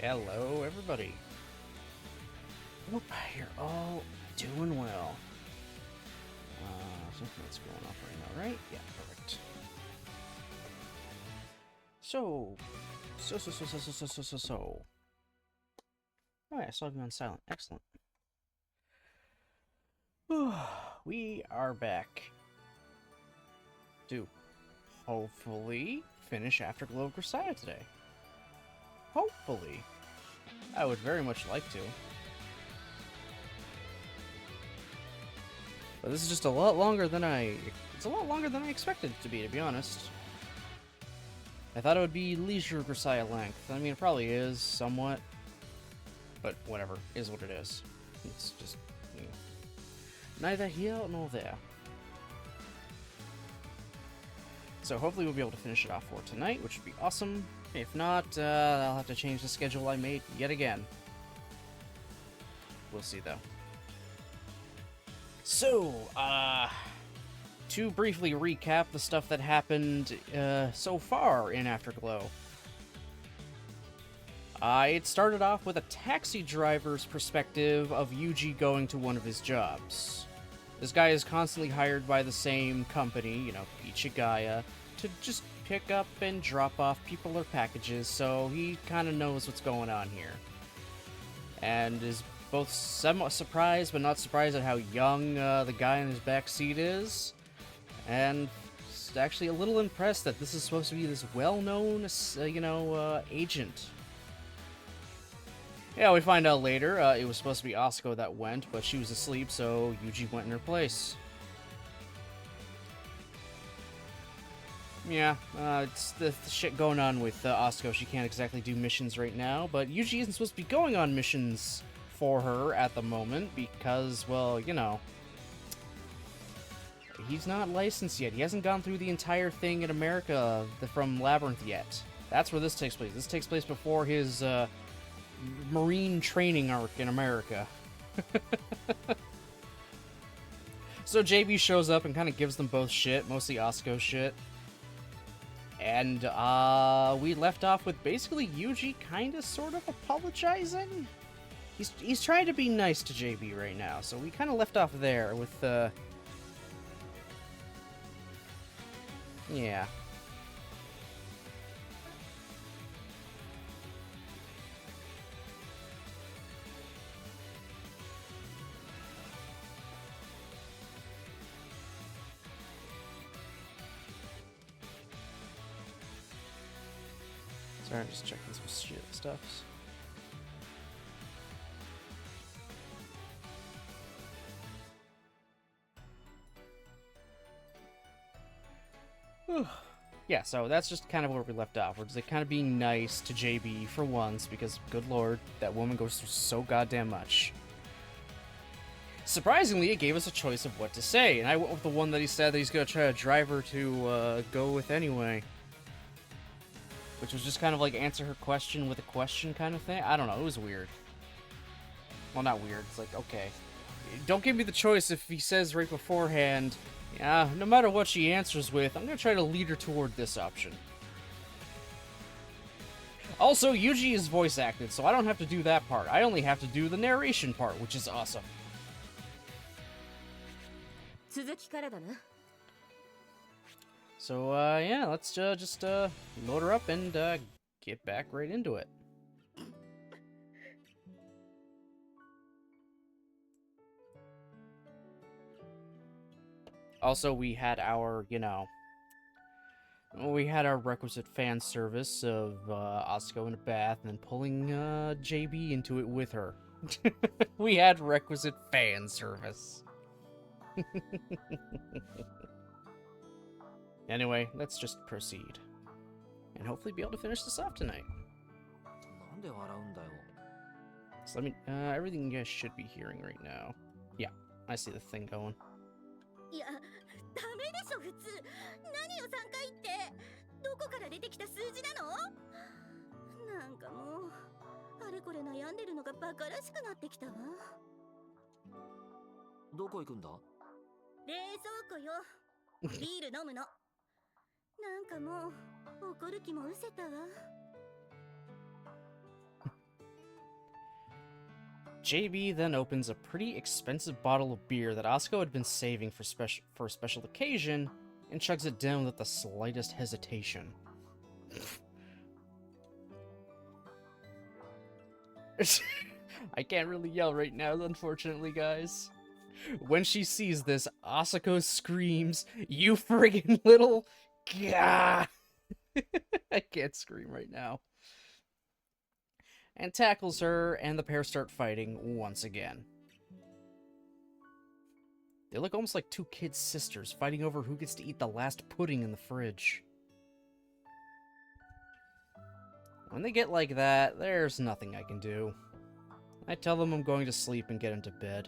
Hello, everybody. Hope you're all doing well. That's going off right now, right? Yeah, perfect. So. Oh yeah, I saw you on silent. Excellent. We are back to hopefully finish Afterglow of Grisaia today. Hopefully. I would very much like to. But this is just a lot longer than it's a lot longer than I expected it to be honest. I thought it would be Leisure Grisaia length. I mean, it probably is, somewhat. But whatever, is what it is. It's just, you know, neither here nor there. So hopefully we'll be able to finish it off for tonight, which would be awesome. If not, I'll have to change the schedule I made yet again. We'll see, though. So, to briefly recap the stuff that happened so far in Afterglow. It started off with a taxi driver's perspective of Yuji going to one of his jobs. This guy is constantly hired by the same company, you know, Grisaia, to just pick up and drop off people or packages, so he kind of knows what's going on here. And is both somewhat surprised, but not surprised at how young the guy in his back seat is, and actually a little impressed that this is supposed to be this well-known, agent. Yeah, we find out later, it was supposed to be Asuko that went, but she was asleep, so Yuji went in her place. Yeah, it's the shit going on with Asuko. She can't exactly do missions right now, but Yuji isn't supposed to be going on missions for her at the moment because, well, you know, he's not licensed yet. He hasn't gone through the entire thing in America from Labyrinth yet. That's where this takes place. This takes place before his Marine training arc in America. So JB shows up and kind of gives them both shit, mostly Asuko shit. And we left off with basically Yuji kind of sort of apologizing. He's trying to be nice to JB right now, so we kind of left off there with yeah. Sorry, I'm just checking some shit stuffs. Yeah, so that's just kind of where we left off. We're just kind of being nice to JB for once, because, good lord, that woman goes through so goddamn much. Surprisingly, it gave us a choice of what to say, and I went with the one that he said that he's going to try to drive her to go with anyway. Which was just kind of like answer her question with a question kind of thing. I don't know, it was weird. Well, not weird, it's like, okay. Don't give me the choice if he says right beforehand, yeah, no matter what she answers with, I'm going to try to lead her toward this option. Also, Yuji is voice acted, so I don't have to do that part. I only have to do the narration part, which is awesome. So, yeah, let's just load her up and get back right into it. Also, we had our, you know, we had our requisite fan service of Asuko in a bath and then pulling JB into it with her. We had requisite fan service. Anyway, let's just proceed. And hopefully be able to finish this off tonight. So let me, everything you guys should be hearing right now. Yeah, I see the thing going. JB then opens a pretty expensive bottle of beer that Asuko had been saving for a special occasion and chugs it down without the slightest hesitation. I can't really yell right now, unfortunately, guys. When she sees this, Asuko screams, "You friggin' little gah!" I can't scream right now. And tackles her, and the pair start fighting once again. They look almost like two kid sisters fighting over who gets to eat the last pudding in the fridge. When they get like that, there's nothing I can do. I tell them I'm going to sleep and get into bed.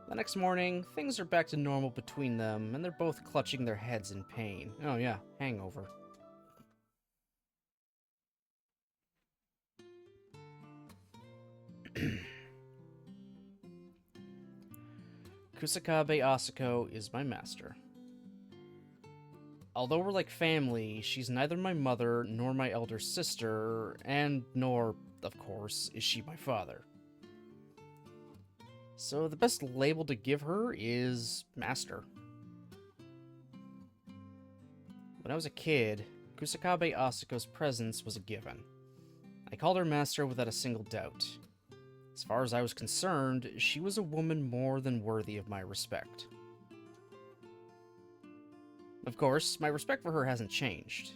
The next morning, things are back to normal between them, and they're both clutching their heads in pain. Oh yeah, hangover. Kusakabe Asuko is my master. Although we're like family, she's neither my mother nor my elder sister, and nor, of course, is she my father. So the best label to give her is Master. When I was a kid, Kusakabe Asuko's presence was a given. I called her Master without a single doubt. As far as I was concerned, she was a woman more than worthy of my respect. Of course, my respect for her hasn't changed.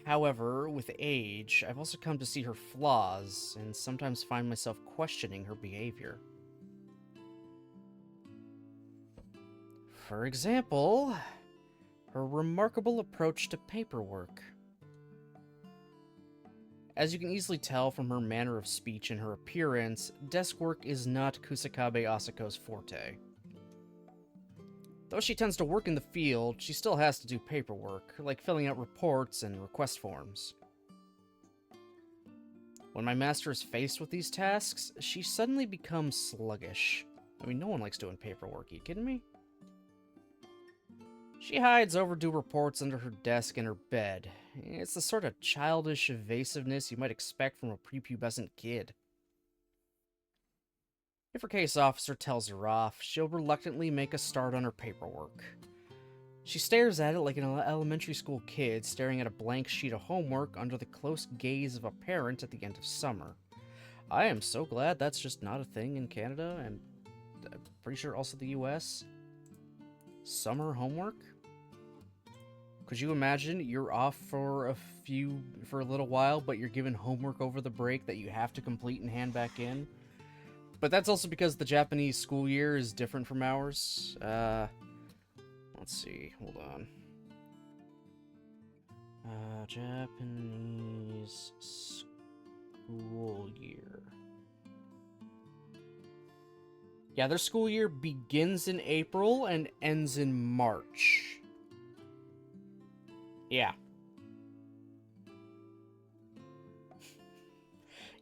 However, with age, I've also come to see her flaws, and sometimes find myself questioning her behavior. For example, her remarkable approach to paperwork. As you can easily tell from her manner of speech and her appearance, desk work is not Kusakabe Asuko's forte. Though she tends to work in the field, she still has to do paperwork, like filling out reports and request forms. When my master is faced with these tasks, she suddenly becomes sluggish. I mean, no one likes doing paperwork, are you kidding me? She hides overdue reports under her desk and her bed. It's the sort of childish evasiveness you might expect from a prepubescent kid. If her case officer tells her off, she'll reluctantly make a start on her paperwork. She stares at it like an elementary school kid staring at a blank sheet of homework under the close gaze of a parent at the end of summer. I am so glad that's just not a thing in Canada, and I'm pretty sure also the US. Summer homework? Could you imagine you're off for a little while, but you're given homework over the break that you have to complete and hand back in? But that's also because the Japanese school year is different from ours. Let's see, hold on. Japanese school year. Yeah, their school year begins in April and ends in March. Yeah.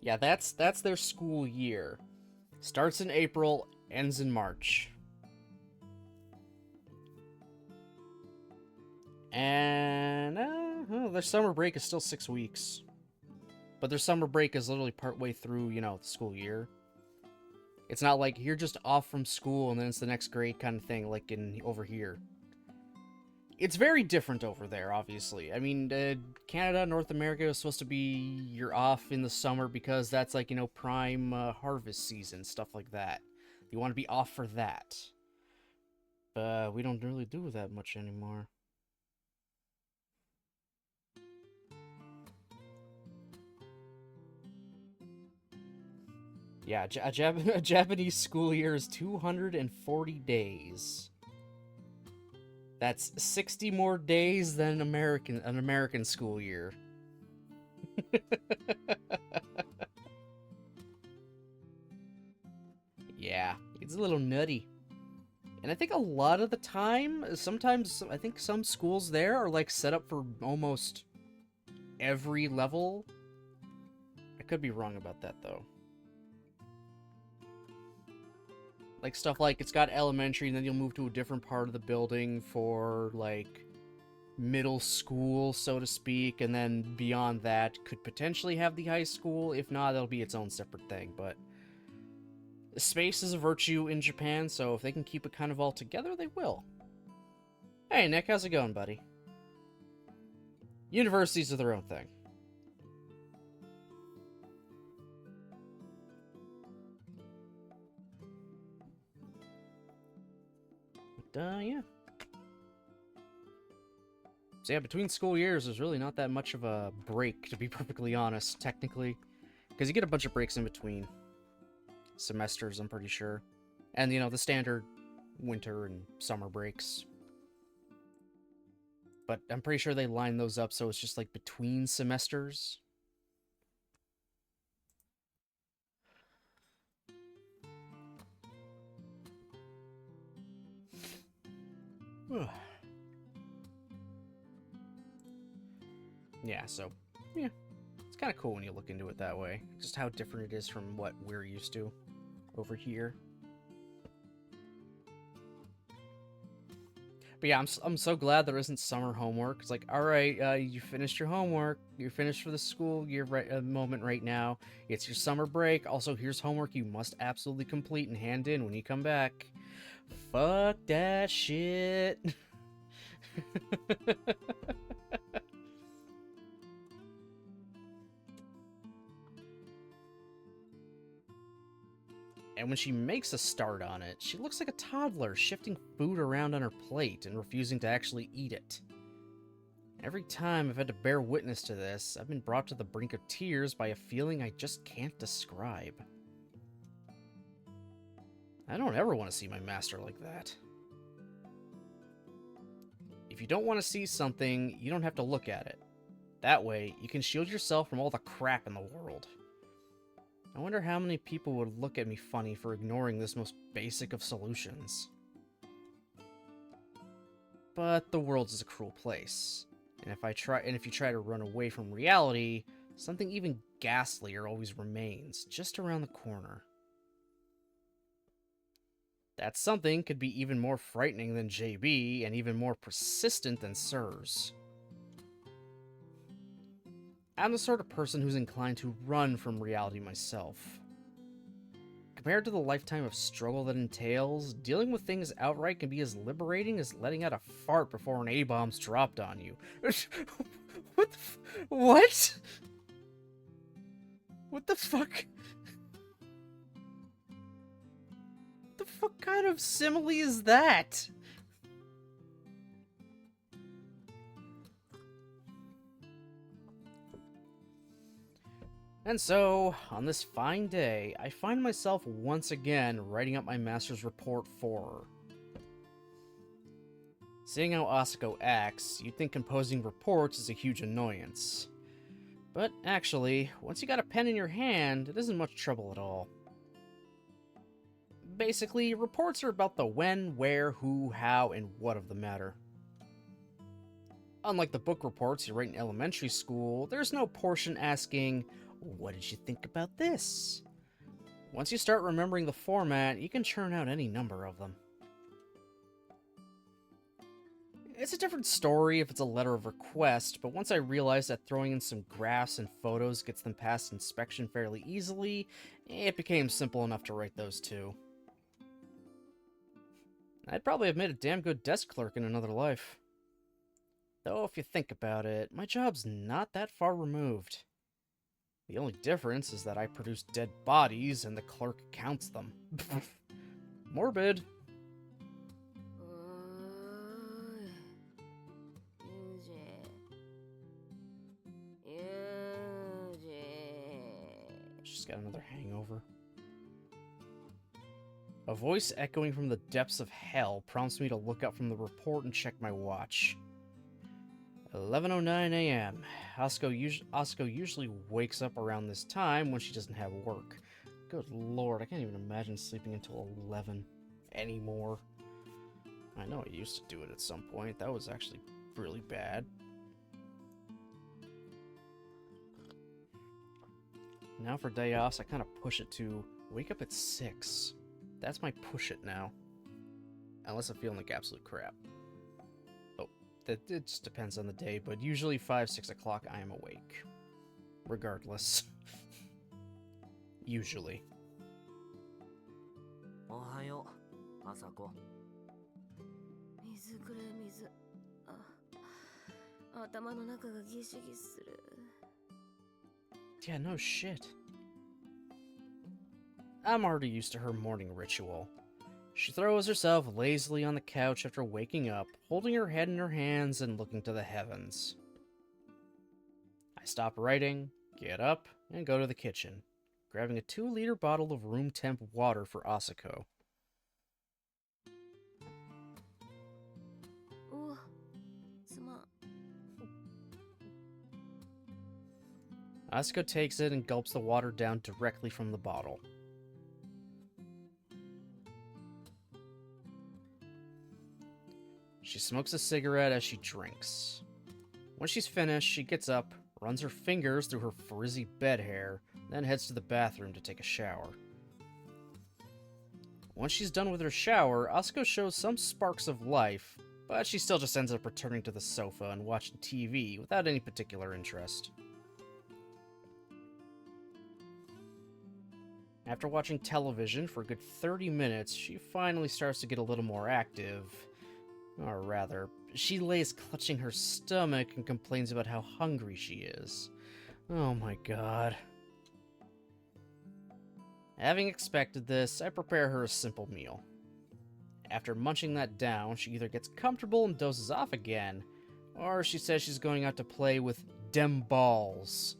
Yeah, that's their school year. Starts in April, ends in March. And their summer break is still 6 weeks. But their summer break is literally partway through, the school year. It's not like you're just off from school and then it's the next grade kind of thing, like over here. It's very different over there, obviously. I mean, Canada, North America is supposed to be you're off in the summer because that's like, prime harvest season, stuff like that. You want to be off for that. But we don't really do that much anymore. Yeah, a Japanese school year is 240 days. That's 60 more days than an American school year. Yeah, it's a little nutty. And I think a lot of the time, sometimes, I think some schools there are like set up for almost every level. I could be wrong about that though. Like, stuff like, it's got elementary, and then you'll move to a different part of the building for, like, middle school, so to speak, and then beyond that could potentially have the high school. If not, that'll be its own separate thing, but space is a virtue in Japan, so if they can keep it kind of all together, they will. Hey, Nick, how's it going, buddy? Universities are their own thing. But, yeah. So yeah, between school years, there's really not that much of a break, to be perfectly honest, technically. Because you get a bunch of breaks in between semesters, I'm pretty sure. And, you know, the standard winter and summer breaks. But I'm pretty sure they line those up so it's just like between semesters. Yeah, so, yeah. It's kind of cool when you look into it that way. Just how different it is from what we're used to over here. But yeah, I'm so glad there isn't summer homework. It's like, all right, you finished your homework. You're finished for the school year moment right now. It's your summer break. Also, here's homework you must absolutely complete and hand in when you come back. Fuck that shit. And when she makes a start on it, she looks like a toddler, shifting food around on her plate and refusing to actually eat it. Every time I've had to bear witness to this, I've been brought to the brink of tears by a feeling I just can't describe. I don't ever want to see my master like that. If you don't want to see something, you don't have to look at it. That way, you can shield yourself from all the crap in the world. I wonder how many people would look at me funny for ignoring this most basic of solutions. But the world is a cruel place, and if you try to run away from reality, something even ghastlier always remains, just around the corner. That something could be even more frightening than JB, and even more persistent than Sirs. I'm the sort of person who's inclined to run from reality myself. Compared to the lifetime of struggle that entails, dealing with things outright can be as liberating as letting out a fart before an A-bomb's dropped on you. What the what? What the fuck? What the fuck kind of simile is that? And so, on this fine day, I find myself once again writing up my master's report for her. Seeing how Asako acts, you'd think composing reports is a huge annoyance. But actually, once you got a pen in your hand, it isn't much trouble at all. Basically, reports are about the when, where, who, how, and what of the matter. Unlike the book reports you write in elementary school, there's no portion asking, "What did you think about this?" Once you start remembering the format, you can churn out any number of them. It's a different story if it's a letter of request, but once I realized that throwing in some graphs and photos gets them past inspection fairly easily, it became simple enough to write those too. I'd probably have made a damn good desk clerk in another life. Though if you think about it, my job's not that far removed. The only difference is that I produce dead bodies and the clerk counts them. Morbid. She's got another hangover. A voice echoing from the depths of hell prompts me to look up from the report and check my watch. 11:09 a.m. Asako usually wakes up around this time when she doesn't have work. Good lord, I can't even imagine sleeping until 11 anymore. I know I used to do it at some point. That was actually really bad. Now for day offs, I kind of push it to wake up at 6. That's my push it now. Unless I'm feeling like absolute crap. Oh, it just depends on the day, but usually 5, 6 o'clock I am awake. Regardless. Usually. おはよう、朝子。水くれ水。頭の中がギシギシする。Yeah, no shit. I'm already used to her morning ritual. She throws herself lazily on the couch after waking up, holding her head in her hands and looking to the heavens. I stop writing, get up, and go to the kitchen, grabbing a 2-liter bottle of room temp water for Asako. お、すまん。 Asako takes it and gulps the water down directly from the bottle. She smokes a cigarette as she drinks. When she's finished, she gets up, runs her fingers through her frizzy bed hair, then heads to the bathroom to take a shower. Once she's done with her shower, Asako shows some sparks of life, but she still just ends up returning to the sofa and watching TV without any particular interest. After watching television for a good 30 minutes, she finally starts to get a little more active. Or rather, she lays clutching her stomach and complains about how hungry she is. Oh my god. Having expected this, I prepare her a simple meal. After munching that down, she either gets comfortable and dozes off again, or she says she's going out to play with dem balls.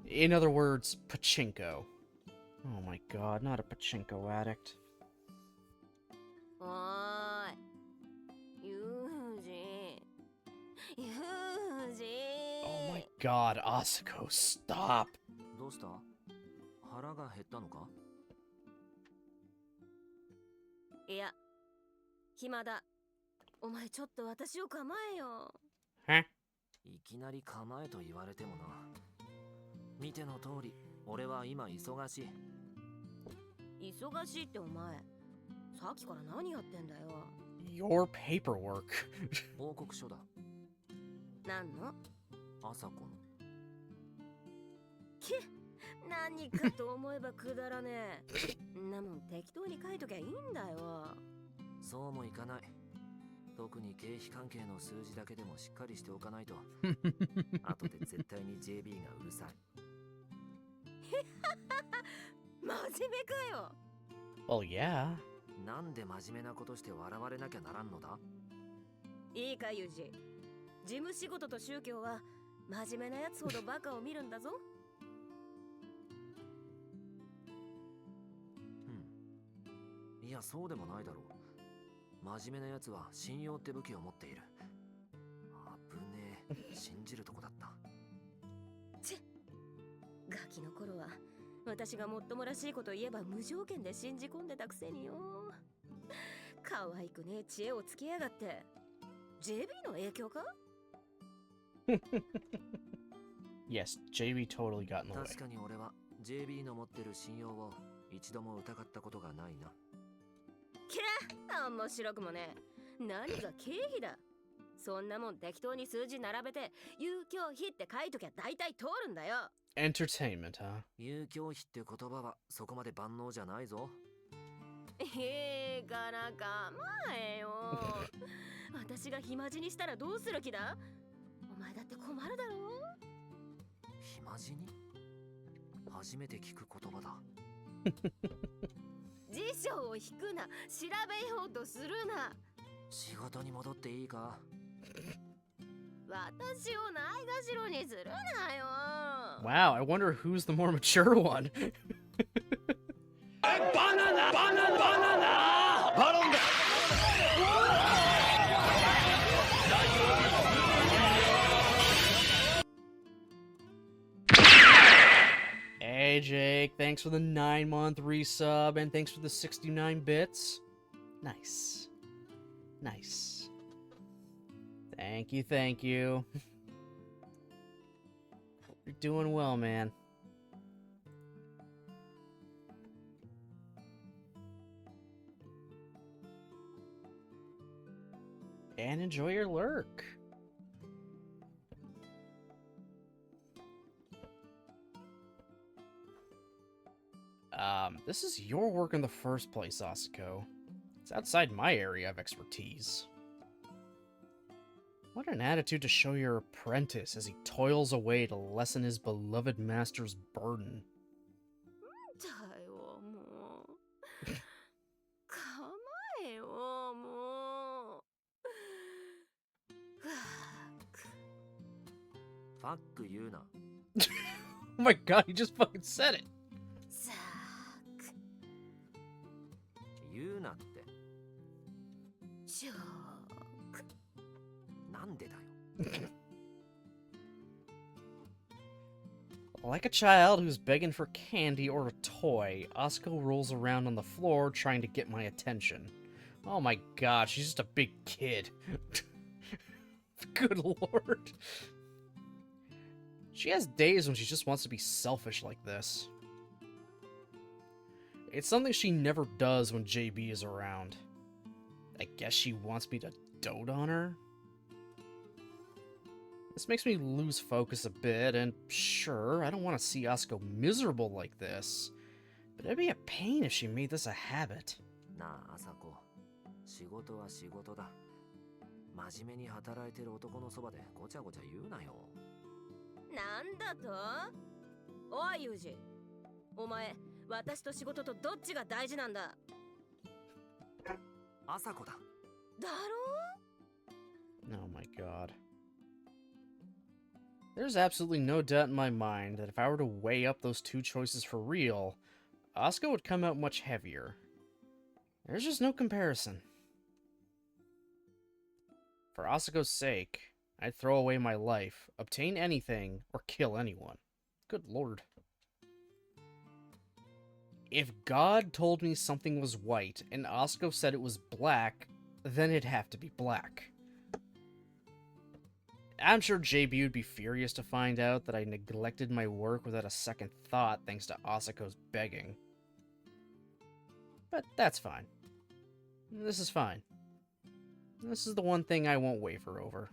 In other words, pachinko. Oh my god, not a pachinko addict. おーい。ユージ。ユージ。 Oh my god, Asako, stop! どうした？腹が減ったのか？いや、暇だ。お前ちょっと私を構えよ。Huh? いきなり構えと言われてもな。見ての通り、俺は今忙しい。忙しいってお前。さっきから何やってんだよ。 Your paperwork. 報告書だ。なんの？朝子の。何かと思えばくだらねえ。んなもん適当に書いときゃいいんだよ。そうもいかない。特に経費関係の数字だけでもしっかりしておかないと。後で絶対に JB がうるさい。真面目かよ。 Well, yeah. なんで真面目なことして笑われなきゃならんのだ？いいかユージ。事務仕事と宗教は真面目なやつほどバカを見るんだぞ。いや、そうでもないだろう。真面目なやつは信用って武器を持っている。危ねえ、信じるとこだった。チッ、ガキの頃は私がもっともらしいこと言えば無条件で信じ込んでたくせによ。可愛くねえ知恵をつけやがって。JB の影響か？ Yes, JB totally got in the way. 確かに俺は JB の持ってる信用を一度も疑ったことがないな。キャー、面白くもね。何が経費だ。そんなもん適当に数字並べて遊興費って書いときゃ大体通るんだよ。 Entertainment, huh? 遊興費って言葉はそこまで万能じゃないぞ。いいから構えよ。私が暇死にしたらどうする気だ？お前だって困るだろ。暇死に？初めて聞く言葉だ。辞書を引くな、調べようとするな。仕事に戻っていいか？私をないがしろにするなよ。 Wow, I wonder who's the more mature one. Banana! Banana! Banana! Banana! Hey Jake, thanks for the 9-month resub and thanks for the 69 bits. Nice. Nice. Thank you, thank you. You're doing well, man. And enjoy your lurk. This is your work in the first place, Asuko. It's outside my area of expertise. What an attitude to show your apprentice as he toils away to lessen his beloved master's burden. だよもう構えよもうふわファック言うな。 Oh my god, he just fucking said it! さーく言うなって。ちょーくなんでだよ。 Like a child who's begging for candy or a toy, Asuko rolls around on the floor trying to get my attention. Oh my god, she's just a big kid. Good lord. She has days when she just wants to be selfish like this. It's something she never does when JB is around. I guess she wants me to dote on her? This makes me lose focus a bit, and sure, I don't want to see Asuko miserable like this, but it'd be a pain if she made this a habit. なあ、朝子。仕事は仕事だ。真面目に働いてる男のそばでごちゃごちゃ言うなよ。なんだとおいユージお前私と仕事とどっちが大事なんだ朝子だ。だろ Oh my god. There's absolutely no doubt in my mind that if I were to weigh up those two choices for real, Asuka would come out much heavier. There's just no comparison. For Asuko's sake, I'd throw away my life, obtain anything, or kill anyone. Good lord. If God told me something was white and Asuko said it was black, then it'd have to be black. I'm sure JB would be furious to find out that I neglected my work without a second thought thanks to Asuko's begging. But that's fine. This is fine. This is the one thing I won't waver over.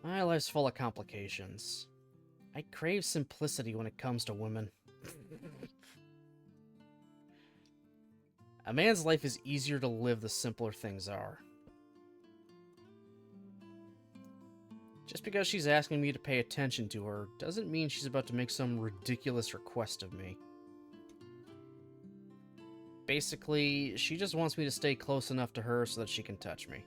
My life's full of complications. I crave simplicity when it comes to women. A man's life is easier to live the simpler things are. Just because she's asking me to pay attention to her doesn't mean she's about to make some ridiculous request of me. Basically, she just wants me to stay close enough to her so that she can touch me.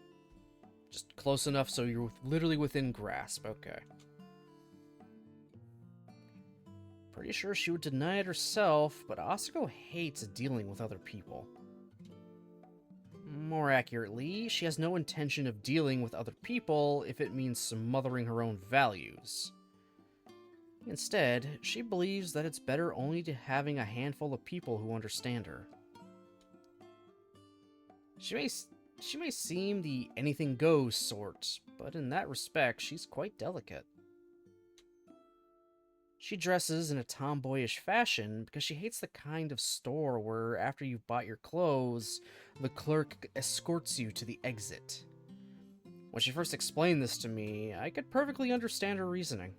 Just close enough so you're literally within grasp, okay. Pretty sure she would deny it herself, but Asuko hates dealing with other people. More accurately, she has no intention of dealing with other people if it means smothering her own values. Instead, she believes that it's better only to having a handful of people who understand her. She may seem the anything goes sort, but in that respect, she's quite delicate. She dresses in a tomboyish fashion because she hates the kind of store where after you've bought your clothes, the clerk escorts you to the exit. When she first explained this to me, I could perfectly understand her reasoning.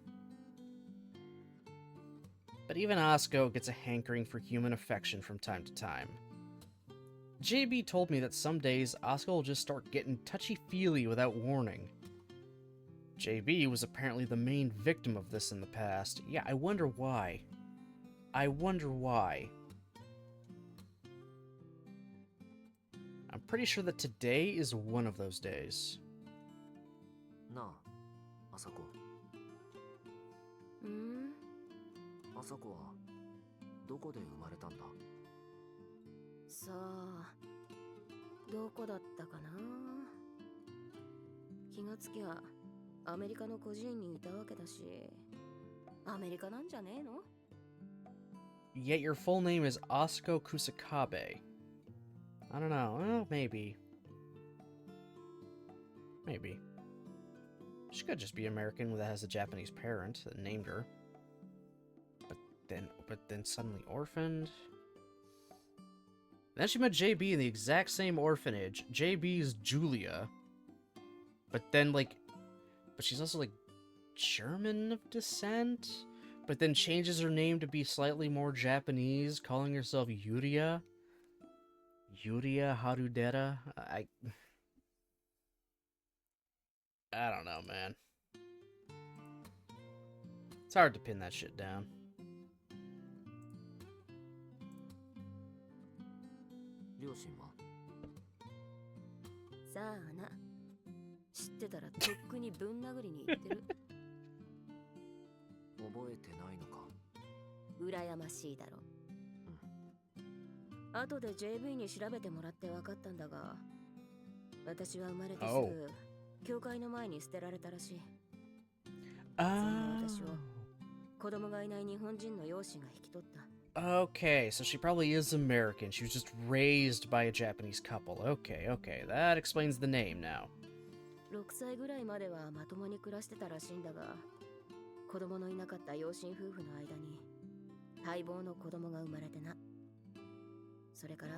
But even Asuko gets a hankering for human affection from time to time. JB told me that some days Asuka will just start getting touchy-feely without warning. JB was apparently the main victim of this in the past. Yeah, I wonder why. I wonder why. I'm pretty sure that today is one of those days. なあ、朝子。ん朝子はどこで生まれたんだ？さあどこだったかな気がつきゃアメリカの孤児院にいたわけだしアメリカなんじゃねえの Yet your full name is Asuko Kusakabe. I don't know. Well, maybe. Maybe. She could just be American that has a Japanese parent that named her. But then suddenly orphaned. Then she met JB in the exact same orphanage. JB's Julia. But then, but she's also, German of descent? but then changes her name to be slightly more Japanese, calling herself Yuria. Yuria Harudera? I don't know, man. It's hard to pin that shit down. 両親はさあな。知ってたらとっくにぶん殴りに行ってる。覚えてないのか。羨ましいだろ。後で JV に調べてもらって分かったんだが、私は生まれてすぐ教会の前に捨てられたらしい。そんな私を子供がいない日本人の養子が引き取った。Okay, so she probably is American. She was just raised by a Japanese couple. Okay, that explains the name now. 6歳ぐらいまではまともに暮らしてたらしいんだが、子供のいなかった養親夫婦の間に待望の子供が生まれてな。それから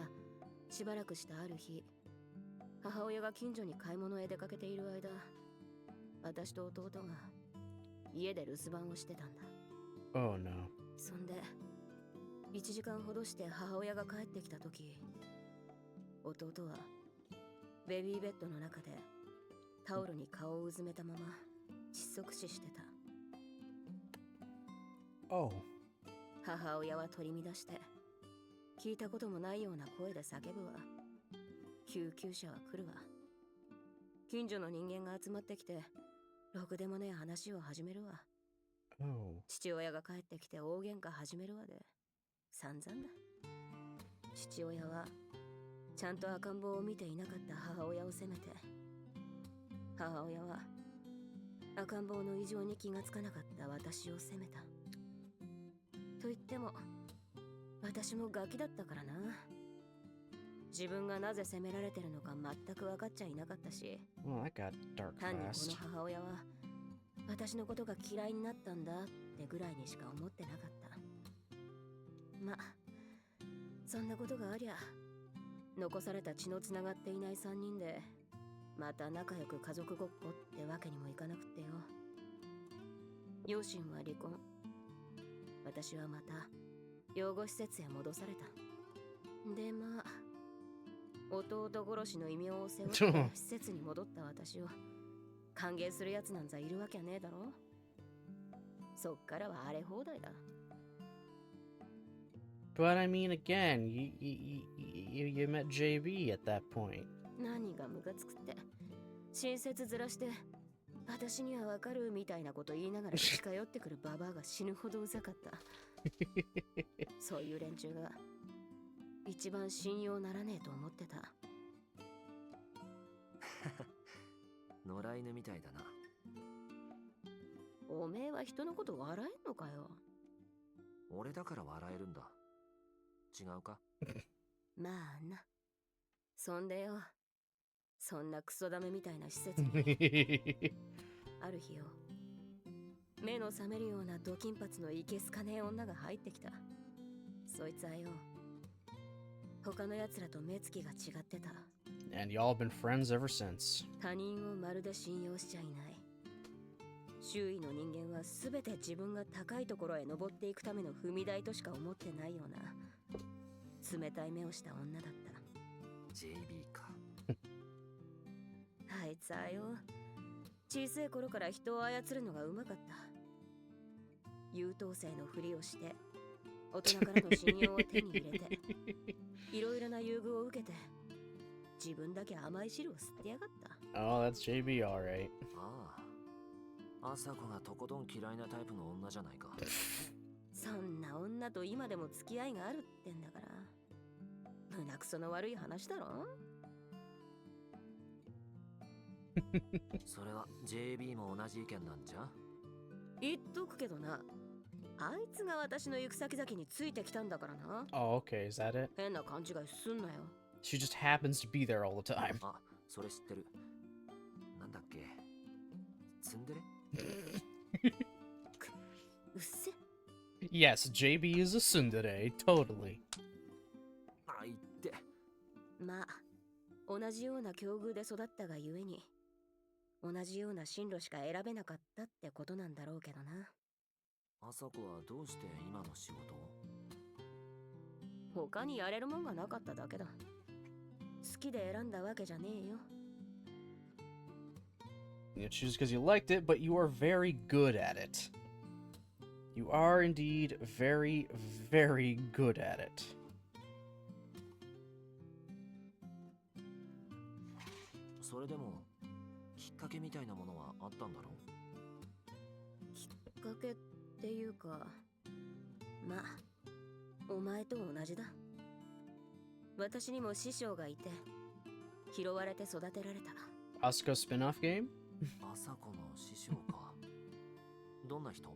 しばらくしたある日、母親が近所に買い物へ出かけている間、私と弟が家で留守番をしてたんだ。Oh no. そんで1時間ほどして母親が帰ってきた時、弟はベビーベッドの中でタオルに顔をうずめたまま窒息死してた。Oh. 母親は取り乱して聞いたこともないような声で叫ぶわ。救急車は来るわ。近所の人間が集まってきてろくでもねえ話を始めるわ。Oh. 父親が帰ってきて大喧嘩始めるわで散々だ。父親はちゃんと赤ん坊を見ていなかった母親を責めて、母親は赤ん坊の異常に気がつかなかった私を責めた。と言っても私もガキだったからな。自分がなぜ責められてるのか全く分かっちゃいなかったし、 Well, that got dark 単にこ fast. の母親は私のことが嫌いになったんだってぐらいにしか思ってなかった。ま、そんなことがありゃ残された血のつながっていない3人でまた仲良く家族ごっこってわけにもいかなくってよ。両親は離婚。私はまた養護施設へ戻された。でまあ弟殺しの異名を背負って施設に戻った私を歓迎するやつなんざいるわけねえだろ。そっからは荒れ放題だ。 But I mean, again, you met JB at that point. 何がムカつくって、親切ずらして私にはわかるみたいなこと言いながら近寄ってくるババアが死ぬほどうざかった。そういう連中が一番信用ならねえと思ってた。野良犬みたいだな。おめえは人のこと笑えんのかよ。俺だから笑えるんだ。違うか？まあな。そんでよ、そんなクソダメみたいな施設にある日よ、目の覚めるようなドキンパツのいけすかねえ女が入ってきた。そいつはよ、他のやつらと目つきが違ってた。 And y'all been friends ever since. 他人をまるで信用しちゃいない。周囲の人間は全て自分が高いところへ登っていくための踏み台としか思ってないような冷たい目をした女だった。 JB か。あいつはよ、小さい頃から人を操るのがうまかった。優等生のふりをして大人からの信用を手に入れていろいろな優遇を受けて自分だけ甘い汁を吸ってやがった。 Oh, that's JB, alright. ああ、朝子がとことん嫌いなタイプの女じゃないか。そんな女と今でも付き合いがあるってんだから胸くその悪い話だろ。それは JB も同じ意見なんじゃ？言っとくけどな、あいつが私の行く先々についてきたんだからな。 Oh, okay, is that it? 変な勘違いすんなよ。 She just happens to be there all the time. あ、それ知ってる。なんだっけ？ツンデレ？うっせ。 Yes, JB is a tsundere, totally. あ、言って。まあ同じような境遇で育ったがゆえに同じような進路しか選べなかったってことなんだろうけどな。朝子はどうして今の仕事を？他にやれるもんがなかっただけだ。好きで選んだわけじゃねえよ。You choose because you liked it, but you are very good at it. You are indeed very, very good at it. それでもきっかけみたいなものはあったんだろう？きっかけっていうか、まあ、お前と同じだ。私にも師匠がいて、拾われて育てられた。Asuka spin-off game? 朝子の師匠か。どんな人？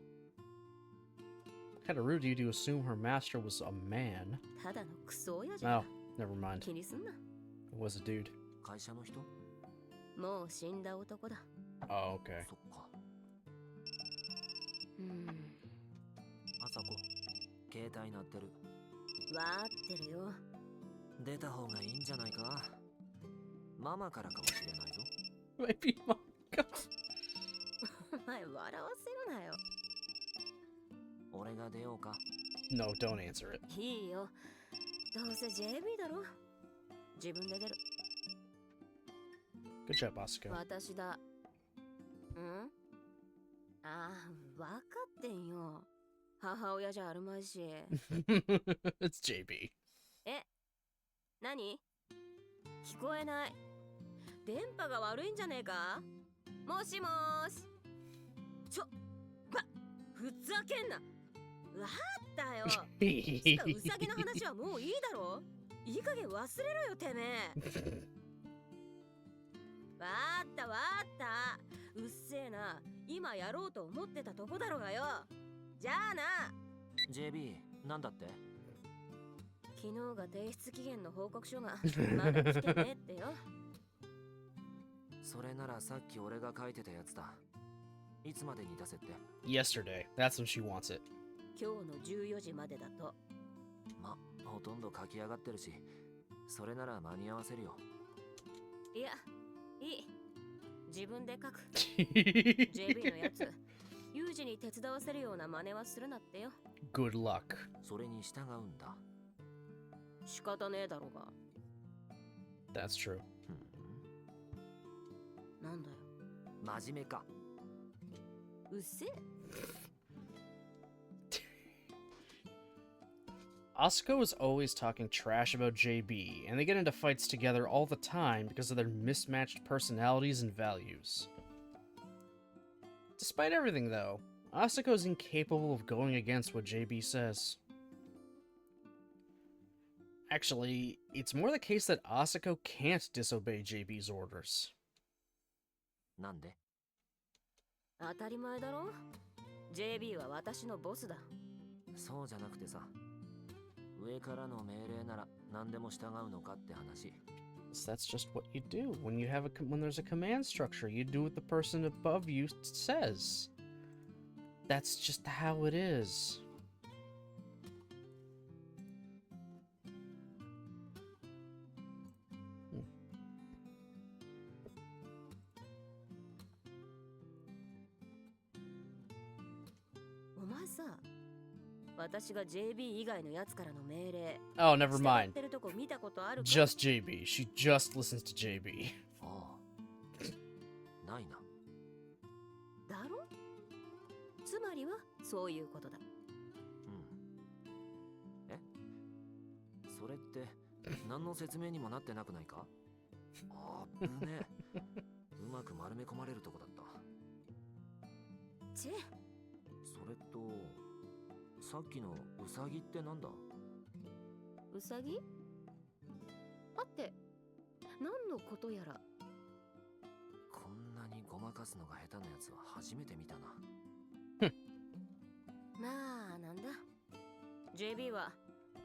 Kinda rude of you to assume her master was a man. ただのクソ親父だ。Oh, never mind. 気にすんな。It was a dude. 会社の人？もう死んだ男だ。Oh, okay. そっか。朝子、携帯鳴ってる。わーってるよ。出た方がいいんじゃないか？ママからかもしれないぞ。Maybe my God. お前笑わせるなよ。俺が出ようか？ No, don't answer it. いいよ。どうせ JB だろ。自分で出る。Good job, Asuka. 私だ。ん？ああ、わかってんよ。母親じゃあるまいし。It's JB. え？何？聞こえない。電波が悪いんじゃねえか？もしもーし。ふざけんな。わったよ。つかウサギの話はもういいだろ。いい加減忘れろよてめえ。わったわった。うっせえな。今やろうと思ってたとこだろうがよ。じゃあな。 JB、なんだって？昨日が提出期限の報告書がまだ来てねえってよ。それならさっき俺が書いてたやつだ。いつまでに出せって？ Yesterday. That's when she wants it. 今日の14時までだと。ま、ほとんど書き上がってるし、それなら間に合わせるよ。いや、いい。自分で書く。JB のやつ、有事に手伝わせるような真似はするなってよ。Good luck. それに従うんだ。仕方ねえだろうが。That's true. なんだよ。真面目か。うっせえ。Asuka is always talking trash about JB, and they get into fights together all the time because of their mismatched personalities and values. Despite everything, though, Asuka is incapable of going against what JB says. Actually, it's more the case that Asuka can't disobey JB's orders. なんで？当たり前だろ。JB は私のボスだ。そうじゃなくてさ、上からの命令なら何でも従うのかって話。So that's just what you do when you have when there's a command structure. You do what the person above you says. That's just how it is. お前さ、私が JB 以外のやつからの命令。Oh, never 従 mind. ってるとこ見たことあるか？ Just JB. She just listens to JB. ああ、ないな。だろ？つまりはそういうことだ。うん。え？それって何の説明にもなってなくないか？あぶねえ。うまく丸め込まれるとこだった。チェ。それと、さっきのウサギってなんだ？ウサギ？はて、何のことやら。こんなにごまかすのが下手なやつは初めて見たな。まあなんだ。JB は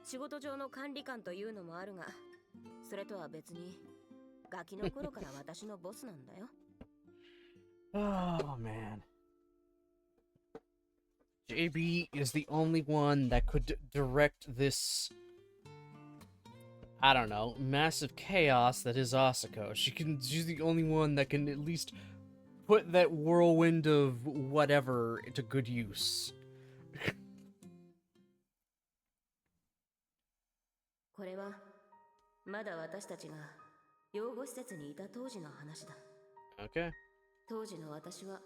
仕事上の管理官というのもあるが、それとは別にガキの頃から私のボスなんだよ。Oh, man. JB is the only one that could direct this, I don't know, massive chaos that is Asuka. She's the only one that can at least put that whirlwind of whatever to good use. これはまだ私たちが養護施設にいた当時の話だ。Okay. 当時の私は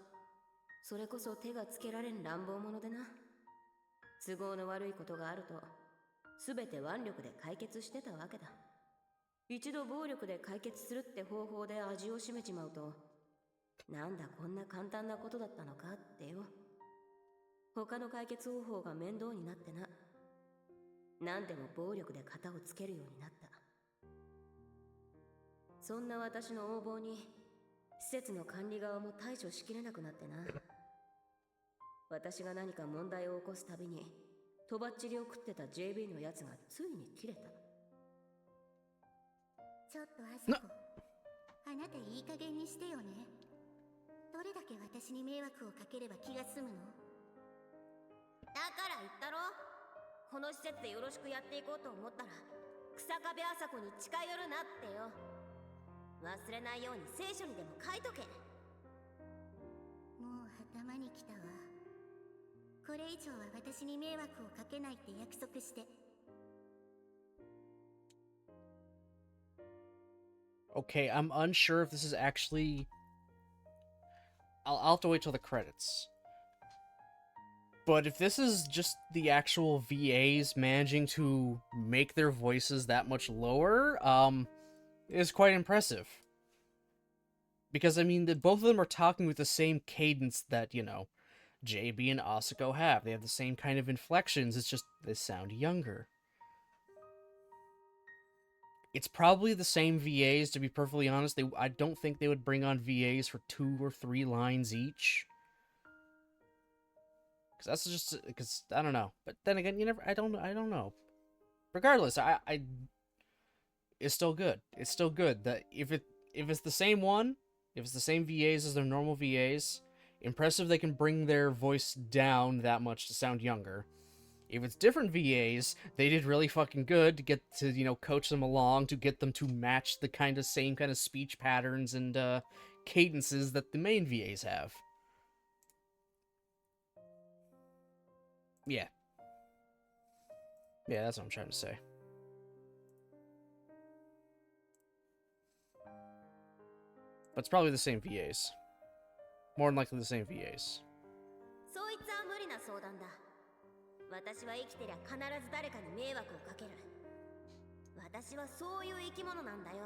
それこそ手がつけられん乱暴者でな。都合の悪いことがあると全て腕力で解決してたわけだ。一度暴力で解決するって方法で味を占めちまうと、なんだこんな簡単なことだったのかってよ。他の解決方法が面倒になってな。何でも暴力で型をつけるようになった。そんな私の横暴に施設の管理側も対処しきれなくなってな。私が何か問題を起こすたびにとばっちりを食ってた JB のやつがついに切れた。ちょっとあさこ、あなたいい加減にしてよね。どれだけ私に迷惑をかければ気が済むの？だから言ったろ、この施設でよろしくやっていこうと思ったら草壁あさこに近寄るなってよ。忘れないように聖書にでも書いとけ。もう頭にきたわ。これ以上は私に迷惑をかけないって約束して。Okay, I'm unsure if this is actually... I'll have to wait till the credits. But if this is just the actual VAs managing to make their voices that much lower, is quite impressive. Because, I mean, both of them are talking with the same cadence that, you know, JB and Asako have. They have the same kind of inflections, it's just they sound younger. It's probably the same VAs, to be perfectly honest. I don't think they would bring on VAs for 2 or 3 lines each. Because that's just... Because, I don't know. But then again, you never... I don't know. Regardless, it's still good. It's still good. That if it's the same one, if it's the same VAs as their normal VAs, impressive they can bring their voice down that much to sound younger. If it's different VAs, they did really fucking good to get to, you know, coach them along, to get them to match the same kind of speech patterns and cadences that the main VAs have. Yeah. Yeah, that's what I'm trying to say. But it's probably the same VAs. More than likely the same VAs. そいつは無理な相談だ。私は生きてりゃ必ず誰かに迷惑をかける。私はそういう生き物なんだよ。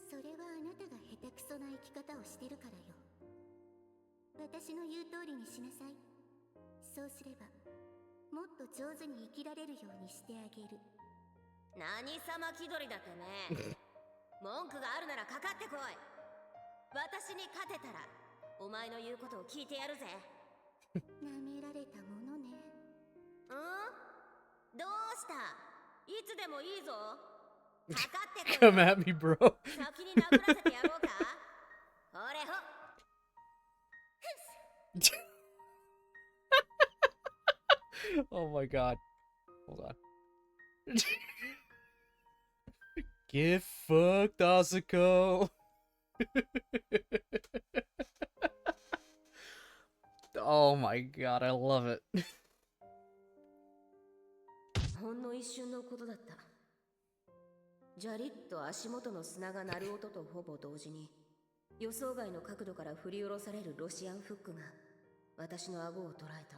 それはあなたが下手くそな生き方をしてるからよ。私の言う通りにしなさい。そうすればもっと上手に生きられるようにしてあげる。何様気取りだってね。文句があるならかかってこい。私に勝てたらお前の言うことを聞いてやるぜ。舐められたものね。どうした？いつでもいいぞ。かかってこい。Come at me, bro. 先に殴らせてやろうか。ほれほ。Oh my god. Hold on. Get fucked, Asako. Oh my god, I love it. ほんの一瞬のことだった。ジャリッと足元の砂が鳴る音とほぼ同時に予想外の角度から振り下ろされるロシアンフックが私の顎を捉えた。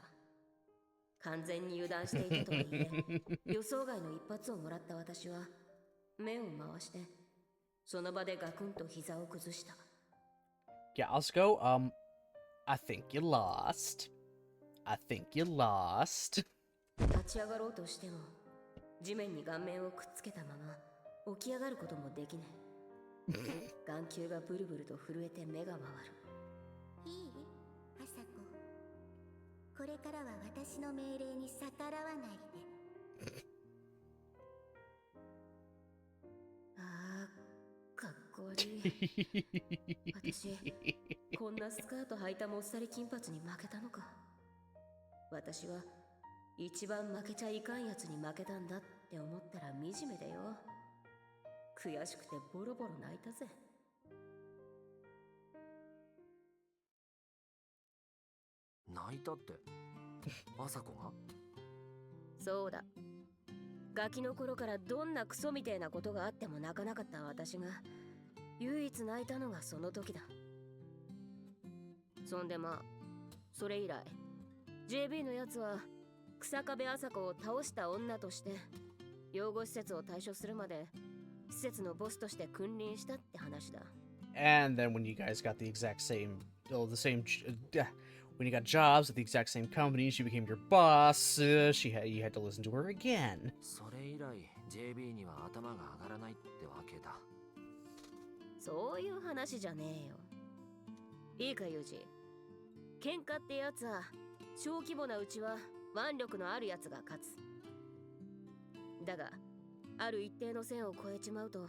完全に油断していたとはいえ予想外の一発をもらった私は目を回してその場でガクンと膝を崩した。 Yeah, Asako, I think you lost. I think you lost. 立ち上がろうとしても地面に顔面をくっつけたまま起き上がることもできない。眼球がブルブルと震えて目が回る。いい？あさこ、これからは私の命令に逆らわないで。あー、かっこ悪い。私こんなスカート履いたもっさり金髪に負けたのか。私は一番負けちゃいかんやつに負けたんだって思ったら惨めだよ。悔しくてボロボロ泣いたぜ。泣いたって朝子が？そうだ。ガキの頃からどんなクソみてえなことがあっても泣かなかった私が唯一泣いたのがその時だ。そんでまあそれ以来 JB のやつは草壁朝子を倒した女として養護施設を退所するまで施設のボスとして君臨したって話だ。 And then when you guys got the exact same, when you got jobs at the exact same company, she became your boss. You had to listen to her again. それ以来 JB には頭が上がらないってわけだ。そういう話じゃねえよ。いいかユージ、喧嘩ってやつは小規模なうちは腕力のあるやつが勝つ。だがある一定の線を越えちまうと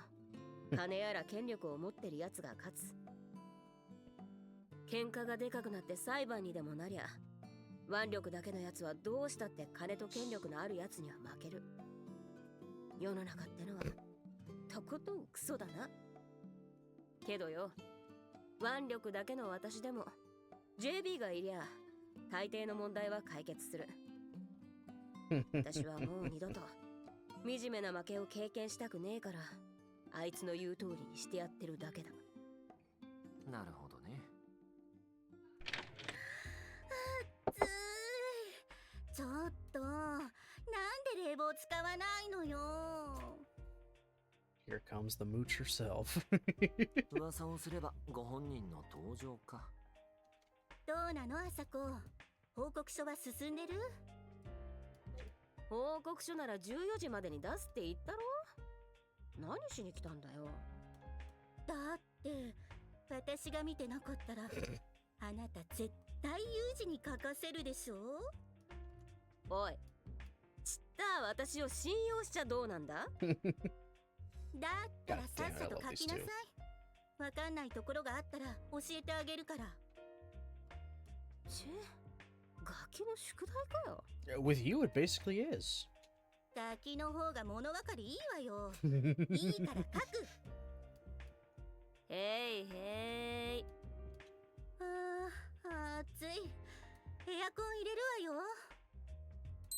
金やら権力を持ってるやつが勝つ。喧嘩がでかくなって裁判にでもなりゃ腕力だけのやつはどうしたって金と権力のあるやつには負ける。世の中ってのはとことんクソだな。けどよ、腕力だけの私でも JB がいりゃ大抵の問題は解決する。私はもう二度と惨めな負けを経験したくねえからあいつの言う通りにしてやってるだけだ。なるほどね。ついちょっとなんで冷房使わないのよ。 Here comes the mooch herself. 噂をすればご本人の登場か。どうなの朝子、報告書は進んでる？報告書なら14時までに出すって言ったろ。何しに来たんだよ。だって私が見てなかったらあなた絶対有事に書かせるでしょ。おい、ちった私を信用しちゃどうなんだ。だったらさっさと書きなさい。わかんないところがあったら教えてあげるから。ガキの宿題かよ。With you, it basically is. ガキの方が物分かりいいわよ。いいから書く。へいへい。暑い。エアコン入れるわよ。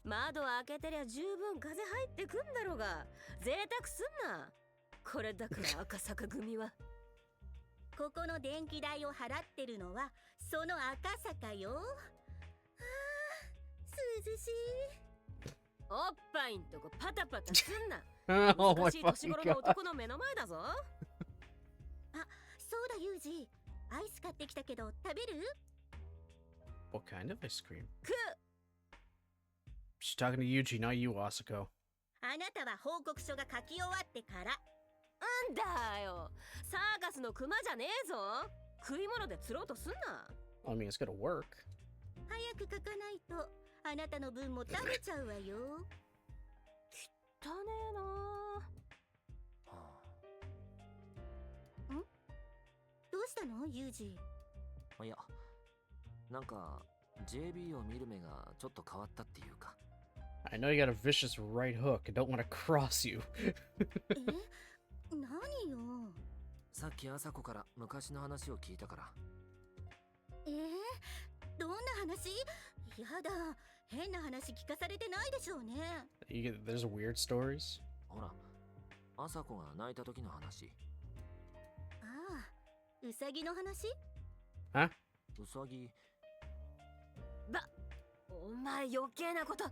窓開けてりゃ十分風入ってくんだろうが、贅沢すんな。これだから赤坂組は。ここの電気代を払ってるのはその赤坂よ。涼しい。おっぱいんとこパタパタすんな。 Oh 難 my しい年 fucking 頃の god. 男の目の前だぞ。あ、そうだユージ、アイス買ってきたけど食べる？ What kind of ice cream? く She's talking to Yuji, not you, Asako. あなたは報告書が書き終わってから。んだよ、サーカスのクマじゃねえぞ。食い物で釣ろうとすんな。 I mean, it's gonna work. 早く書かないとあなたの分も食べちゃうわよ。汚ねえな。はどうしたのユージ？あ、いや、なんか JB を見る目がちょっと変わったっていうか。I know you got a vicious right hook. I don't want to cross you. え？何よ。さっき朝子から昔の話を聞いたから。どんな話？やだ、変な話聞かされてないでしょうね。There's weird stories. ほら、朝子が泣いた時の話。ああ、ウサギの話？ Huh? うさぎ。お前余計なこと。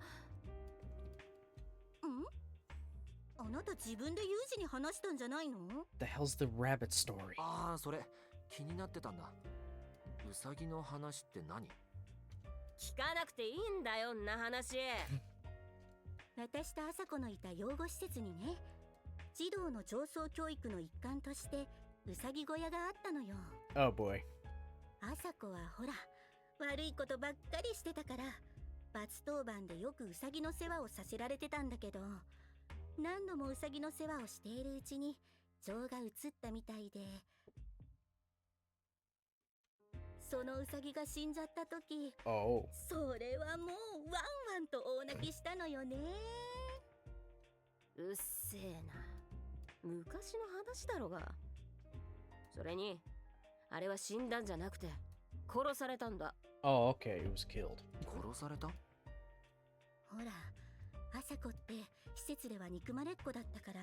あなた自分でユージに話したんじゃないの？ The hell's the rabbit story? ああ、それ気になってたんだ。うさぎの話って何？聞かなくていいんだよんな話。私と朝子のいた養護施設にね、児童の上層教育の一環としてうさぎ小屋があったのよ。 Oh boy. 朝子はほら、悪いことばっかりしてたから罰当番でよくうさぎの世話をさせられてたんだけど、何度もうさぎの世話をしているうちに情が移ったみたいで、そのうさぎが死んじゃった時、 Oh. それはもうワンワンと大泣きしたのよね。うっせえな。昔の話だろが。それにあれは死んだんじゃなくて殺されたんだ。 Oh, okay. It was killed. 殺された？ほら、朝子って施設では憎まれっ子だったから、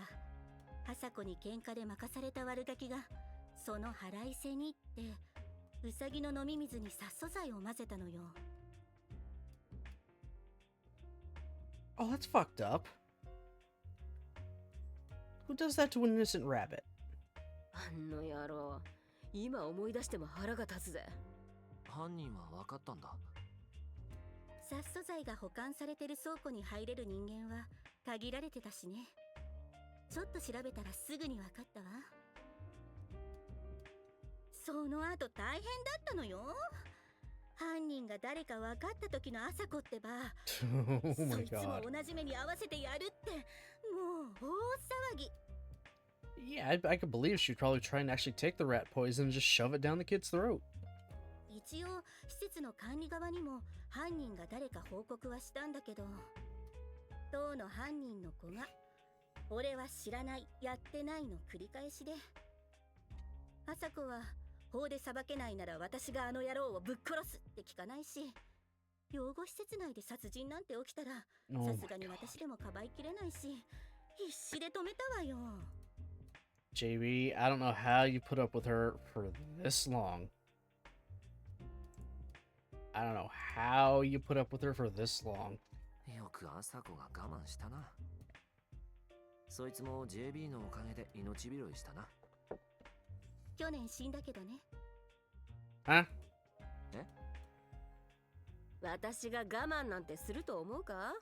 朝子に喧嘩で任された悪ガキがその腹いせにってウサギの飲み水に殺素剤を混ぜたのよ。 Oh, that's fucked up. Who does that to an innocent rabbit? あんの野郎、今思い出しても腹が立つぜ。犯人は分かったんだ。殺素剤が保管されてる倉庫に入れる人間は限られてたしね。ちょっと調べたらすぐに分かったわ。その後大変だったのよ。犯人が誰か分かった時の朝子ってば、 Oh そ my いつも god. 同じ目に合わせてやるって、もう大騒ぎ。 Yeah, I could believe she'd probably try and actually take the rat poison and just shove it down the kid's throat. 一応施設の管理側にも犯人が誰か報告はしたんだけど、当の犯人の子が俺は知らない、やってないの繰り返しで、朝子は法で裁けないなら私があの野郎をぶっ殺すって聞かないし、養護施設内で殺人なんて起きたら Oh さ my すがに god. 私でもかばいきれないし、必死で止めたわよ。 JB, I don't know how you put up with her for this long. I don't know how you put up with her for this long. よく朝子が我慢したな。そいつも JB のおかげで命拾いしたな。去年死んだけどね。 Huh? 私が我慢なんてすると思うか？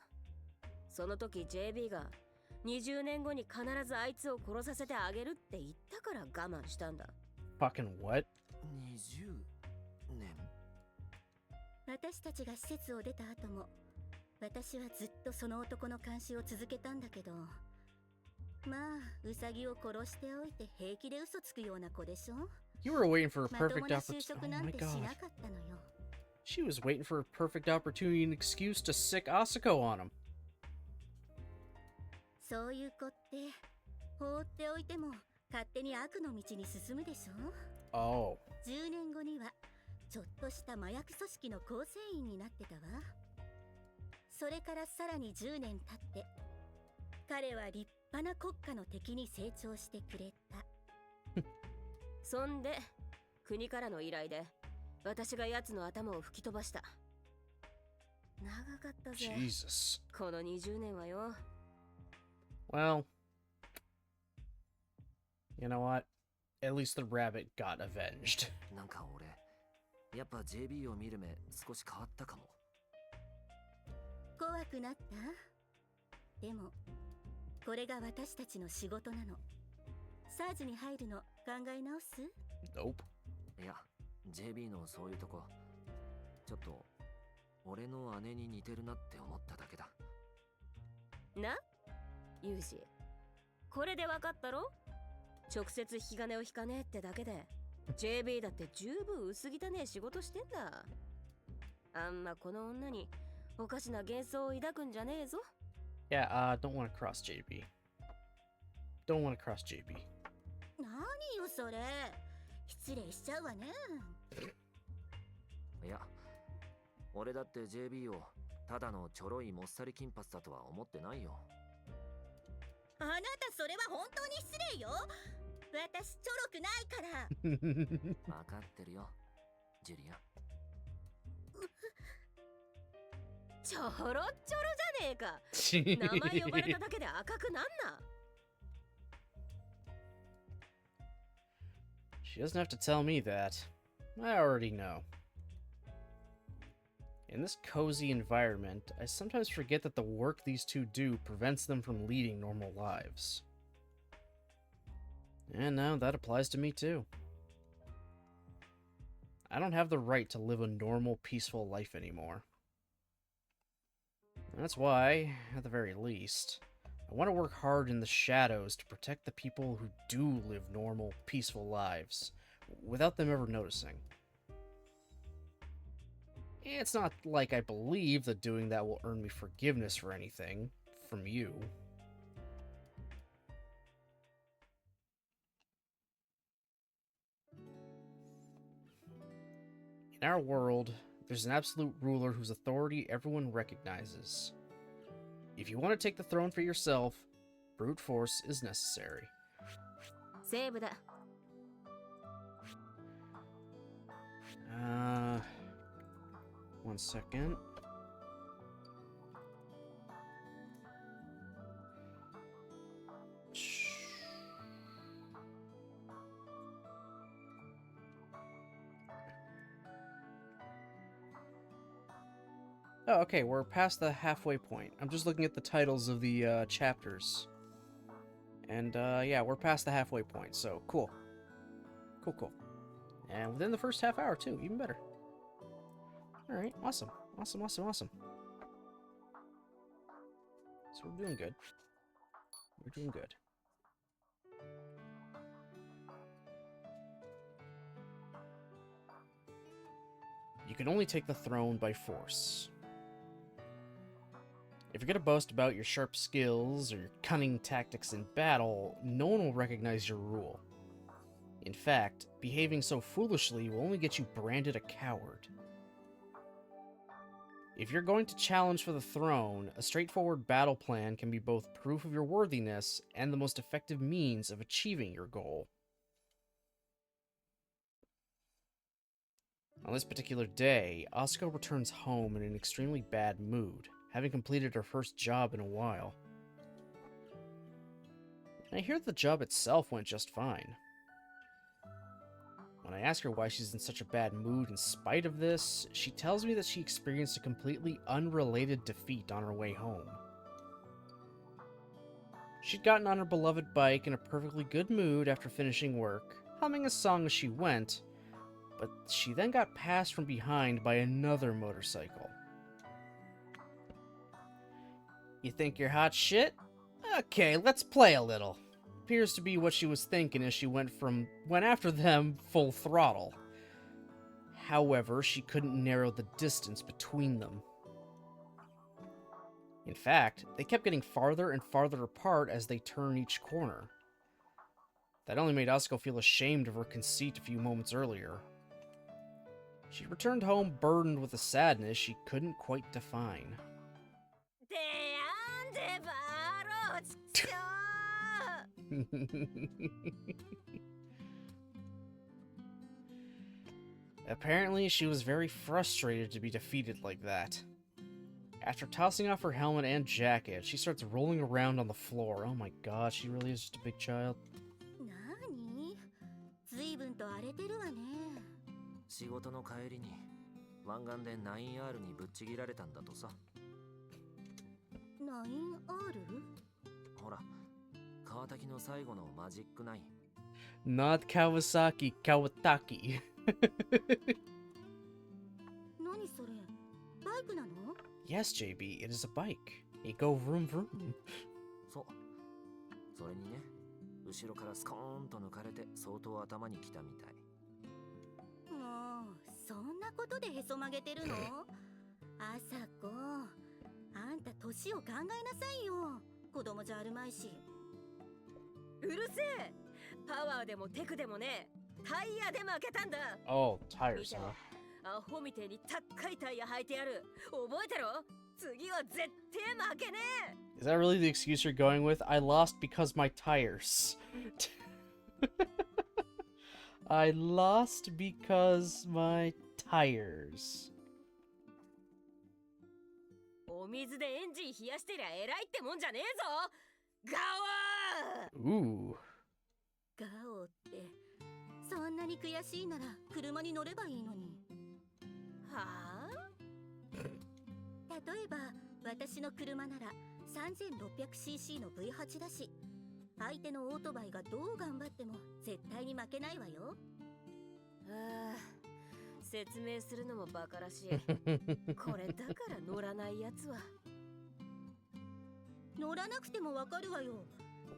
その時 JB が20年後に必ずあいつを殺させてあげるって言ったから我慢したんだ。 Fucking what? 20年。私たちが施設を出た後も私はずっとその男の監視を続けたんだけど、まあウサギを殺しておいて平気で嘘つくような子でしょ。 You were waiting for a まとも perfect な就 opportunity. 職 Oh なん my てし god. なかったのよ。 She was waiting for a perfect opportunity and excuse to sick Asako on him. そういう子って放っておいても勝手に悪の道に進むでしょ。 Oh. 10年後にはちょっとした麻薬組織の構成員になってたわ。それからさらに10年経って彼は立派な国家の敵に成長してくれた。そんで国からの依頼で私が奴の頭を吹き飛ばした。長かったぜ Jesus. この20年はよ。 Well, you know what? At least the rabbit got avenged. なんか俺、やっぱ JB を見る目少し変わったかも。怖くなった？でもこれが私たちの仕事なの。サージに入るの考え直す？ Nope. いや、JB のそういうとこ、ちょっと俺の姉に似てるなって思っただけだ。な？ユージ、これで分かったろ？直接引き金を引かねえってだけで JB だって十分薄汚ねえ仕事してんだ。あんまこの女におかしな幻想を抱くんじゃねえぞ。 Yeah, don't want to cross JB. Don't want to cross JB. 何よそれ、失礼しちゃうわね。いや、俺だって JB をただのちょろいもっさり金髪だとは思ってないよ。あなたそれは本当に失礼よ。私ちょろくないから。分かってるよ、ジュリア。ちょろっちょろじゃねえか。名前呼ばれただけで赤くなんな。 She doesn't have to tell me that. I already know. In this cozy environment, I sometimes forget that the work these two do prevents them from leading normal lives. And now that applies to me too. I don't have the right to live a normal, peaceful life anymore. That's why, at the very least, I want to work hard in the shadows to protect the people who do live normal, peaceful lives, without them ever noticing. It's not like I believe that doing that will earn me forgiveness for anything, from you. In our world, there's an absolute ruler whose authority everyone recognizes. If you want to take the throne for yourself, brute force is necessary. セーブだ。One second. Oh, okay, we're past the halfway point. I'm just looking at the titles of the chapters. And, yeah, we're past the halfway point, so cool. Cool, cool. And within the first half hour, too, even better. Alright, awesome. Awesome, awesome, awesome. So we're doing good. We're doing good. You can only take the throne by force. If you're gonna boast about your sharp skills or your cunning tactics in battle, no one will recognize your rule. In fact, behaving so foolishly will only get you branded a coward. If you're going to challenge for the throne, a straightforward battle plan can be both proof of your worthiness and the most effective means of achieving your goal. On this particular day, Asuka returns home in an extremely bad mood, having completed her first job in a while. I hear the job itself went just fine. When I ask her why she's in such a bad mood in spite of this, she tells me that she experienced a completely unrelated defeat on her way home. She'd gotten on her beloved bike in a perfectly good mood after finishing work, humming a song as she went, but she then got passed from behind by another motorcycle. You think you're hot shit? Okay, let's play a little. Appears to be what she was thinking as she went after them full throttle. However, she couldn't narrow the distance between them. In fact, they kept getting farther and farther apart as they turned each corner. That only made Asuka feel ashamed of her conceit a few moments earlier. She returned home burdened with a sadness she couldn't quite define. Apparently, she was very frustrated to be defeated like that. After tossing off her helmet and jacket, she starts rolling around on the floor. Oh my god, she really is just a big child. 何？随分と荒れてるわね。仕事の帰りに湾岸で 9R にぶっちぎられたんだとさ。9R？ ほら、川崎の最後のマジック9。Not Kawasaki, Kawataki. 何それ？バイクなの？ Yes, JB, it is a bike. You go vroom vroom. そう。それにね、後ろからスコーンと抜かれて相当頭にきたみたい。もうそんなことでへそ曲げてるの？朝子、あんた年を考えなさいよ。子供じゃあるまいし。うるせえ。パワーでもテクでもね、タイヤで負けたんだ。Oh, tires, huh? アホみてえに高いタイヤ履いてやる。覚えてろ。次は絶対負けねえ。Is that really the excuse you're going with? I lost because my tires. I lost because my tires. お水でエンジン冷やしてりゃ偉いってもんじゃねえぞ。ガオー。Ooh. ガオって、そんなに悔しいなら車に乗ればいいのに。はあ？例えば私の車なら 3600cc の V8 だし、相手のオートバイがどう頑張っても絶対に負けないわよ。ああ、説明するのもバカらしい。これだから乗らないやつは。乗らなくてもわかるわよ。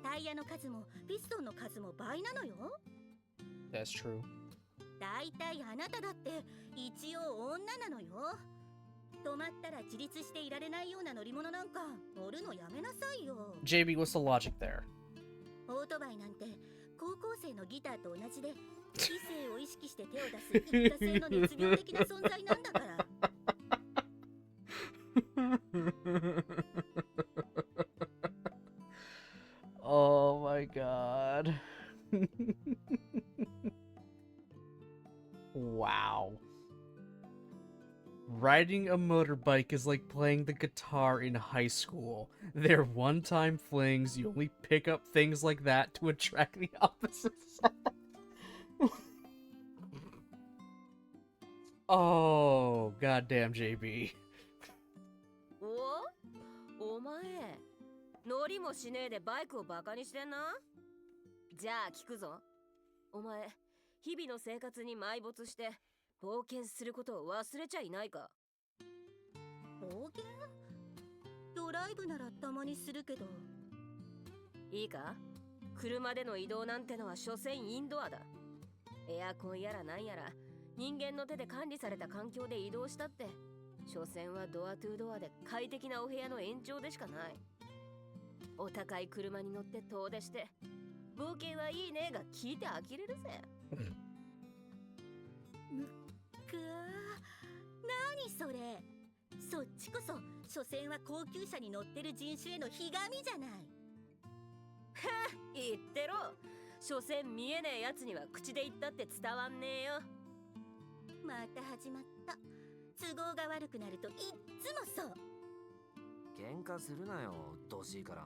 タイヤの数もピストンの数も倍なのよ。That's true. だいたいあなただって一応女なのよ。止まったら自立していられないような乗り物なんか乗るのやめなさいよ。JB, what's the logic there? オートバイなんて高校生のギターと同じで理性を意識して手を出す一過性の熱病的な存在なんだから。Wow. Riding a motorbike is like playing the guitar in high school. They're one-time flings. You only pick up things like that to attract the opposite sex. Oh, goddamn, JB. お前、乗りもしねえでバイクをバカにしてんな。じゃあ聞くぞ。お前、日々の生活に埋没して冒険することを忘れちゃいないか。冒険？ドライブならたまにするけど。いいか？車での移動なんてのは所詮インドアだ。エアコンやらなんやら人間の手で管理された環境で移動したって所詮はドアトゥードアで快適なお部屋の延長でしかない。お高い車に乗って遠出して冒険はいいねが聞いて呆れるぜ。くわ何それ。そっちこそ所詮は高級車に乗ってる人種へのひがみじゃない。言ってろ。所詮見えねえやつには口で言ったって伝わんねえよ。また始まった。都合が悪くなるといっつもそう。喧嘩するなよ、うっとうしいから。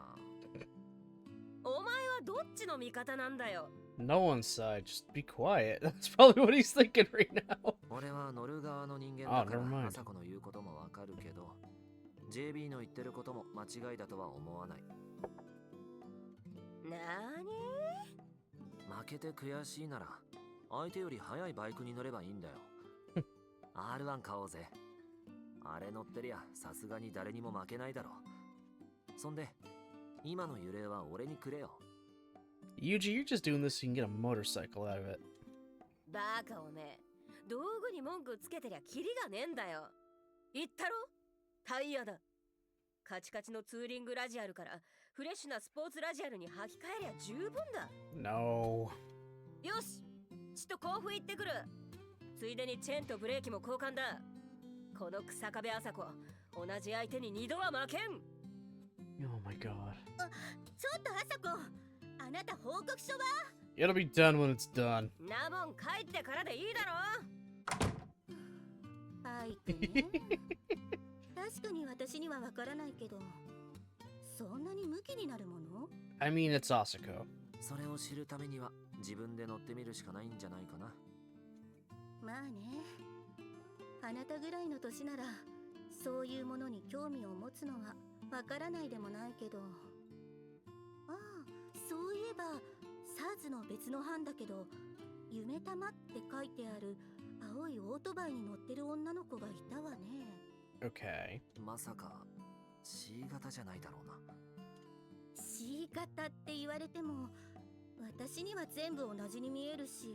お前はどっちの味方なんだよ。No one's side. Just be quiet. That's probably what he's thinking right now. 俺は乗る側の人間だか never mind. ら朝子の言うこともわかるけど JB の言ってることも間違いだとは思わない。なーに？負けて悔しいなら相手より速いバイクに乗ればいいんだよ。R1 買おうぜ。あれ乗ってりゃさすがに誰にも負けないだろ。そんで今の揺れは俺にくれよ。Yuji, you're just doing this so you can get a motorcycle out of it. バカおめえ、道具に文句つけてりゃキリがねえんだよ。言ったろ？タイヤだ。カチカチのツーリングラジアルからフレッシュなスポーツラジアルに履き替えりゃ十分だ。 No. よし、ちと甲府行ってくる。ついでにチェーンとブレーキも交換だ。この草壁朝子、同じ相手に二度は負けん。 Oh my god. ちょっと朝子、あなた報告書は？ It'll be done when it's done. なもん帰ってからでいいだろ。バイクね。確かに私にはわからないけど、そんなにムキになるもの？ I mean, it's Asako. それを知るためには自分で乗ってみるしかないんじゃないかな。まあね。あなたぐらいの年ならそういうものに興味を持つのはわからないでもないけど。ああ、そういえばSARSの別の班だけど、夢玉って書いてある青いオートバイに乗ってる女の子がいたわね。 Okay. まさか C 型じゃないだろうな。 C 型って言われても私には全部同じに見えるし。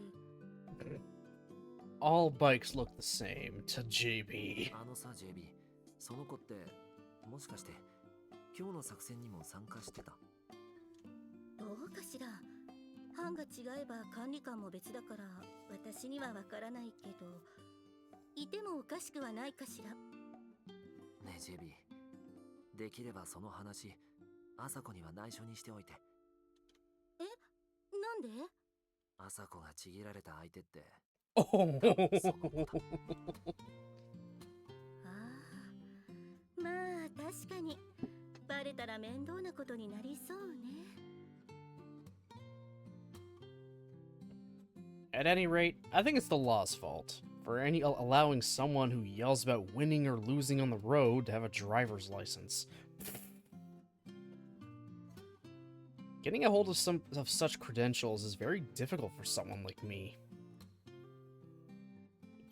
All bikes look the same to JB. あのさ JB、 その子ってもしかして今日の作戦にも参加してた？どうかしら。班が違えば管理官も別だから私にはわからないけど、いてもおかしくはないかしら。ねえ JB、 できればその話朝子には内緒にしておいて。え、なんで？朝子がちぎられた相手って Oh. その子だ。ああ、まあ確かにバレたら面倒なことになりそうね。 At any rate, I think it's the law's fault for allowing someone who yells about winning or losing on the road to have a driver's license. Getting a hold of some of such credentials is very difficult for someone like me.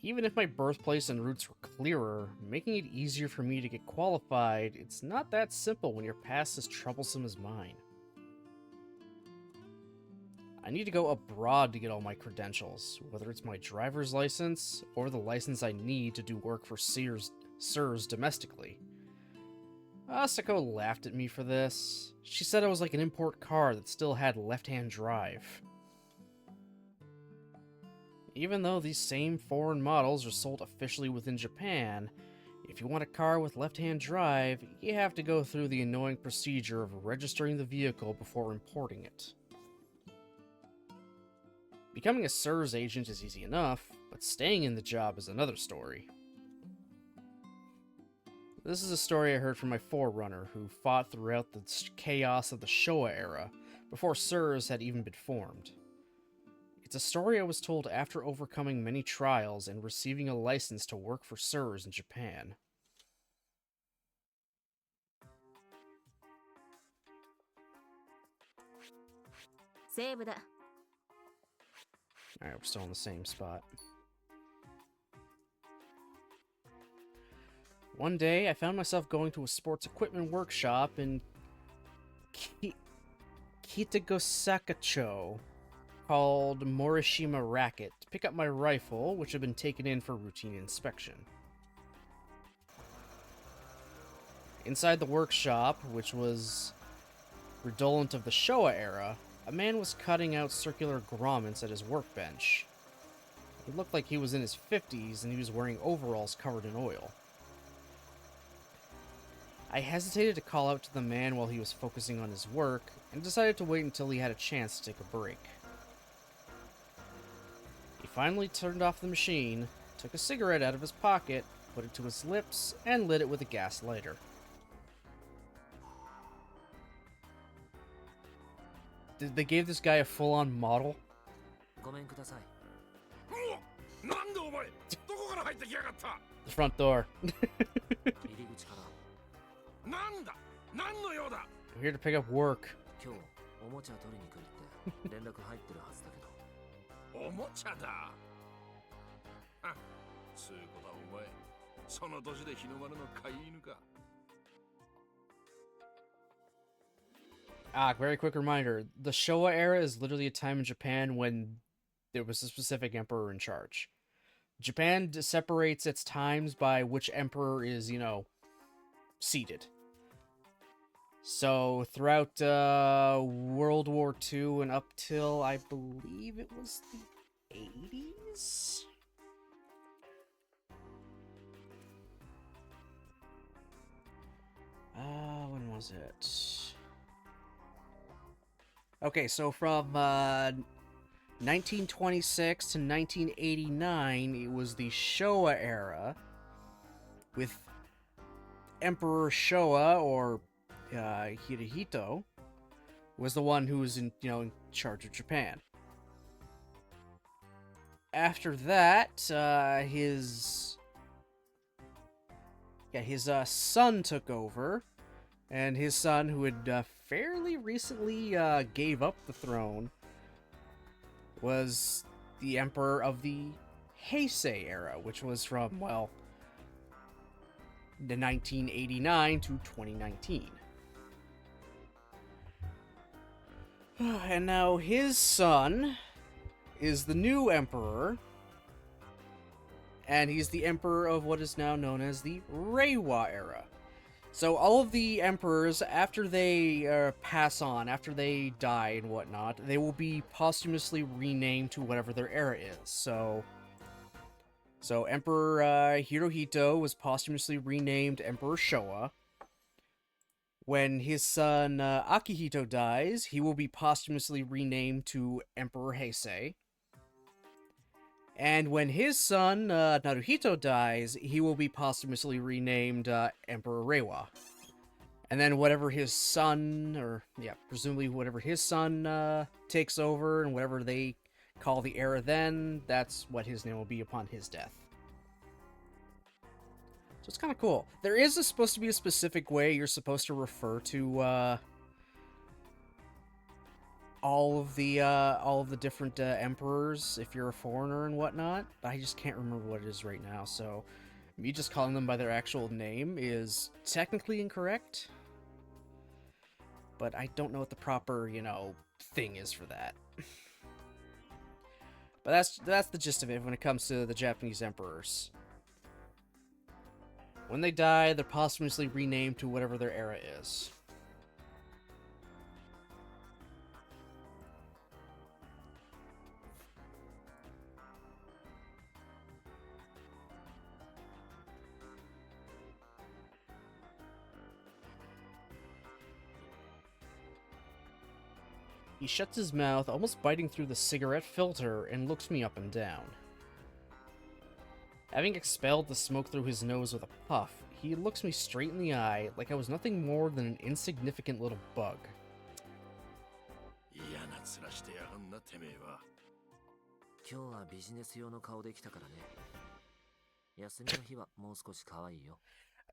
Even if my birthplace and roots were clearer, making it easier for me to get qualified, it's not that simple when your past is troublesome as mine. I need to go abroad to get all my credentials, whether it's my driver's license or the license I need to do work for SIRS domestically. Asako laughed at me for this. She said I was like an import car that still had left-hand drive. Even though these same foreign models are sold officially within Japan, if you want a car with left-hand drive, you have to go through the annoying procedure of registering the vehicle before importing it. Becoming a SIRS agent is easy enough, But staying in the job is another story. This is a story I heard from my forerunner, who fought throughout the chaos of the Showa era, before SIRS had even been formed. It's a story I was told after overcoming many trials and receiving a license to work for SIRS in Japan. Alright, we're still in the same spot. One day, I found myself going to a sports equipment workshop in Kitagosakacho called Morishima Racket to pick up my rifle, which had been taken in for routine inspection. Inside the workshop, which was redolent of the Showa era, a man was cutting out circular grommets at his workbench. He looked like he was in his 50s and he was wearing overalls covered in oil. I hesitated to call out to the man while he was focusing on his work, and decided to wait until he had a chance to take a break. He finally turned off the machine, took a cigarette out of his pocket, put it to his lips, and lit it with a gas lighter. They gave this guy a full-on model? ごめんください。なんでお前どこから入ってきやがった The front door. 入り口からなんだ何の用だ I'm here to pick up work. 今日おもちゃ取りに来るって連絡入ってるはずだけど。おもちゃだあ、そういうことはお前その年で日の丸の飼い犬か Very quick reminder. The Showa era is literally a time in Japan when there was a specific emperor in charge. Japan separates its times by which emperor is, seated. So, throughout World War II and up till, I believe it was the 80s? When was it? Okay, so from 1926 to 1989, it was the Showa era, with Emperor Showa, or Hirohito, was the one who was in charge of Japan. After that, his son took over, and his son, who had fairly recently gave up the throne, was the emperor of the Heisei era, which was from, the 1989 to 2019. And now his son is the new emperor, and he's the emperor of what is now known as the Reiwa era. So all of the emperors, after they pass on, after they die and whatnot, they will be posthumously renamed to whatever their era is. So Emperor Hirohito was posthumously renamed Emperor Showa. When his son Akihito dies, he will be posthumously renamed to Emperor Heisei. And when his son, Naruhito, dies, he will be posthumously renamed Emperor Reiwa. And then whatever his son, presumably whatever his son takes over, and whatever they call the era then, that's what his name will be upon his death. So it's kind of cool. There is supposed to be a specific way you're supposed to refer to all of the different emperors if you're a foreigner and whatnot, but I just can't remember what it is right now. So me just calling them by their actual name is technically incorrect, but I don't know what the proper thing is for that. But that's the gist of it when it comes to the Japanese emperors. When they die, they're posthumously renamed to whatever their era is. He shuts his mouth, almost biting through the cigarette filter, and looks me up and down. Having expelled the smoke through his nose with a puff, he looks me straight in the eye like I was nothing more than an insignificant little bug. 嫌な面してやがんなてめえは。今日はビジネス用の顔できたからね。休みの日はもう少し可愛いよ。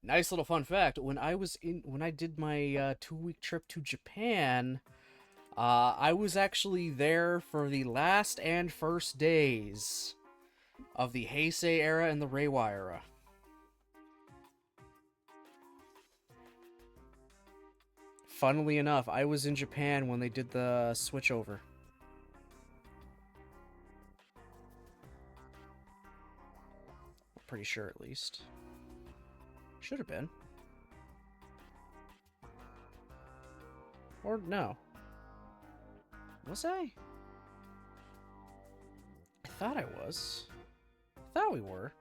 Nice little fun fact, when I did my 2-week trip to Japan, I was actually there for the last and first days of the Heisei era and the Reiwa era. Funnily enough, I was in Japan when they did the switchover. I'm pretty sure, at least. Should have been. Or no. Was I? I thought I was. I thought we were.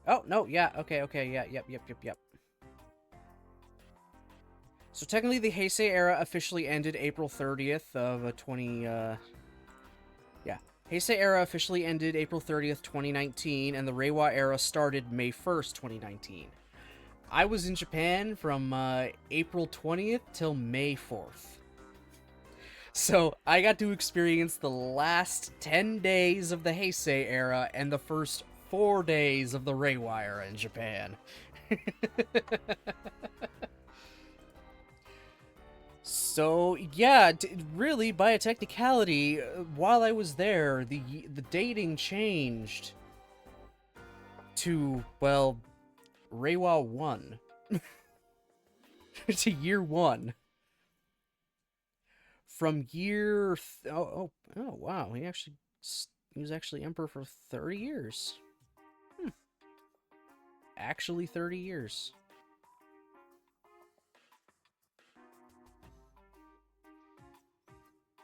Oh, no, yeah, okay, yeah, yep. So technically the Heisei era officially ended April 30th of Heisei era officially ended April 30th, 2019, and the Reiwa era started May 1st, 2019. I was in Japan from April 20th till May 4th. So I got to experience the last 10 days of the Heisei era and the first 4 days of the Reiwa era in Japan. So, yeah, really, by a technicality, while I was there, the dating changed to, well, Reiwa 1. To year 1. From year... Oh, wow, he was actually emperor for 30 years. Actually 30 years.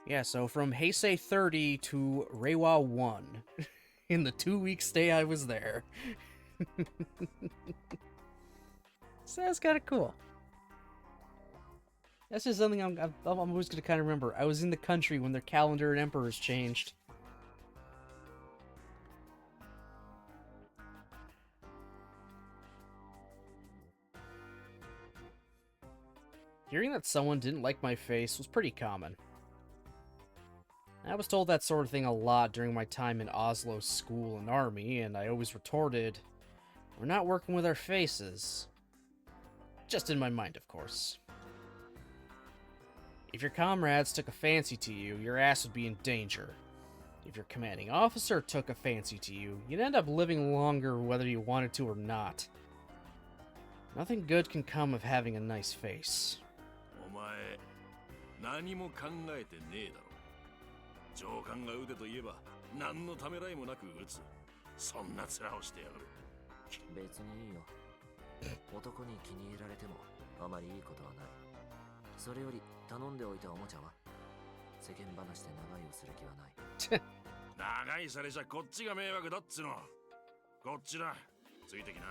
Yeah, so from Heisei 30 to Reiwa 1 in the 2-week stay I was there. So that's kind of cool. That's just something I'm always going to kind of remember. I was in the country when their calendar and emperors changed. Hearing that someone didn't like my face was pretty common. I was told that sort of thing a lot during my time in Oslo's school and army, and I always retorted, "We're not working with our faces." Just in my mind, of course. If your comrades took a fancy to you, your ass would be in danger. If your commanding officer took a fancy to you, you'd end up living longer whether you wanted to or not. Nothing good can come of having a nice face. お前、何も考えてねえだろ。上官が腕といえば何のためらいもなく撃つ。そんな面をしてやがる。別にいいよ。男に気に入られてもあまりいいことはない。それより頼んでおいたおもちゃは世間話で長居をする気はない。長居されちゃこっちが迷惑だっつの。こっちだ。ついてきな。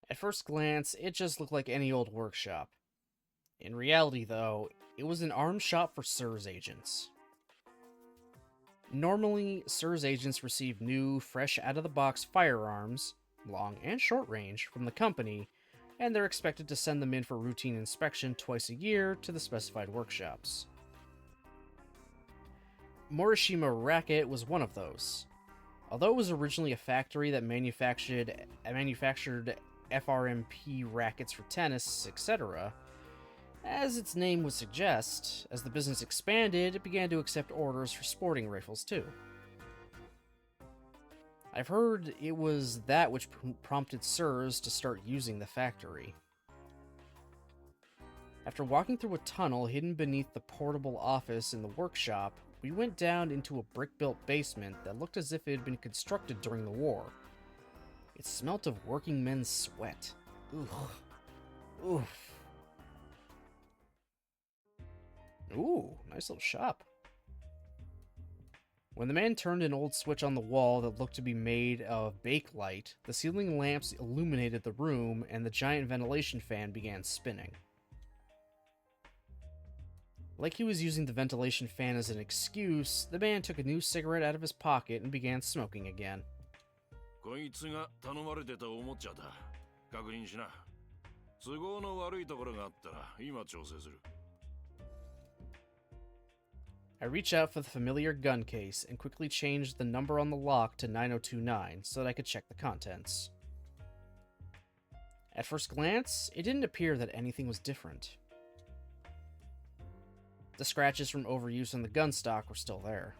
At first glance, it just looked like any old workshop. In reality, though, it was an arms shop for SIRS agents. Normally, SIRS agents receive new, fresh out-of-the-box firearms, long and short range, from the company, and they're expected to send them in for routine inspection twice a year to the specified workshops. Morishima Racket was one of those. Although it was originally a factory that manufactured FRMP rackets for tennis, etc., as its name would suggest, as the business expanded, it began to accept orders for sporting rifles too. I've heard it was that which prompted SIRS to start using the factory. After walking through a tunnel hidden beneath the portable office in the workshop, we went down into a brick-built basement that looked as if it had been constructed during the war. It smelt of working men's sweat. Oof. Ooh, nice little shop. When the man turned an old switch on the wall that looked to be made of bakelite, the ceiling lamps illuminated the room and the giant ventilation fan began spinning. Like he was using the ventilation fan as an excuse, the man took a new cigarette out of his pocket and began smoking again. こいつが頼まれてたおもちゃだ。確認しな。都合の悪いところがあったら今調整する。I reach out for the familiar gun case and quickly change the number on the lock to 9029 so that I could check the contents. At first glance, it didn't appear that anything was different. The scratches from overuse on the gun stock were still there.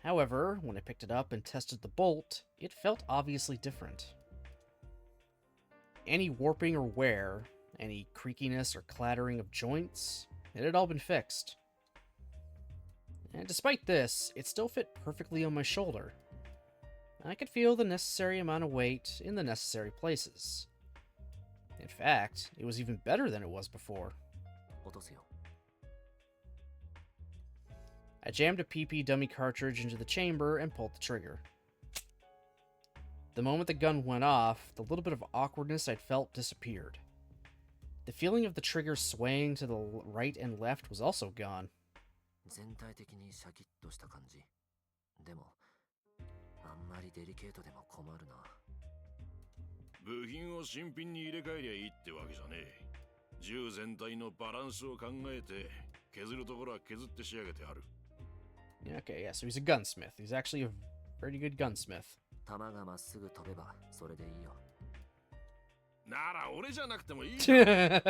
However, when I picked it up and tested the bolt, it felt obviously different. Any warping or wear, any creakiness or clattering of joints, it had all been fixed. And despite this, it still fit perfectly on my shoulder. I could feel the necessary amount of weight in the necessary places. In fact, it was even better than it was before. 落とすよ。 I jammed a PP dummy cartridge into the chamber and pulled the trigger. The moment the gun went off, the little bit of awkwardness I'd felt disappeared. The feeling of the trigger swaying to the right and left was also gone. 全体的にシャキッとした感じ。でも、あんまりデリケートでも困るな。部品を新品に入れ替えりゃいいってわけじゃねえ。銃全体のバランスを考えて削るところは削って仕上げてある。Okay, yeah, so he's a gunsmith. He's actually a pretty good gunsmith. 弾がまっすぐ飛べばそれでいいよ。なら俺じゃなくてもいいじゃん。次か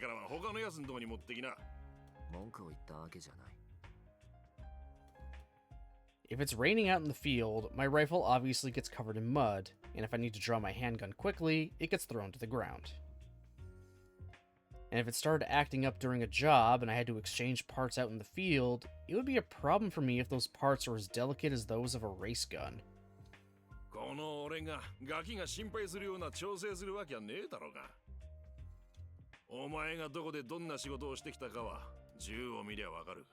らは他のやつのとこに持ってきな。文句を言ったわけじゃない。If it's raining out in the field, my rifle obviously gets covered in mud, and if I need to draw my handgun quickly, it gets thrown to the ground. And if it started acting up during a job and I had to exchange parts out in the field, it would be a problem for me if those parts are as delicate as those of a race gun. この俺がガキが心配するような調整するわけはねえだろうが。お前がどこでどんな仕事をしてきたかは銃を見りゃわかる。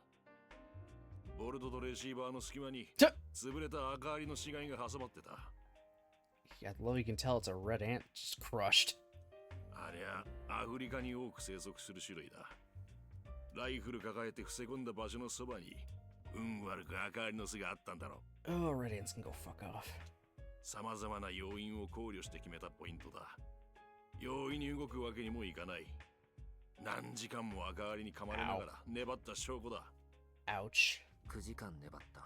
ボルトとレシーバーの隙間に潰れた赤アリの死骸が挟まってた。I love you can tell it's a red ant just crushed. ありゃアフリカに多く生息する種類だ。ライフル抱えて伏せ込んだ場所のそばに運悪く赤アリの巣があったんだろう。Oh, red ants can go fuck off. 様々な要因を考慮して決めたポイントだ。容易に動くわけにもいかない。何時間も赤アリに噛まれながら粘った証拠だ。Ouch. 9時間粘った。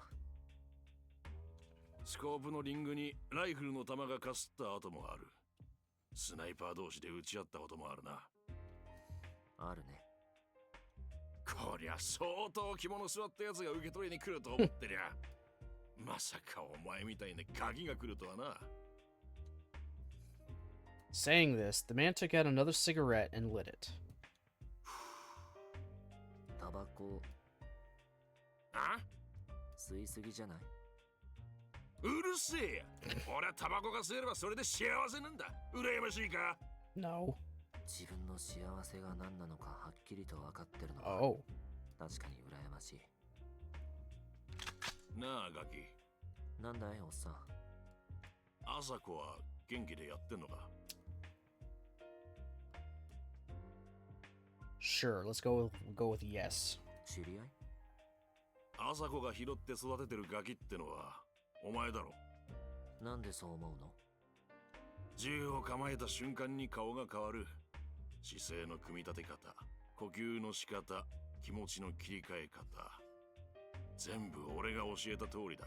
スコープのリングにライフルの弾がかすった跡もある。スナイパー同士で撃ち合ったこともあるな。あるね。こりゃ相当肝の座ったやつが受け取りに来ると思ってりゃ。まさかお前みたいなガキが来るとはな。Saying this, the man took out another cigarette and lit it. タバコあ？吸いすぎじゃない？うるせえや。俺はタバコが吸えればそれで幸せなんだ。羨ましいか？ No. 自分の幸せが何なのかはっきりと分かってるのは、Oh. 確かに羨ましい。なあガキ。なんだいおっさん。朝子は元気でやってんのか？ Sure, let's go with yes. 知り合い？朝子が拾って育ててるガキってのはお前だろ。なんでそう思うの？銃を構えた瞬間に顔が変わる。姿勢の組み立て方、呼吸の仕方、気持ちの切り替え方。全部俺が教えた通りだ。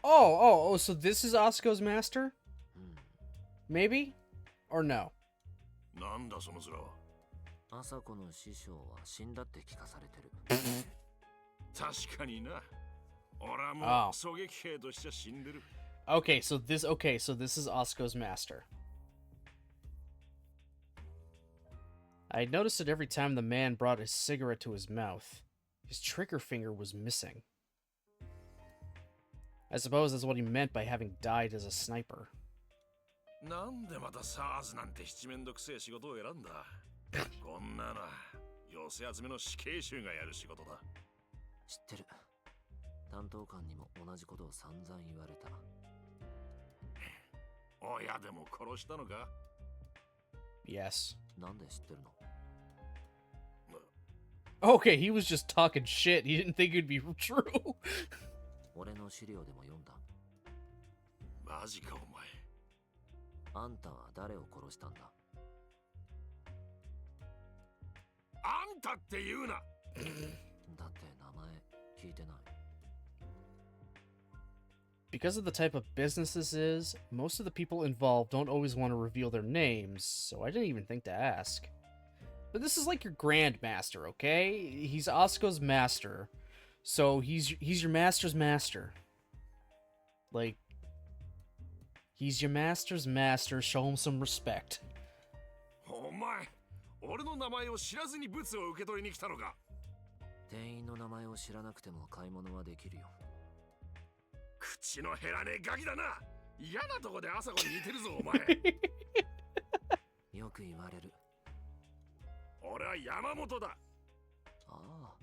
Oh, so this is Osco's master? うん。 Maybe? Or no? なんだその面は。朝子の師匠は死んだって聞かされてる。確かにな。俺はもう狙撃兵として死んでる。Okay, so this is Osco's master. I noticed it every time the man brought his cigarette to his mouth. His trigger finger was missing. I suppose that's what he meant by having died as a sniper. なんでまた SARS なんて七面倒くせえ仕事を選んだ。こんなの寄せ集めの死刑囚がやる仕事だ。知ってる。担当官にも同じことを散々言われた。親でも殺したのか？ Yes. なんで知ってるの？ Okay, he was just talking shit. He didn't think it'd be true. 俺の資料でも読んだ。マジかお前。あんたは誰を殺したんだ？あんたって言うな。だって名前聞いてない。Because of the type of business this is, most of the people involved don't always want to reveal their names, so I didn't even think to ask. But this is like your grandmaster, okay? He's Asuko's master, so he's your master's master. Like, he's your master's master. Show him some respect. お前、俺の名前を知らずに物を受け取りに来たのか。店員の名前を知らなくても買い物はできるよ。口の減らねえガキだな。嫌なとこで朝子に似てるぞお前。よく言われる。俺は山本だ。ああ。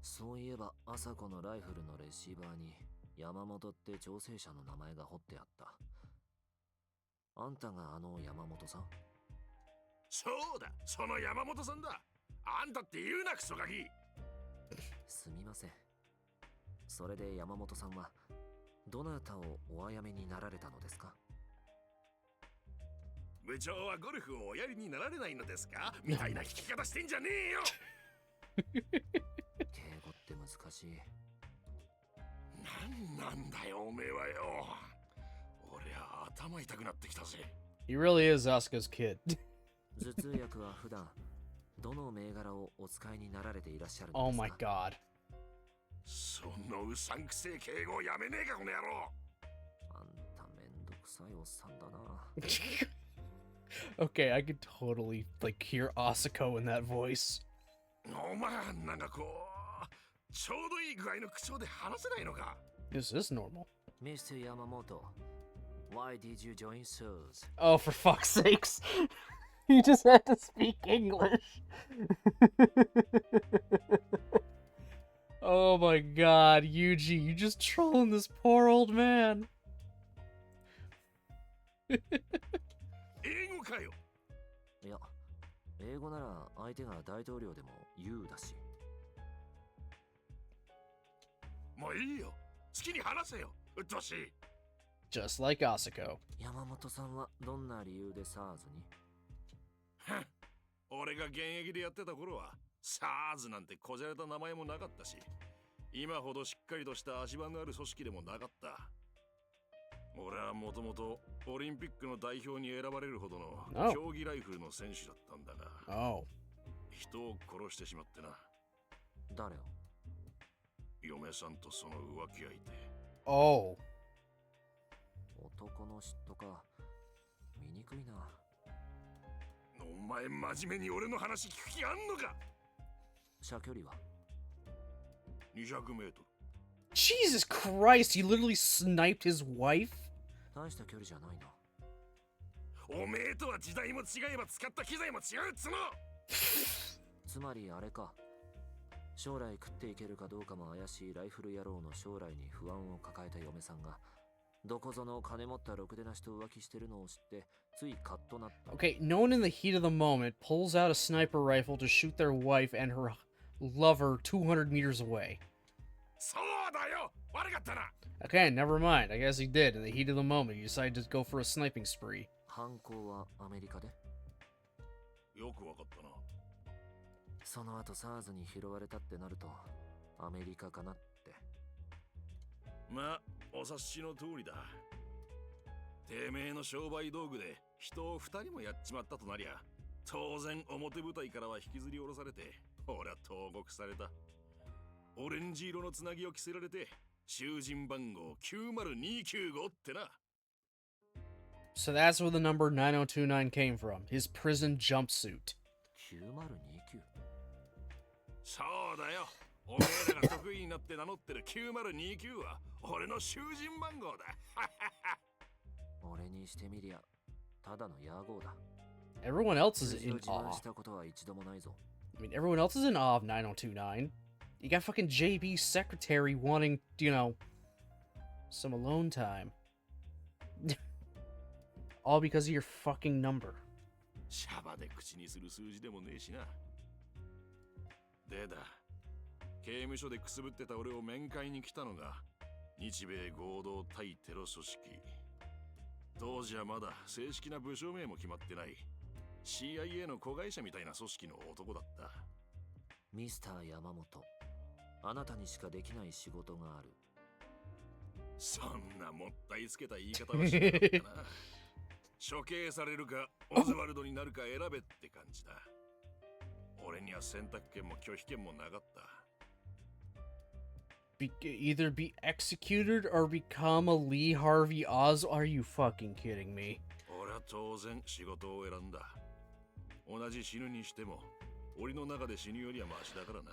そういえば朝子のライフルのレシーバーに山本って調整者の名前が彫ってあった。あんたがあの山本さん？そうだ、その山本さんだ。あんたって言うなクソガキ。すみません。それで山本さんはどなたをお殺めになられたのですか？部長はゴルフをおやりになられないのですかみたいな聞き方してんじゃねえよ。敬語って難しい。なんだよおめえはよ。俺は頭痛くなってきたぜ。He really is Asuka's kid. 頭痛薬は普段どの銘柄をお使いになられていらっしゃるの Oh ですか？ my god. そのうさんくせえ敬語やめねえかこの野郎。あんためんどくさいおっさんだな。Okay, I could totally like hear Asuko in that voice. お前なんかこうちょうどいい具合の口調で話せないのか。 This is normal. Mr. Yamamoto, why did you join Souls? Oh, for fuck's sakes. You just had to speak English. Oh my god, Yuji, you just trolling this poor old man. 英語かよ。いや、英語なら相手が大統領でも You だし。もういいよ。好きに話せよ。うっとうしい。Just like Asuko. 山本さんはどんな理由で SARS に？俺が現役でやってた頃は SARS なんてこじゃれた名前もなかったし、今ほどしっかりとした足場のある組織でもなかった。俺はもともとオリンピックの代表に選ばれるほどの競技ライフルの選手だったんだが、Oh. 人を殺してしまってな。誰を？嫁さんとその浮気相手。Oh. 男の嫉妬か。醜いな。お前真面目に俺の話聞く気あんのか？射距離は200メートル。 Jesus Christ, he literally sniped his wife? 大した距離じゃないな。おめえとは時代も違えば使った機材も違うっつの。つまりあれか。将来食っていけるかどうかも怪しいライフル野郎の将来に不安を抱えた嫁さんがどこぞの金持ったろくでなしと浮気してるのを知ってついカッとなった。Okay, no one in the heat of the moment pulls out a sniper rifle to shoot their wife and her lover 200 meters away. そうだよ。悪かったな。Okay, never mind. I guess he did. In the heat of the moment, he decided to go for a sniping spree. 犯行はアメリカで？よくわかったな。その後 SARS に拾われたってなるとアメリカかなって。まあ、お察しの通りだ。てめえの商売道具で人を2人もやっちまったとなりゃ、当然表舞台からは引きずり下ろされて、俺は投獄された。オレンジ色のつなぎを着せられて、囚人番号90295ってな。So that's where the number 9029 came from. His prison jumpsuit. 9029？そうだよ。お前らが得意になって名乗ってる9029は俺の囚人番号だ。俺にしてみりゃただの野号だ。 Everyone else is 数字を in 自慢 awe. したことは一度もないぞ。I mean, everyone else is in awe of 9029. You got fucking JB's secretary wanting, you know, some alone time. All because of your fucking number. シャバで口にする数字でもねえしな。でだ、刑務所でくすぶってた俺を面会に来たのが日米合同対テロ組織。当時はまだ正式な部署名も決まってない CIA の子会社みたいな組織の男だった。ミスター山本、あなたにしかできない仕事がある。そんなもったいつけた言い方はしなかったな。処刑されるかオズワルドになるか選べって感じだ。俺には選択権も拒否権もなかった。Either be executed or become a Lee Harvey Oz. Are you fucking kidding me? 俺は当然仕事を選んだ。同じ死ぬにしても檻の中で死ぬよりはマシだからな。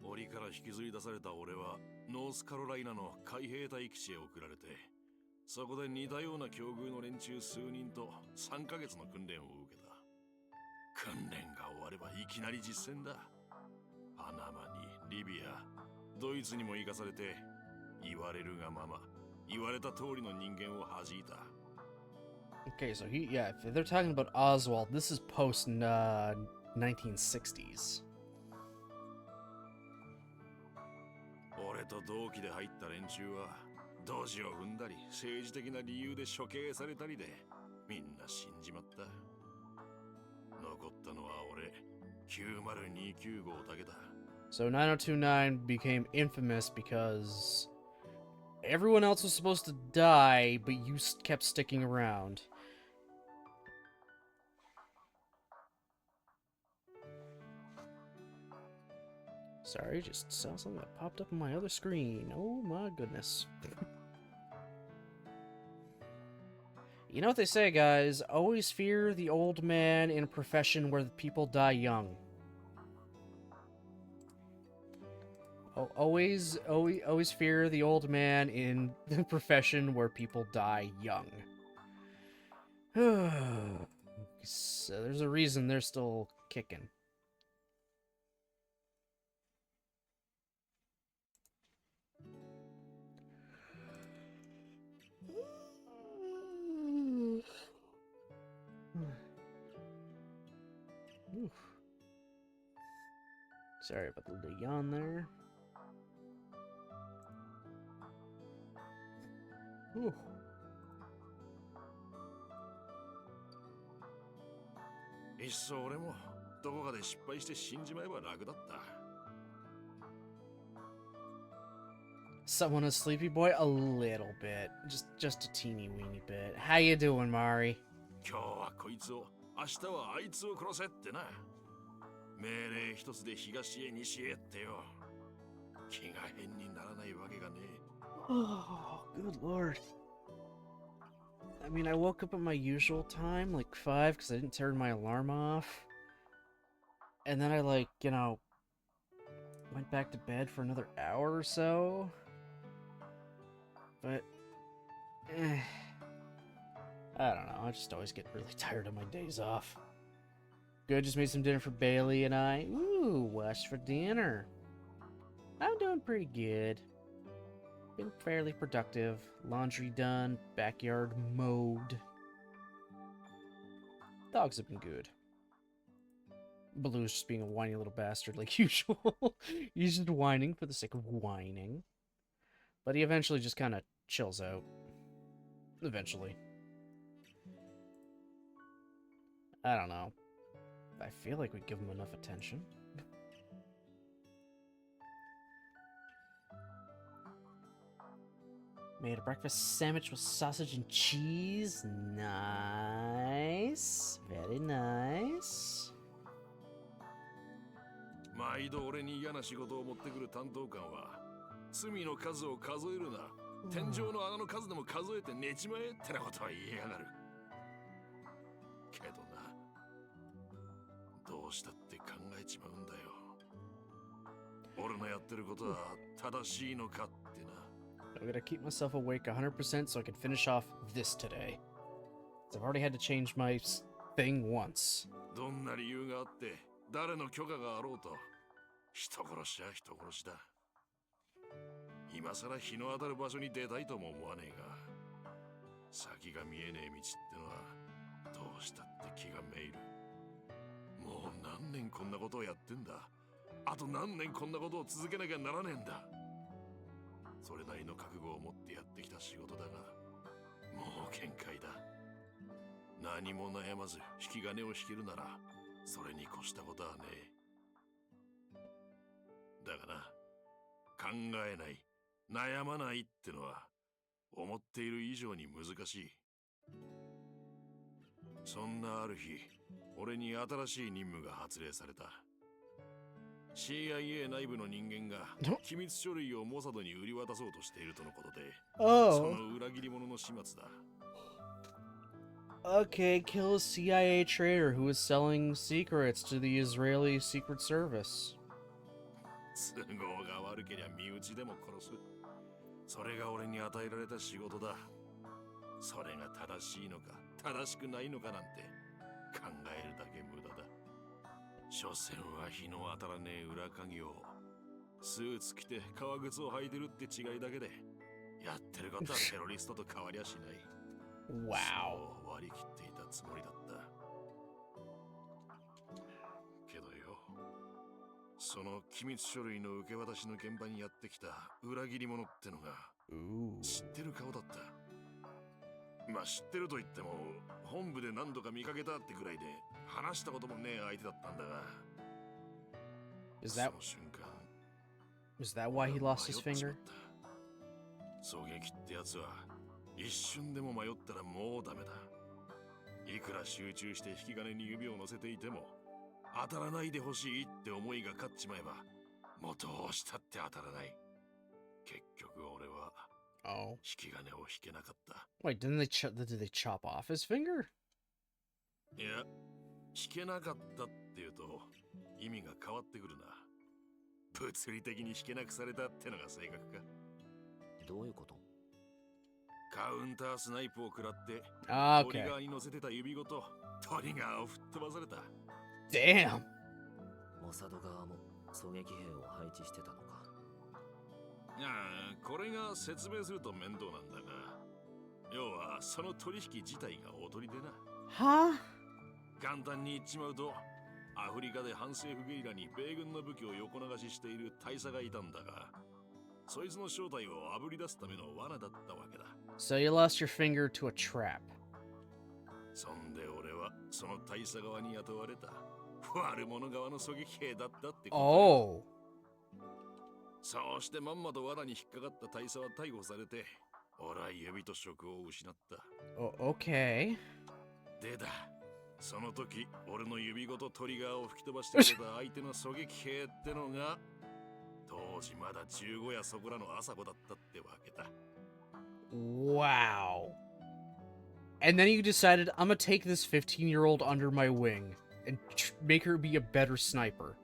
檻から引きずり出された俺はノースカロライナの海兵隊基地へ送られて、そこで似たような境遇の連中数人と3ヶ月の訓練を受けた。訓練が終わればいきなり実戦だ。パナマにリビア、ドイツにも行かされて、言われるがまま言われた通りの人間を弾いた。Okay, so yeah, if they're talking about Oswald, this is post 1960s. 俺と同期で入った連中はドジを踏んだり政治的な理由で処刑されたりでみんな死んじまった。残ったのは俺9029号だけだ。 So 9029 became infamous because everyone else was supposed to die, but you kept sticking around. Sorry, just saw something that popped up on my other screen. Oh my goodness. You know what they say, guys? Always fear the old man in a profession where the people die young. Always fear the old man in the profession where people die young. So there's a reason they're still kicking. Sorry about the little yawn there. Ooh. いっそ俺もどこかで失敗して死んじまえば楽だった。 Someone a sleepy boy? A little bit. Just a teeny weeny bit. How you doing, Mari? 今日はこいつを、明日はあいつを殺せってな。命令一つで東へ西へってよ。気が変にならないわけがねえ。 Oh, good lord. I mean, I woke up at my usual time, like 5, because I didn't turn my alarm off. And then I, like, you know, went back to bed for another hour or so. But, I don't know, I just always get really tired on my days off. Good, just made some dinner for Bailey and I. Ooh, what's for dinner? I'm doing pretty good. Been fairly productive. Laundry done, backyard mowed. Dogs have been good. Baloo's just being a whiny little bastard like usual. He's just whining for the sake of whining. But he eventually just kind of chills out. Eventually. I don't know. I feel like we give him enough attention. Made a breakfast sandwich with sausage and cheese. Nice. Very nice. 毎度俺に嫌な仕事を持ってくる担当官は、罪の数を数えるな、天井の穴の数でも数えて寝ちまえってなことは言いやがる。けどな、どうしたって考えちまうんだよ。俺のやってることは正しいのかってな。 I'm gonna keep myself awake 100% so I can finish off this today. I've already had to change my thing once. どんな理由があって誰の許可があろうと人殺しは人殺しだ。今さら日の当たる場所に出たいとも思わねえが、先が見えねえ道ってのはどうしたって気がめいる。もう何年年こんなことをやってんだ。あと何年こんなことを続けなきゃならねえんだ。それなりの覚悟を持ってやってきた仕事だが、もう限界だ。何も悩まず引き金を引けるなら、それに越したことはねえ。だがな、考えない、悩まないってのは、思っている以上に難しい。そんなある日、俺に新しい任務が発令された。CIA 内部の人間が機密書類をモサドに売り渡そうとしているとのことで、その裏切り者の始末だ。Okay, kill a CIA traitor who is selling secrets to the Israeli Secret Service. 都合が悪けりゃ身内でも殺す。それが俺に与えられた仕事だ。それが正しいのか正しくないのかなんて考えるだけ無駄だ。所詮は日の当たらねえ裏鍵をスーツ着て革靴を履いてるって違いだけで、やってることはテロリストと変わりゃしない。Wow. そう割り切っていたつもりだった。けどよ、その機密書類の受け渡しの現場にやってきた裏切り者ってのが知ってる顔だった。まあ知ってると言っても本部で何度か見かけたってくらいで話したこともねえ相手だったんだが、 Is that その瞬間 is that why he lost his finger? 狙撃ってやつは一瞬でも迷ったらもうダメだ。いくら集中して引き金に指を乗せていても当たらないでほしいって思いが勝っちまえば、もうどうしたって当たらない。結局俺は Oh. 引き金を引けなかった。 Wait, did they chop off his finger? いや、引けなかったっていうと意味が変わってくるな。物理的に引けなくされたってのが正確か。どういうこと？カウンタースナイプを食らって、Ah, トリ okay. ガーに乗せてた指ごとトリガーを吹っ飛ばされた。 Damn. モサド側も狙撃兵を配置してたのか。いや、これが説明すると面倒なんだが、要はその取引自体がおとりでな。 Huh? 簡単に言っちまうと、アフリカで反政府ゲリラに米軍の武器を横流ししている大佐がいたんだが、そいつの正体をあぶり出すための罠だったわけだ。 So you lost your finger to a trap. そんで俺はその大佐側に雇われた悪者側の狙撃兵だったってことよ。 Oh. そうしてまんまと罠に引っかかった大佐は逮捕されて、俺は指と職を失った。 Okay. でだ、その時俺の指ごとトリガーを吹き飛ばしてくれた相手の狙撃兵ってのが、当時まだ15やそこらの朝子だったってわけだ。 Wow. And then you decided, I'm gonna take this 15-year-old under my wing and make her be a better sniper.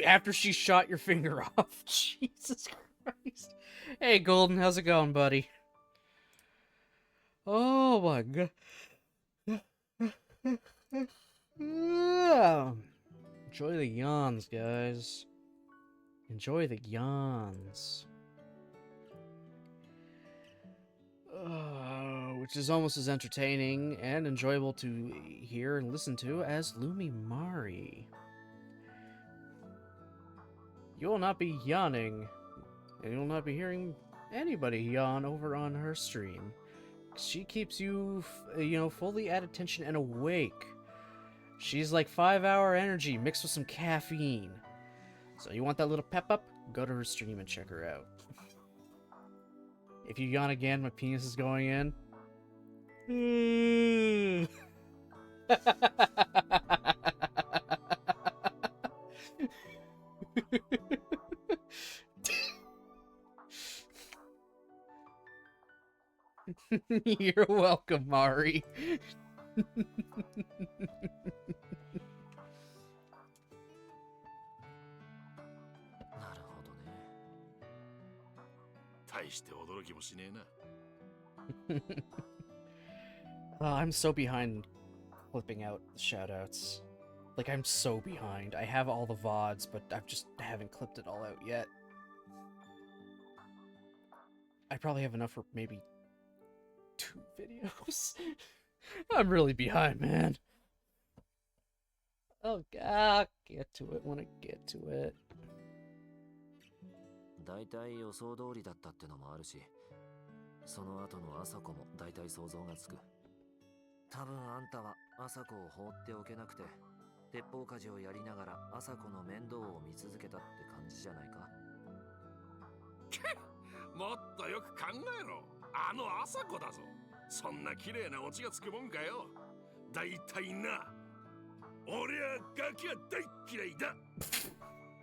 After she shot your finger off. Jesus Christ. Hey, Golden, how's it going, buddy? Oh my god. Enjoy the yawns, guys. Enjoy the yawns. Which is almost as entertaining and enjoyable to hear and listen to as Lumi Mari. You will not be yawning, and you will not be hearing anybody yawn over on her stream. She keeps you, fully at attention and awake. She's like 5-hour energy mixed with some caffeine. So you want that little pep up? Go to her stream and check her out. If you yawn again, my penis is going in. You're welcome, Mari. なるほどね。大して驚きもしねえな。 I'm so behind clipping out the shoutouts. Like, I'm so behind. I have all the VODs, but I just haven't clipped it all out yet. I probably have enough for maybe 2 videos. I'm really behind, man. Oh, God. Get to it when I get to it. だいたい予想通りだったってのもあるし、その後の朝子もだいたい想像がつく。多分あんたは朝子を放っておけなくて、鉄砲鍛冶をやりながら朝子の面倒を見続けたって感じじゃないか。もっとよく考えろ。あの朝子だぞ。そんな綺麗なオチがつくもんかよ。だいたいな。俺はガキは大嫌いだ。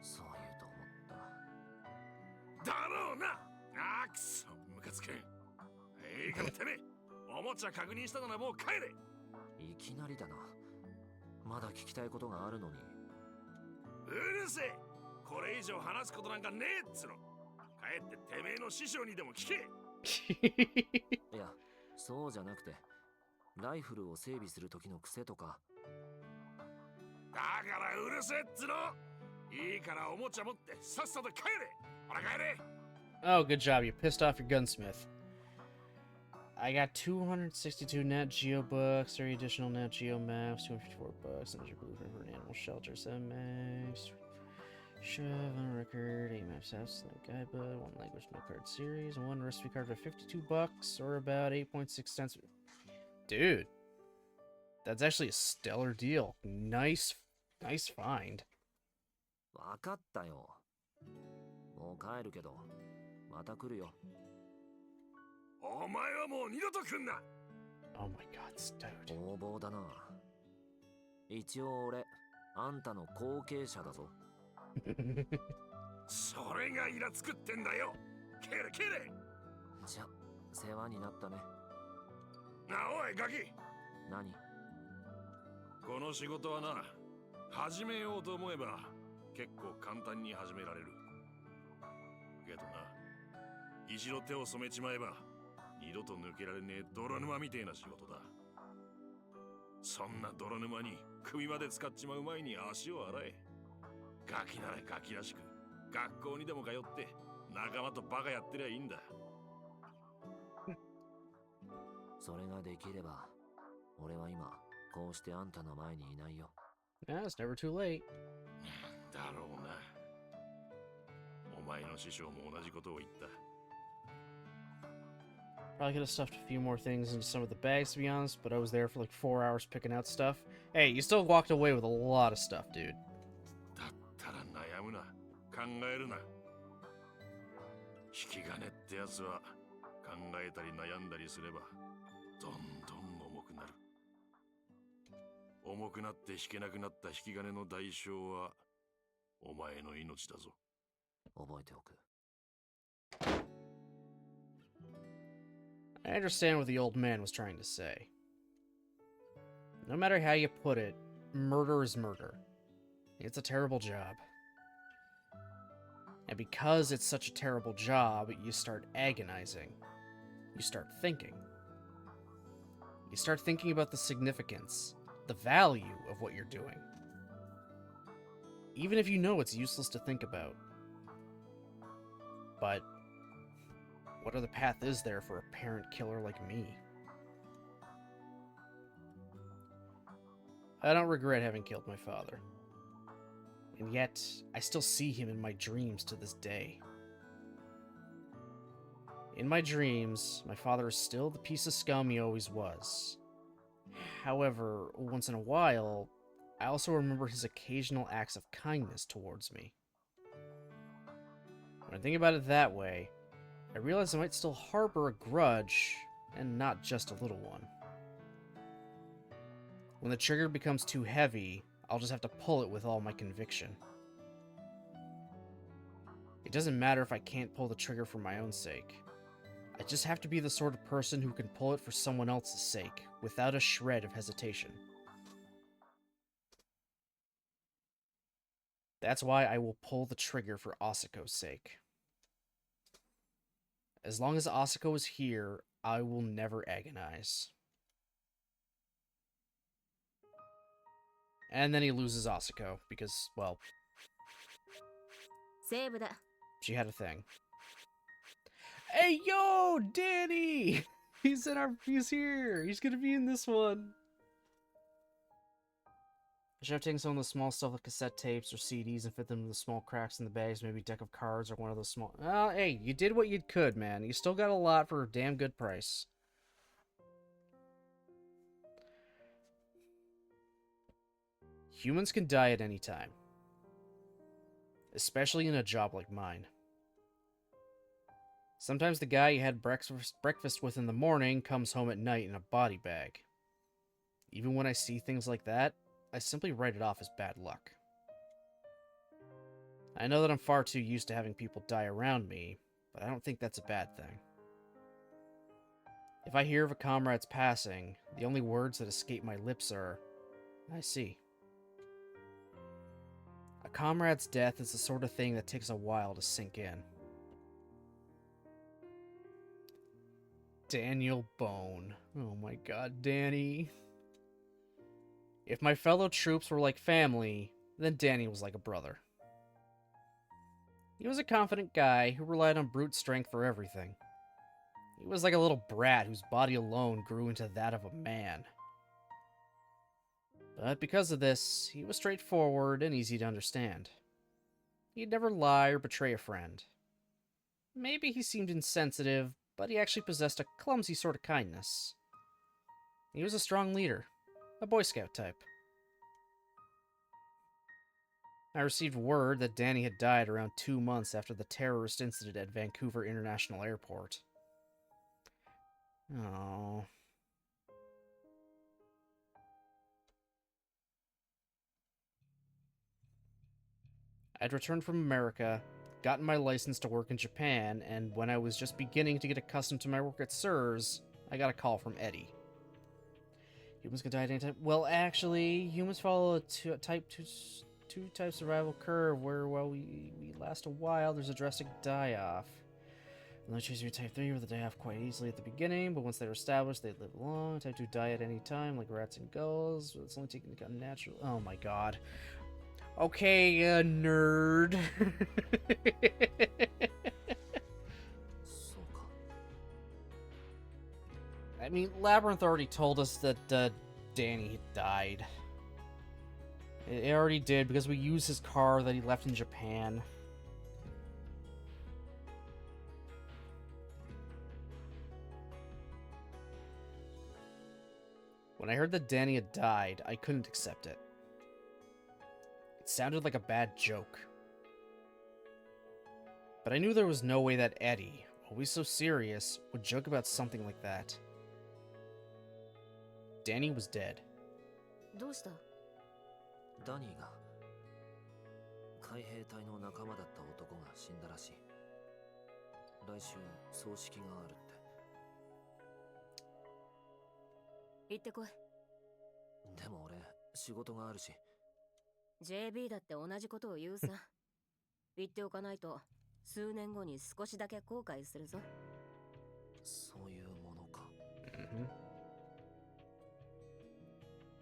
そう言うと思った。だろうな。あーくそ、ムカつく。いいからてめえ、おもちゃ確認したならもう帰れ。いきなりだな。まだ聞きたいことがあるのに。うるせえ。これ以上話すことなんかねえっつの。帰っててめえの師匠にでも聞け。いや、そうじゃなくて、ライフルを整備する時の癖とか。だからうるせえっつの。いいからおもちゃ持ってさっさと帰れ。ほら帰れ。 Oh, good job. You pissed off your gunsmith. I got 262 Net Geo books, 30 additional Net Geo maps, 254 bucks, and there's your blueprint for an animal shelter, 7 maps, shove on a record, 8 maps, house, guidebook, 1 language note card series, and 1 recipe card for 52 bucks, or about 8.6 cents. Dude, that's actually a stellar deal. Nice find. わかったよ。もう帰るけど、また来るよ。お前はもう二度と来んな。 Oh my god, dude. 横暴だな。一応俺、あんたの後継者だぞ。それがイラつくってんだよ。帰れ帰れ。じゃ、世話になったね。なあおいガキ。何？この仕事はな、始めようと思えば結構簡単に始められる。けどな、一度手を染めちまえば二度と抜けられねえ泥沼みてえな仕事だ。そんな泥沼に首まで使っちまう前に足を洗え。ガキならガキらしく学校にでも通って仲間とバカやってりゃいいんだ。それができれば、俺は今こうしてあんたの前にいないよ。Yeah, it's never too late. だろうな。お前の師匠も同じことを言った。 Probably could have stuffed a few more things into some of the bags, to be honest, but I was there for like 4 hours picking out stuff. Hey, you still walked away with a lot of stuff, dude. だったら悩むな。考えるな。引き金ってやつは考えたり悩んだりすればどんどん重くなる。重くなって引けなくなった引き金の代償はお前の命だぞ。覚えておく。I understand what the old man was trying to say. No matter how you put it, murder is murder. It's a terrible job. And because it's such a terrible job, you start agonizing. You start thinking. You start thinking about the significance, the value of what you're doing. Even if you know it's useless to think about. But what other path is there for a parent killer like me? I don't regret having killed my father. And yet, I still see him in my dreams to this day. In my dreams, my father is still the piece of scum he always was. However, once in a while, I also remember his occasional acts of kindness towards me. When I think about it that way, I realize I might still harbor a grudge, and not just a little one. When the trigger becomes too heavy, I'll just have to pull it with all my conviction. It doesn't matter if I can't pull the trigger for my own sake. I just have to be the sort of person who can pull it for someone else's sake, without a shred of hesitation. That's why I will pull the trigger for Asiko's sake. As long as Asako is here, I will never agonize. And then he loses Asako, because, well, セーブだ。 she had a thing. Hey, yo, Danny! He's here! He's gonna be in this one! I should have taken some of the small stuff like cassette tapes or CDs and fit them in the small cracks in the bags, maybe a deck of cards or one of those small... Well, hey, you did what you could, man. You still got a lot for a damn good price. Humans can die at any time. Especially in a job like mine. Sometimes the guy you had breakfast with in the morning comes home at night in a body bag. Even when I see things like that, I simply write it off as bad luck. I know that I'm far too used to having people die around me, but I don't think that's a bad thing. If I hear of a comrade's passing, the only words that escape my lips are, I see. A comrade's death is the sort of thing that takes a while to sink in. Daniel Bone. Oh my god, Danny. If my fellow troops were like family, then Danny was like a brother. He was a confident guy who relied on brute strength for everything. He was like a little brat whose body alone grew into that of a man. But because of this, he was straightforward and easy to understand. He'd never lie or betray a friend. Maybe he seemed insensitive, but he actually possessed a clumsy sort of kindness. He was a strong leader, a Boy Scout type. I received word that Danny had died around 2 months after the terrorist incident at Vancouver International Airport. Oh. I'd returned from America, gotten my license to work in Japan, and when I was just beginning to get accustomed to my work at SIRS, I got a call from Eddie. Humans can die at any time. Well, actually, humans follow a type 2 survival curve where, while we last a while, there's a drastic die-off. And they choose to be type 3 where they die off quite easily at the beginning, but once they're established, they live long. Type 2 die at any time, like rats and gulls. It's only taking a natural... Oh my god. Okay, nerd. I mean, Labyrinth already told us that Danny had died. It already did, because we used his car that he left in Japan. When I heard that Danny had died, I couldn't accept it. It sounded like a bad joke. But I knew there was no way that Eddie, always so serious, would joke about something like that. Danny was dead. どうした？ダニーが海兵隊の仲間だった男が死んだらしい。来週葬式があるって。行ってこい。でも俺仕事があるし。JB だって同じことを言うさ。言っておかないと数年後に少しだけ後悔するぞ。そういうものか。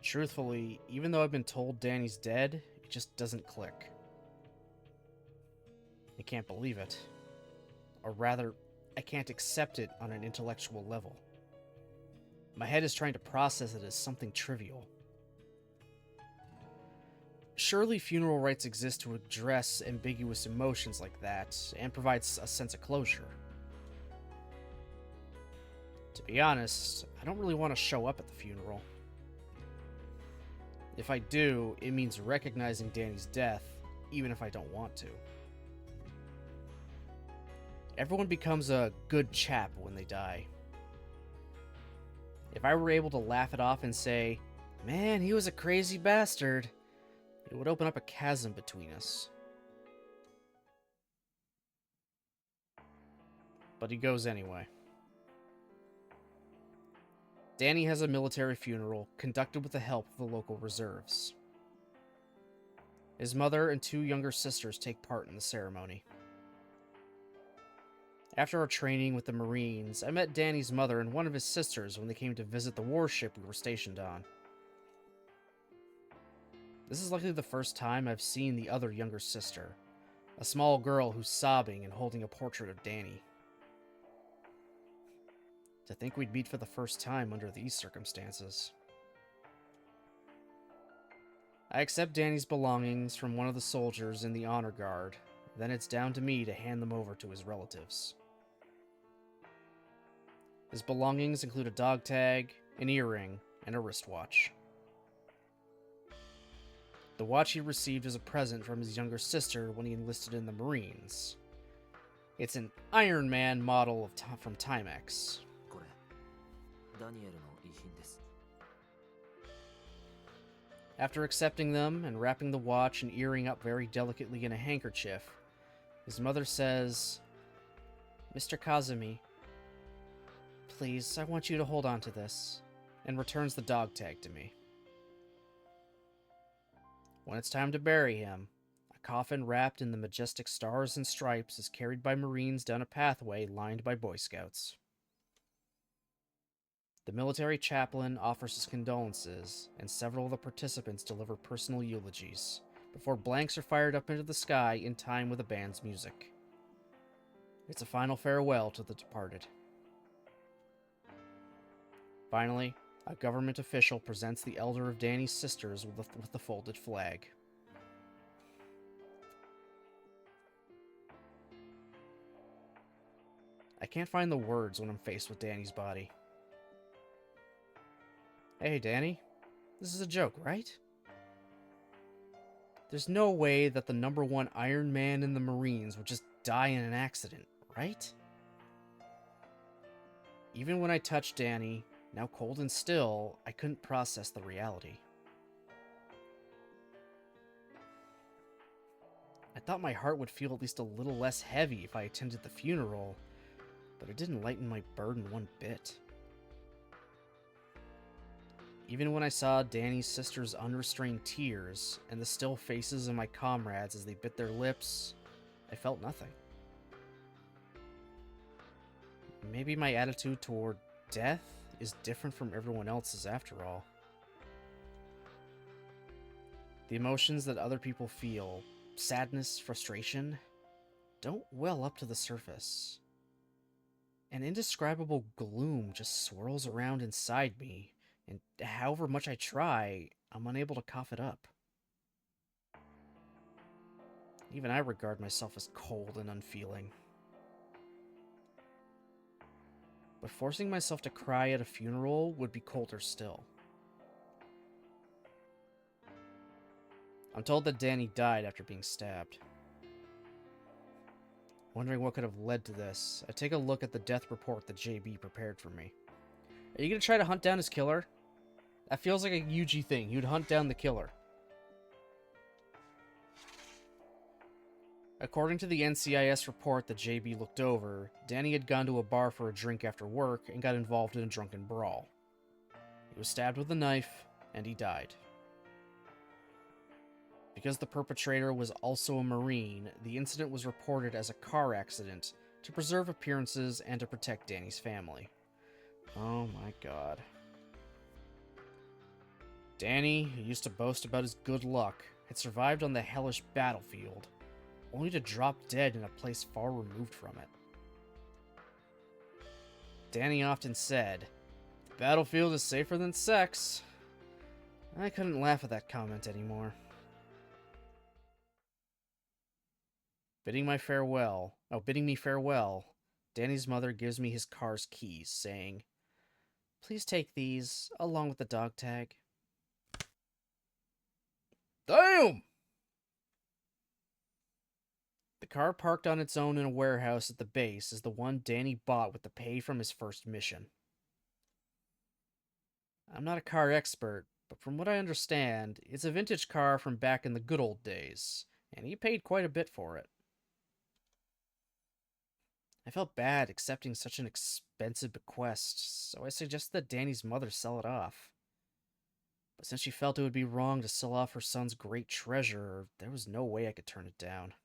Truthfully, even though I've been told Danny's dead, it just doesn't click. I can't believe it. Or rather, I can't accept it on an intellectual level. My head is trying to process it as something trivial. Surely funeral rites exist to address ambiguous emotions like that, and provides a sense of closure. To be honest, I don't really want to show up at the funeral. If I do, it means recognizing Danny's death, even if I don't want to. Everyone becomes a good chap when they die. If I were able to laugh it off and say, "Man, he was a crazy bastard," it would open up a chasm between us. But he goes anyway. Danny has a military funeral conducted with the help of the local reserves. His mother and 2 younger sisters take part in the ceremony. After our training with the Marines, I met Danny's mother and one of his sisters when they came to visit the warship we were stationed on. This is likely the first time I've seen the other younger sister, a small girl who's sobbing and holding a portrait of Danny. To think we'd meet for the first time under these circumstances. I accept Danny's belongings from one of the soldiers in the honor guard. Then it's down to me to hand them over to his relatives. His belongings include a dog tag, an earring, and a wristwatch. The watch he received as a present from his younger sister when he enlisted in the Marines. It's an Iron Man model from Timex. これダニエルの遺品です。 After accepting them and wrapping the watch and earring up very delicately in a handkerchief, his mother says, "Mr. Kazumi, please, I want you to hold on to this," and returns the dog tag to me. When it's time to bury him, a coffin wrapped in the majestic stars and stripes is carried by Marines down a pathway lined by Boy Scouts. The military chaplain offers his condolences, and several of the participants deliver personal eulogies, before blanks are fired up into the sky in time with the band's music. It's a final farewell to the departed. Finally, a government official presents the elder of Danny's sisters with the folded flag. I can't find the words when I'm faced with Danny's body. Hey, Danny. This is a joke, right? There's no way that the #1 Iron Man in the Marines would just die in an accident, right? Even when I touched Danny, now cold and still, I couldn't process the reality. I thought my heart would feel at least a little less heavy if I attended the funeral, but it didn't lighten my burden one bit. Even when I saw Danny's sister's unrestrained tears and the still faces of my comrades as they bit their lips, I felt nothing. Maybe my attitude toward death is different from everyone else's after all. The emotions that other people feel, sadness, frustration, don't well up to the surface. An indescribable gloom just swirls around inside me, and however much I try, I'm unable to cough it up. Even I regard myself as cold and unfeeling. But forcing myself to cry at a funeral would be colder still. I'm told that Danny died after being stabbed. Wondering what could have led to this, I take a look at the death report that JB prepared for me. Are you going to try to hunt down his killer? That feels like a Yuji thing. You'd hunt down the killer. According to the NCIS report that JB looked over, Danny had gone to a bar for a drink after work and got involved in a drunken brawl. He was stabbed with a knife, and he died. Because the perpetrator was also a Marine, the incident was reported as a car accident to preserve appearances and to protect Danny's family. Oh my god. Danny, who used to boast about his good luck, had survived on the hellish battlefield, only to drop dead in a place far removed from it. Danny often said, "The battlefield is safer than sex." I couldn't laugh at that comment anymore. Bidding me farewell, Danny's mother gives me his car's keys, saying, "Please take these, along with the dog tag." Damn! The car parked on its own in a warehouse at the base is the one Danny bought with the pay from his first mission. I'm not a car expert, but from what I understand, it's a vintage car from back in the good old days, and he paid quite a bit for it. I felt bad accepting such an expensive bequest, so I suggested that Danny's mother sell it off. But since she felt it would be wrong to sell off her son's great treasure, there was no way I could turn it down.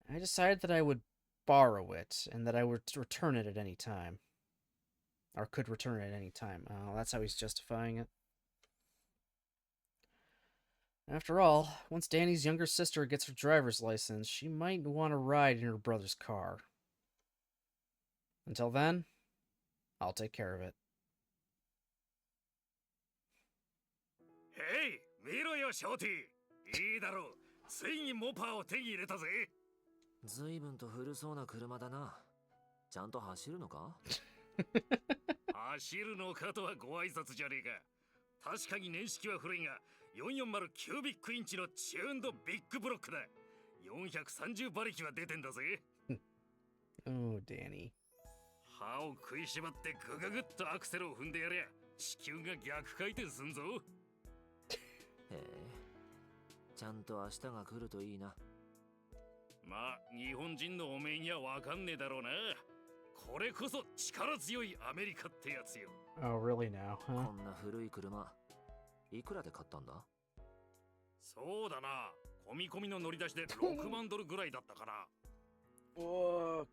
I decided that I would borrow it, and that I would return it at any time. Or could return it at any time. Oh, that's how he's justifying it. After all, once Danny's younger sister gets her driver's license, she might want to ride in her brother's car. Until then, I'll take care of it. 見ろよショーティー。いいだろう。ついにモパーを手に入れたぜ。随分と古そうな車だな。ちゃんと走るのか？走るのかとはご挨拶じゃねえか。確かに年式は古いが、440キュービックインチのチューンドビッグブロックだ。430馬力は出てんだぜ。Oh, Danny. 歯を食いしばってグググッとアクセルを踏んでやりゃ地球が逆回転すんぞ。へえ、ちゃんと明日が来るといいな。まあ日本人のおめえにはわかんねえだろうな。これこそ力強いアメリカってやつよ。Oh, really now, こ huh? んな古い車、いくらで買ったんだ？そうだな。込み込みの乗り出しで6万ドルぐらいだったかな。Fuck.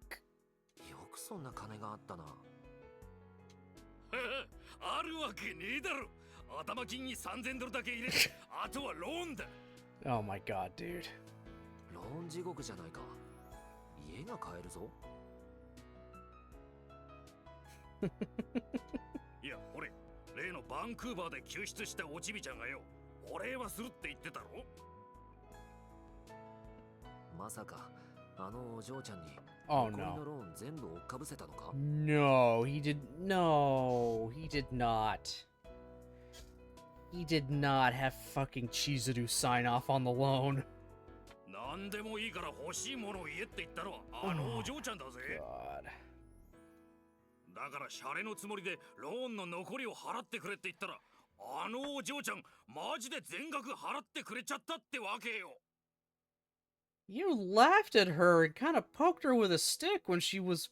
よくそんな金があったな。あるわけねえだろ。頭金に3000ドルだけ入れて、あとはローンだ。Oh my god, dude. ローン地獄じゃないか。家が買えるぞ。いや、俺、例のバンクーバーで救出したおちびちゃんがよ、お礼はするって言ってたろ。まさか、あのお嬢ちゃんに Oh 残り no. のローン全部追っかぶせたのか？ No, he did. No, he did not. He did not have fucking Chizuru sign off on the loan. なんでもいいから欲しいものを言えって言ったのはあのお嬢ちゃんだぜ。 God. だからシャレのつもりでローンの残りを払ってくれって言ったら、あのお嬢ちゃんマジで全額払ってくれちゃったってわけよ。You laughed at her and kind of poked her with a stick when she was,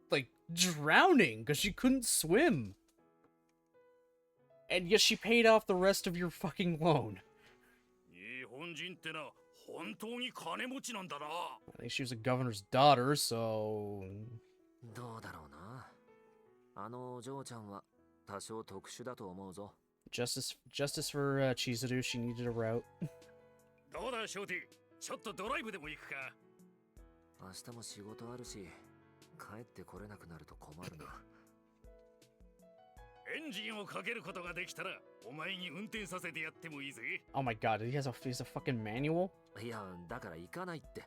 like, drowning because she couldn't swim. And yet she paid off the rest of your fucking loan. 日本人ってな、本当に金持ちなんだな。I think she was a governor's daughter, so... どうだろうな。あのお嬢ちゃんは多少特殊だと思うぞ。Justice for Chizuru, she needed a route. どうだショーティー、ちょっとドライブでも行くか。明日も仕事あるし、帰ってこれなくなると困るな。エンジンをかけることができたら、お前に運転させてやってもいいぜ。Oh my god, he has a fucking manual? いや、だから行かないって。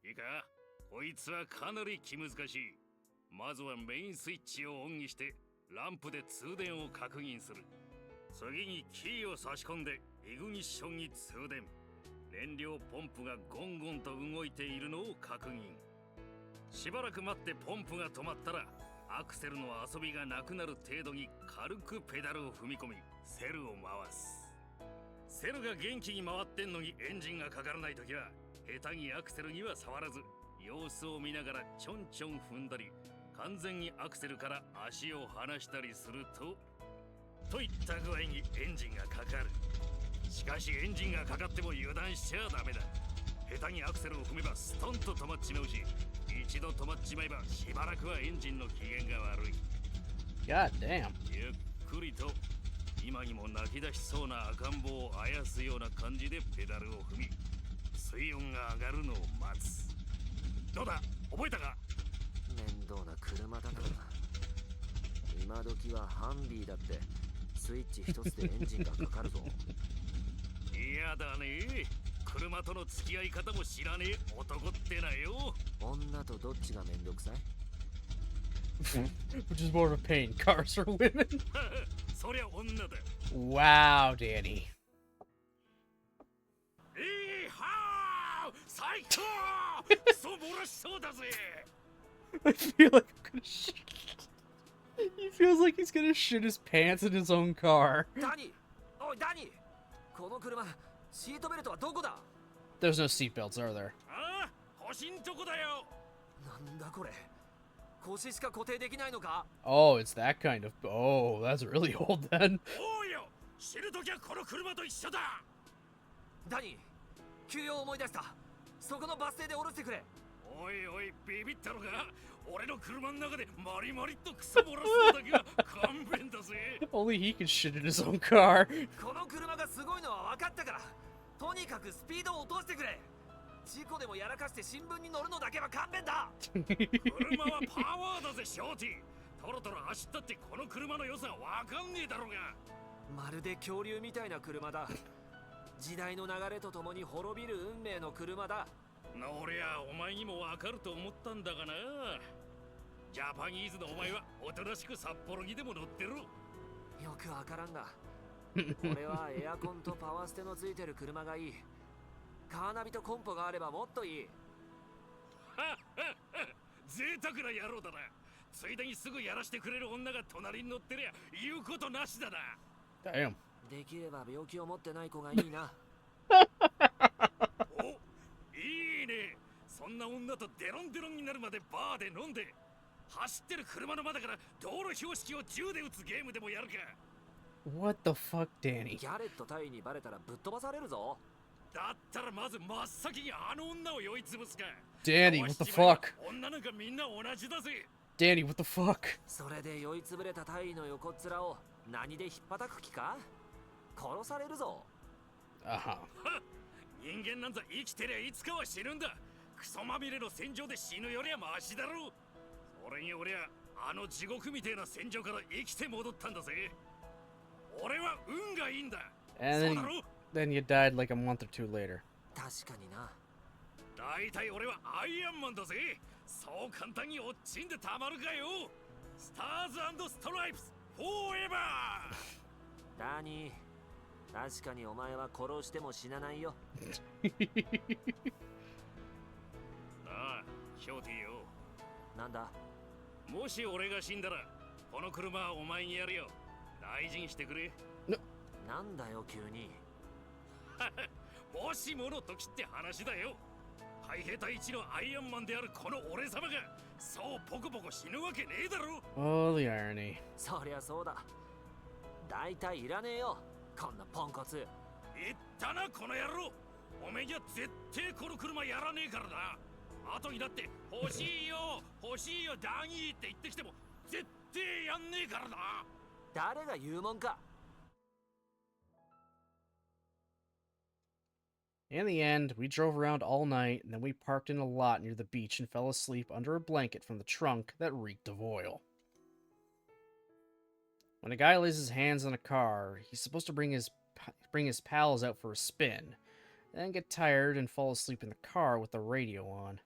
いいか、こいつはかなり気難しい。まずはメインスイッチをオンにして、ランプで通電を確認する。次にキーを差し込んで、イグニッションに通電。燃料ポンプがゴンゴンと動いているのを確認。しばらく待ってポンプが止まったら、アクセルの遊びがなくなる程度に軽くペダルを踏み込み、セルを回す。セルが元気に回ってんのにエンジンがかからないときは、下手にアクセルには触らず、様子を見ながらちょんちょん踏んだり、完全にアクセルから足を離したりするといった具合にエンジンがかかる。しかしエンジンがかかっても油断しちゃダメだ。下手にアクセルを踏めばストンと止まっちまうし、一度止まっちまえばしばらくはエンジンの機嫌が悪い。 God damn. ゆっくりと今にも泣き出しそうな赤ん坊をあやすような感じでペダルを踏み、水温が上がるのを待つ。どうだ、覚えたか？面倒な車だな。今時はハンビーだってスイッチ一つでエンジンがかかるぞ。嫌だね。車との付き合い方も知らねえ男ってなよ。女とどっちがめんどくさい？ Which is more of a pain, cars or women? そりゃ女だ。 Wow, Danny. 最高！クソ漏らしそうだぜ。 I feel like I'm gonna shit. He feels like he's gonna shit his pants in his own car. ダニー！おいダニー！この車、シートベルトはどこだ？ There's no seatbelts, are there? ああ、腰んとこだよ。なんだこれ？腰しか固定できないのか？ Oh, it's that kind of... Oh, that's really old then. おうよ、死ぬときはこの車と一緒だ。ダニー、休養を思い出した。そこのバス停で降ろしてくれ。おいおい、ビビったのか？俺の車の中でマリマリっとクソ漏らすのだけは勘弁だぜ。Only he can shit in his own car. この車がすごいのは分かったから、とにかくスピードを落としてくれ。事故でもやらかして新聞に載るのだけは勘弁だ。車はパワーだぜショーティー。トロトロ走ったってこの車の良さわかんねえだろうが。まるで恐竜みたいな車だ。時代の流れとともに滅びる運命の車だ。俺はお前にもわかると思ったんだがな。ジャパニーズのお前はおとなしく札幌にでも乗ってる。よくわからんが俺はエアコンとパワーステのついてる車がいい。カーナビとコンポがあればもっといい。贅沢な野郎だな。ついでにすぐやらしてくれる女が隣に乗ってりゃ言うことなしだな。Damn. できれば病気を持ってない子がいいな。お、いいね。そんな女とデロンデロンになるまでバーで飲んで走ってる車の窓から道路標識を銃で撃つゲームでもやるか。 What the fuck, Danny? ギャレット隊員にバレたらぶっ飛ばされるぞ。だったらまず真っ先にあの女を酔いつぶすか。 Danny, what the fuck? 女なんかみんな同じだぜ。 Danny, what the fuck? それで酔いつぶれた隊員の横っ面を何で引っ叩く気か。殺されるぞ。Uh-huh. 人間なんざ生きてりゃいつかは死ぬんだ。クソまみれの戦場で死ぬよりはマシだろ。それに俺はあの地獄みてえな戦場から生きて戻ったんだぜ。俺は運がいいんだ。 And そう then, だろ。 then you died like a month or two later. 確かにな。大体俺はアイアンマンだぜ。そう簡単に落ちんでたまるかよ。スターズ&ストライプスフォーエバー。ダニー、確かにお前は殺しても死なないよ。ああ、ヒョーティーよ。なんだ。もし俺が死んだらこの車はお前にやるよ。大事にしてくれ。なんだよ急に。もしもの時って話だよ。海兵隊一のアイアンマンであるこの俺様がそうポコポコ死ぬわけねえだろ。 Oh, the irony. そりゃそうだ。大体いらねえよこんなポンコツ。言ったなこの野郎。おめえには絶対この車やらねえからな。後にだって欲しいよ欲しいよダニーって言ってきても絶対やんねえからな。誰が言うもんか。 In the end, we drove around all night, and then we parked in a lot near the beach and fell asleep under a blanket from the trunk that reeked of oil. When a guy lays his hands on a car, he's supposed to bring his pals out for a spin, then get tired and fall asleep in the car with the radio on.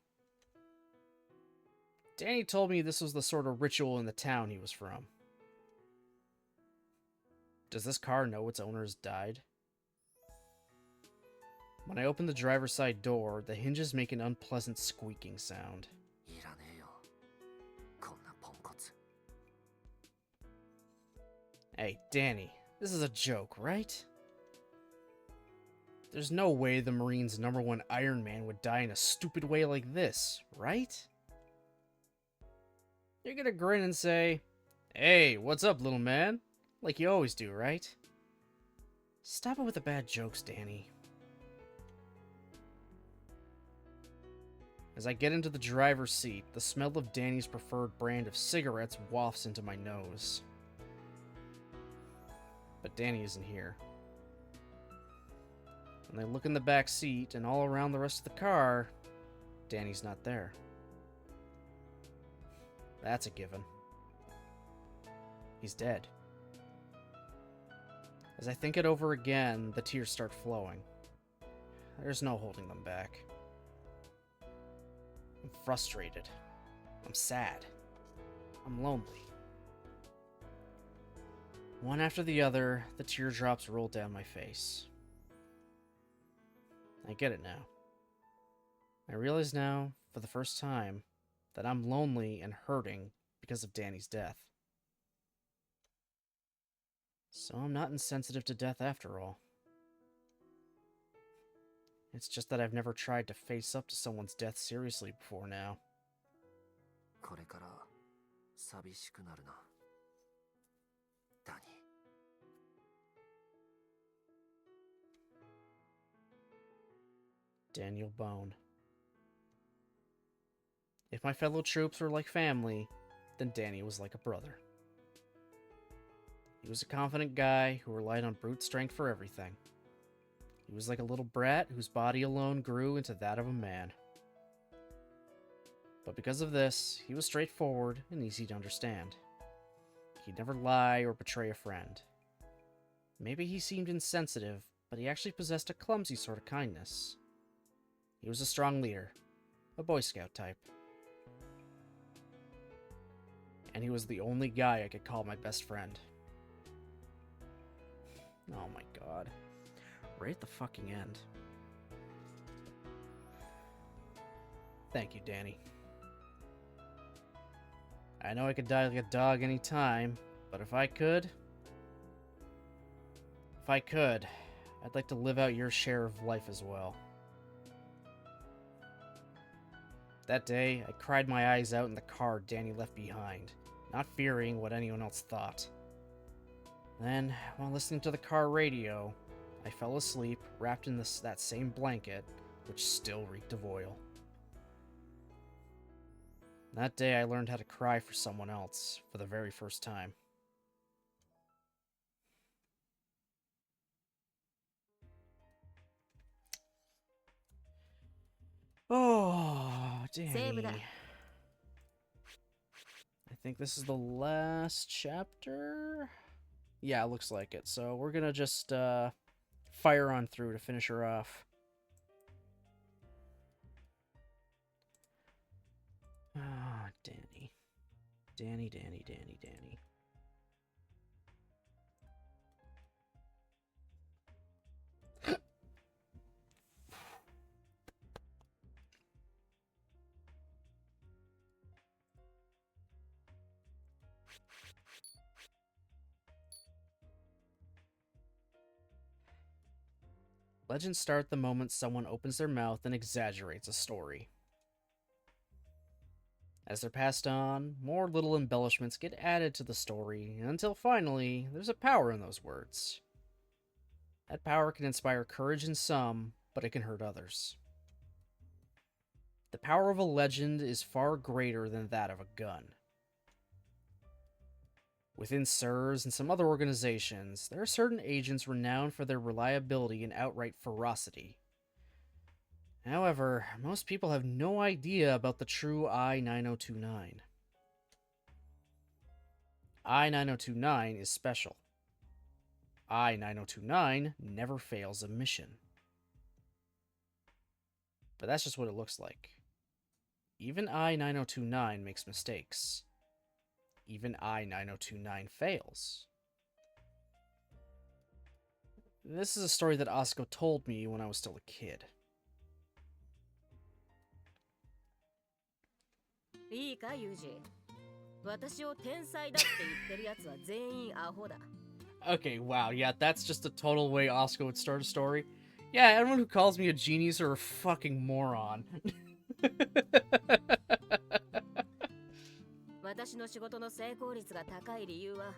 Danny told me this was the sort of ritual in the town he was from. Does this car know its owner has died? When I open the driver's side door, the hinges make an unpleasant squeaking sound. いらねえよこんなポンコツ。 Hey, Danny, this is a joke, right? There's no way the Marines' #1 Iron Man would die in a stupid way like this, right? You're gonna grin and say, "Hey, what's up, little man?" Like you always do, right? Stop it with the bad jokes, Danny. As I get into the driver's seat, the smell of Danny's preferred brand of cigarettes wafts into my nose. But Danny isn't here. When I look in the back seat and all around the rest of the car, Danny's not there. That's a given. He's dead. As I think it over again, the tears start flowing. There's no holding them back. I'm frustrated. I'm sad. I'm lonely. One after the other, the teardrops roll down my face. I get it now. I realize now, for the first time, that I'm lonely and hurting because of Danny's death. So I'm not insensitive to death after all. It's just that I've never tried to face up to someone's death seriously before now. これから寂しくなるなダニー。 Daniel Bone. If my fellow troops were like family, then Danny was like a brother. He was a confident guy who relied on brute strength for everything. He was like a little brat whose body alone grew into that of a man. But because of this, he was straightforward and easy to understand. He'd never lie or betray a friend. Maybe he seemed insensitive, but he actually possessed a clumsy sort of kindness. He was a strong leader, a Boy Scout type. And he was the only guy I could call my best friend. Oh my god. Right at the fucking end. Thank you, Danny. I know I could die like a dog anytime, but if I could, I'd like to live out your share of life as well. That day, I cried my eyes out in the car Danny left behind, not fearing what anyone else thought. Then, while listening to the car radio, I fell asleep, wrapped in that same blanket, which still reeked of oil. That day, I learned how to cry for someone else for the very first time. Oh, Danny. I think this is the last chapter? Yeah, it looks like it. So we're gonna just fire on through to finish her off. Ah, Danny. Danny. Legends start the moment someone opens their mouth and exaggerates a story. As they're passed on, more little embellishments get added to the story, until finally, there's a power in those words. That power can inspire courage in some, but it can hurt others. The power of a legend is far greater than that of a gun. Within SIRS and some other organizations, there are certain agents renowned for their reliability and outright ferocity. However, most people have no idea about the true I-9029. I-9029 is special. I-9029 never fails a mission. But that's just what it looks like. Even I-9029 makes mistakes. Even I-9029 fails. This is a story that Asuko told me when I was still a kid. いいかユージ、私を天才だって言ってるやつは全員アホだ。 Okay, wow, yeah, that's just a total way Asuko would start a story. Yeah, everyone who calls me a genius are a fucking moron. 私の仕事の成功率が高い理由は、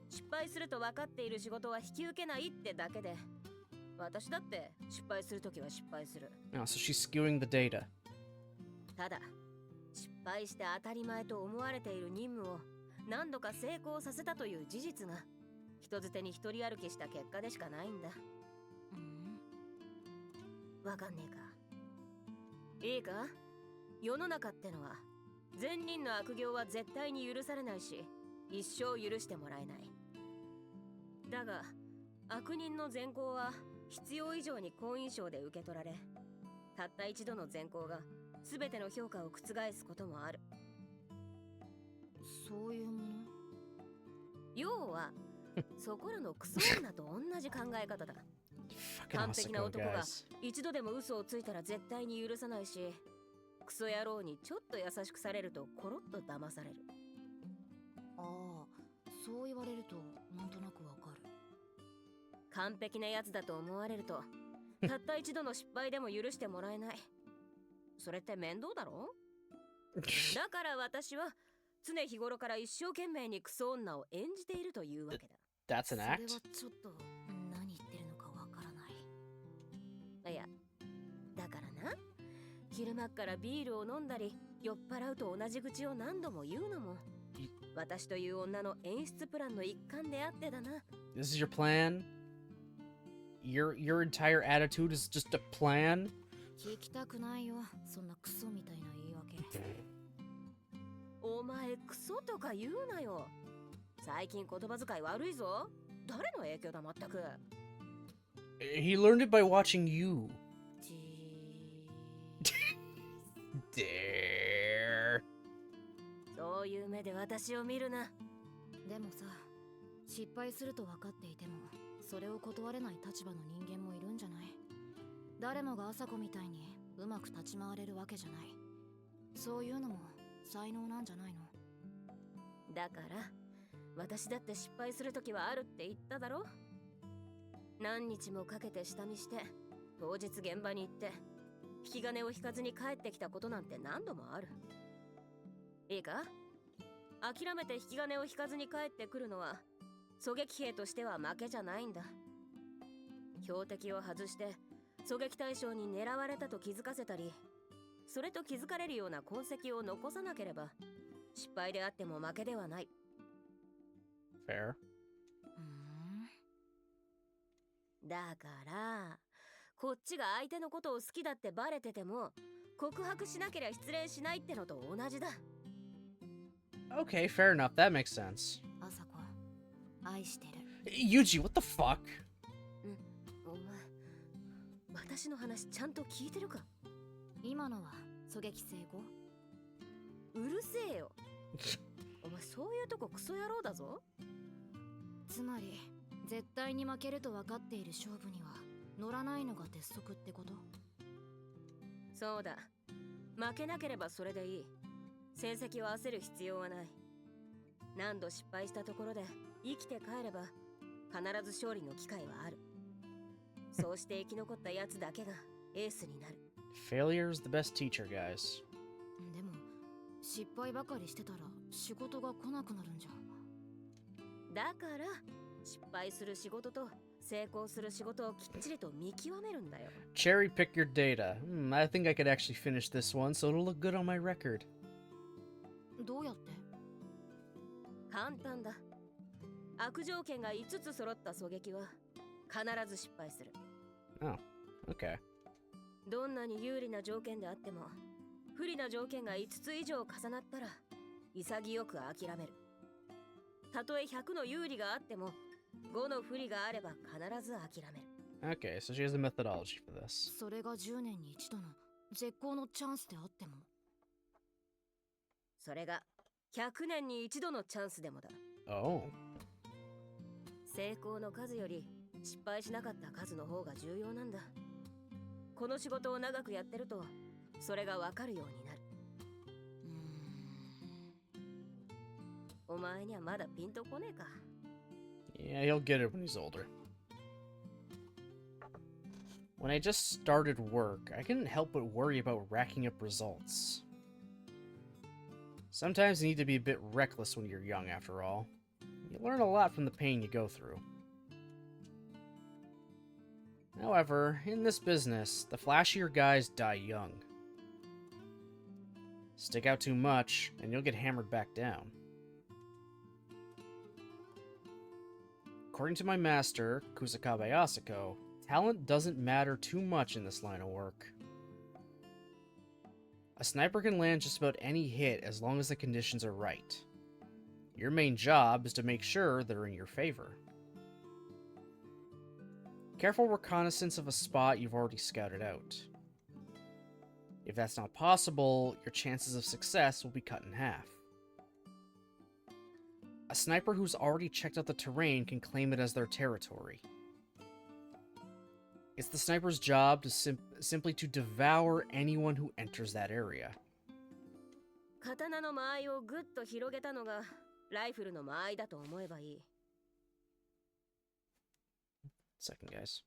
失敗すると分かっている仕事は引き受けないってだけで、私だって失敗するときは失敗する。Oh, so she's skewing the data. ただ、失敗して当たり前と思われている任務を何度か成功させたという事実が、人づてに一人歩きした結果でしかないんだ。わかんねえか。いいか、世の中ってのは、善人の悪行は絶対に許されないし、一生許してもらえない。だが、悪人の善行は必要以上に好印象で受け取られ、たった一度の善行が全ての評価を覆すこともある。そういうもの？要は、そこらのクソ女と同じ考え方だ。完璧な男が一度でも嘘をついたら絶対に許さないし、クソ野郎にちょっと優しくされるとコロッと騙される。ああ、そう言われるとなんとなくわかる。完璧なやつだと思われると、たった一度の失敗でも許してもらえない。それって面倒だろ？だから私は常日頃から一生懸命にクソ女を演じているというわけだ。That's an act? それはちょっと何言ってるのかわからない。いや、だからな、昼間っからビールを飲んだり酔っ払うと同じ口を何度も言うのも私という女の演出プランの一環であってだな。 This is your plan? Your entire attitude is just a plan? 聞きたくないよ、そんなクソみたいな言い訳。お前クソとか言うなよ。最近言葉遣い悪いぞ。誰の影響だまったく。He learned it by watching you. Dare. そういう目で私を見るな。でもさ、失敗すると分かっていてもそれを断れない立場の人間もいるんじゃない？誰もが朝子みたいにうまく立ち回れるわけじゃない。そういうのも才能なんじゃないの？だから私だって失敗するときはあるって言っただろ。何日もかけて下見して当日現場に行って引き金を引かずに帰ってきたことなんて何度もある。いいか、諦めて引き金を引かずに帰ってくるのは狙撃兵としては負けじゃないんだ。標的を外して狙撃対象に狙われたと気づかせたり、それと気づかれるような痕跡を残さなければ失敗であっても負けではない。 Fair. だからこっちが相手のことを好きだってバレてても告白しなけりゃ失恋しないってのと同じだ。 Okay, fair enough. That makes sense. 朝子、愛してる。Yuji, what the fuck? お前私の話ちゃんと聞いてるか？今のは狙撃成功？うるせえよ。お前そういうとこクソ野郎だぞ。つまり絶対に負けると分かっている勝負には乗らないのが鉄則ってこと？そうだ、負けなければそれでいい。戦績を焦る必要はない。何度失敗したところで生きて帰れば必ず勝利の機会はある。そうして生き残ったやつだけがエースになる。 Failure's the best teacher, guys. でも失敗ばかりしてたら仕事が来なくなるんじゃん。だから失敗する仕事と成功する仕事をきっちりと見極めるんだよ。 Cherry pick your data. I think I could actually finish this one, so it'll look good on my record. どうやって？簡単だ。悪条件が5つ揃った狙撃は必ず失敗する。 Oh, okay. どんなに有利な条件であっても不利な条件が5つ以上重なったら潔く諦める。たとえ100の有利があっても5の不利があれば必ず諦める。 Okay, so she has a methodology for this. それが10年に一度の絶好のチャンスであっても？それが100年に一度のチャンスでもだ。 Oh. 成功の数より失敗しなかった数の方が重要なんだ。この仕事を長くやってるとそれがわかるようになる。お前にはまだピンとこねえか。 Yeah, he'll get it when he's older. When I just started work, I couldn't help but worry about racking up results. Sometimes you need to be a bit reckless when you're young, after all. You learn a lot from the pain you go through. However, in this business, the flashier guys die young. Stick out too much, and you'll get hammered back down. According to my master, Kusakabe Asako, talent doesn't matter too much in this line of work. A sniper can land just about any hit as long as the conditions are right. Your main job is to make sure they're in your favor. Careful reconnaissance of a spot you've already scouted out. If that's not possible, your chances of success will be cut in half. A sniper who's already checked out the terrain can claim it as their territory. It's the sniper's job to simply to devour anyone who enters that area. 刀の間合いをぐっと広げたのがライフルの間合いだと思えばいい。 Second, guys.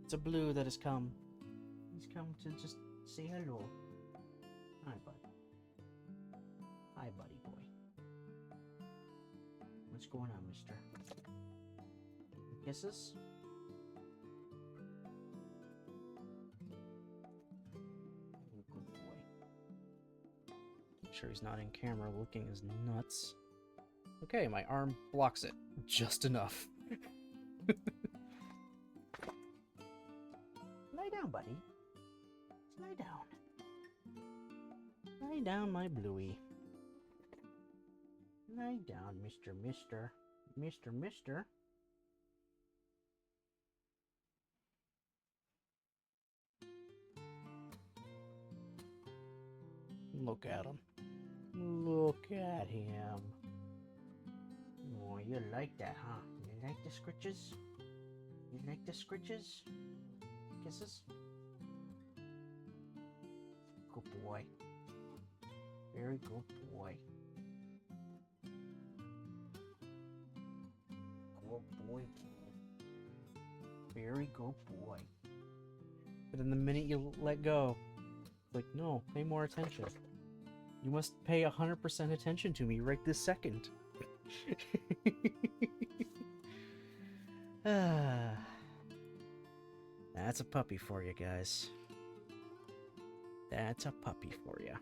It's a blue that has come. He's come to just say hello. Hi, bud. Hi, buddy boy. What's going on, mister? Kisses? Good boy. Make sure he's not in camera looking his nuts. Okay, my arm blocks it. Just enough. Lie down, buddy. Lie down. Lie down, my bluey. Lie down, Mr. Mister. Mister. Look at him. Look at him. Oh, you like that, huh? You like the scritches? You like the scritches? Kisses? Good boy. Very good boy. Good boy. Very good boy. But then the minute you let go, it's like, no, pay more attention. You must pay 100% attention to me right this second. That's a puppy for you guys. That's a puppy for you.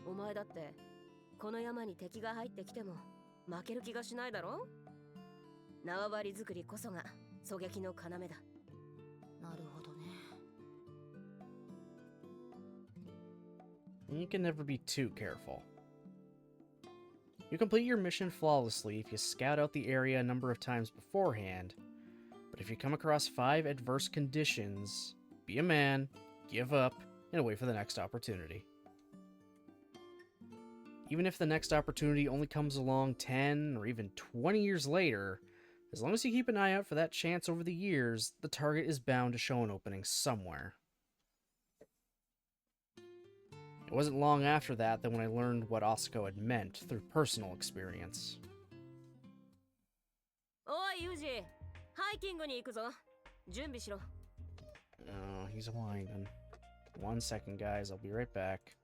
お前だってこの山に敵が入ってきても負ける気がしないだろ。縄張り作りこそが狙撃の要だ。なるほどね。You can never be too careful. You complete your mission flawlessly if you scout out the area a number of times beforehand, but if you come across 5 adverse conditions, be a man, give up, and wait for the next opportunity. Even if the next opportunity only comes along 10 or even 20 years later, as long as you keep an eye out for that chance over the years, the target is bound to show an opening somewhere. It wasn't long after that when I learned what Asako had meant through personal experience. おいユージ、ハイキングに行くぞ。準備しろ。Oh, he's whining. 1 second, guys. I'll be right back.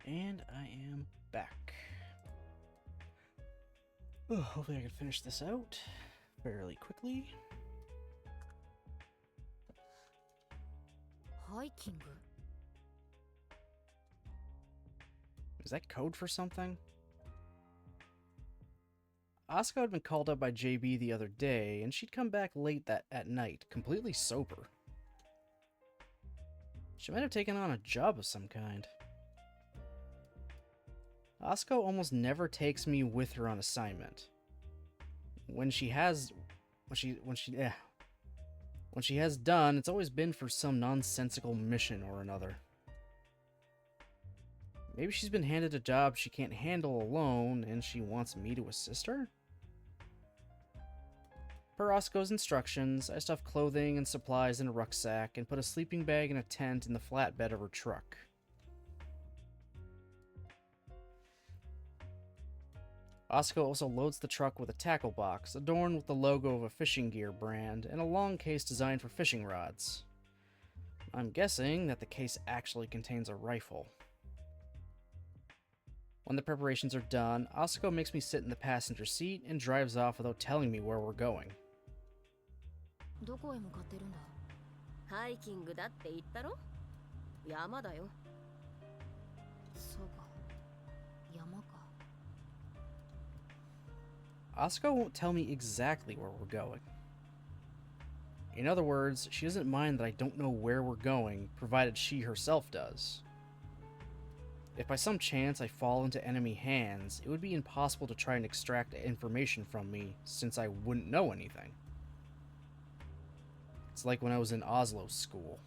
And I am back. Oh, hopefully I can finish this out fairly quickly. Hiking? Is that code for something? Asuka had been called up by JB the other day, and she'd come back late at night, completely sober. She might have taken on a job of some kind. Asuka almost never takes me with her on assignment. When she has done, it's always been for some nonsensical mission or another. Maybe she's been handed a job she can't handle alone, and she wants me to assist her? Per Asuka's instructions, I stuffed clothing and supplies in a rucksack and put a sleeping bag and a tent in the flatbed of her truck. Asuka also loads the truck with a tackle box adorned with the logo of a fishing gear brand and a long case designed for fishing rods. I'm guessing that the case actually contains a rifle. When the preparations are done, Asuka makes me sit in the passenger seat and drives off without telling me where we're going. どこへ向かってるんだ？ハイキングだって言ったろ？山だよ。そうか。山か。Asuka won't tell me exactly where we're going. In other words, she doesn't mind that I don't know where we're going, provided she herself does. If by some chance I fall into enemy hands, it would be impossible to try and extract information from me, since I wouldn't know anything. It's like when I was in Oslo school.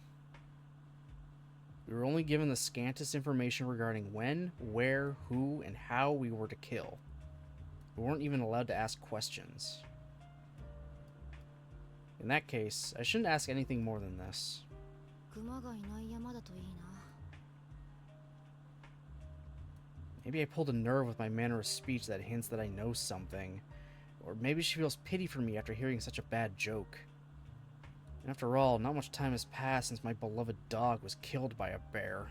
We were only given the scantest information regarding when, where, who, and how we were to kill. We weren't even allowed to ask questions. In that case, I shouldn't ask anything more than this. 熊がいない山だといいな。 Maybe I pulled a nerve with my manner of speech that hints that I know something. Or maybe she feels pity for me after hearing such a bad joke. And after all, not much time has passed since my beloved dog was killed by a bear.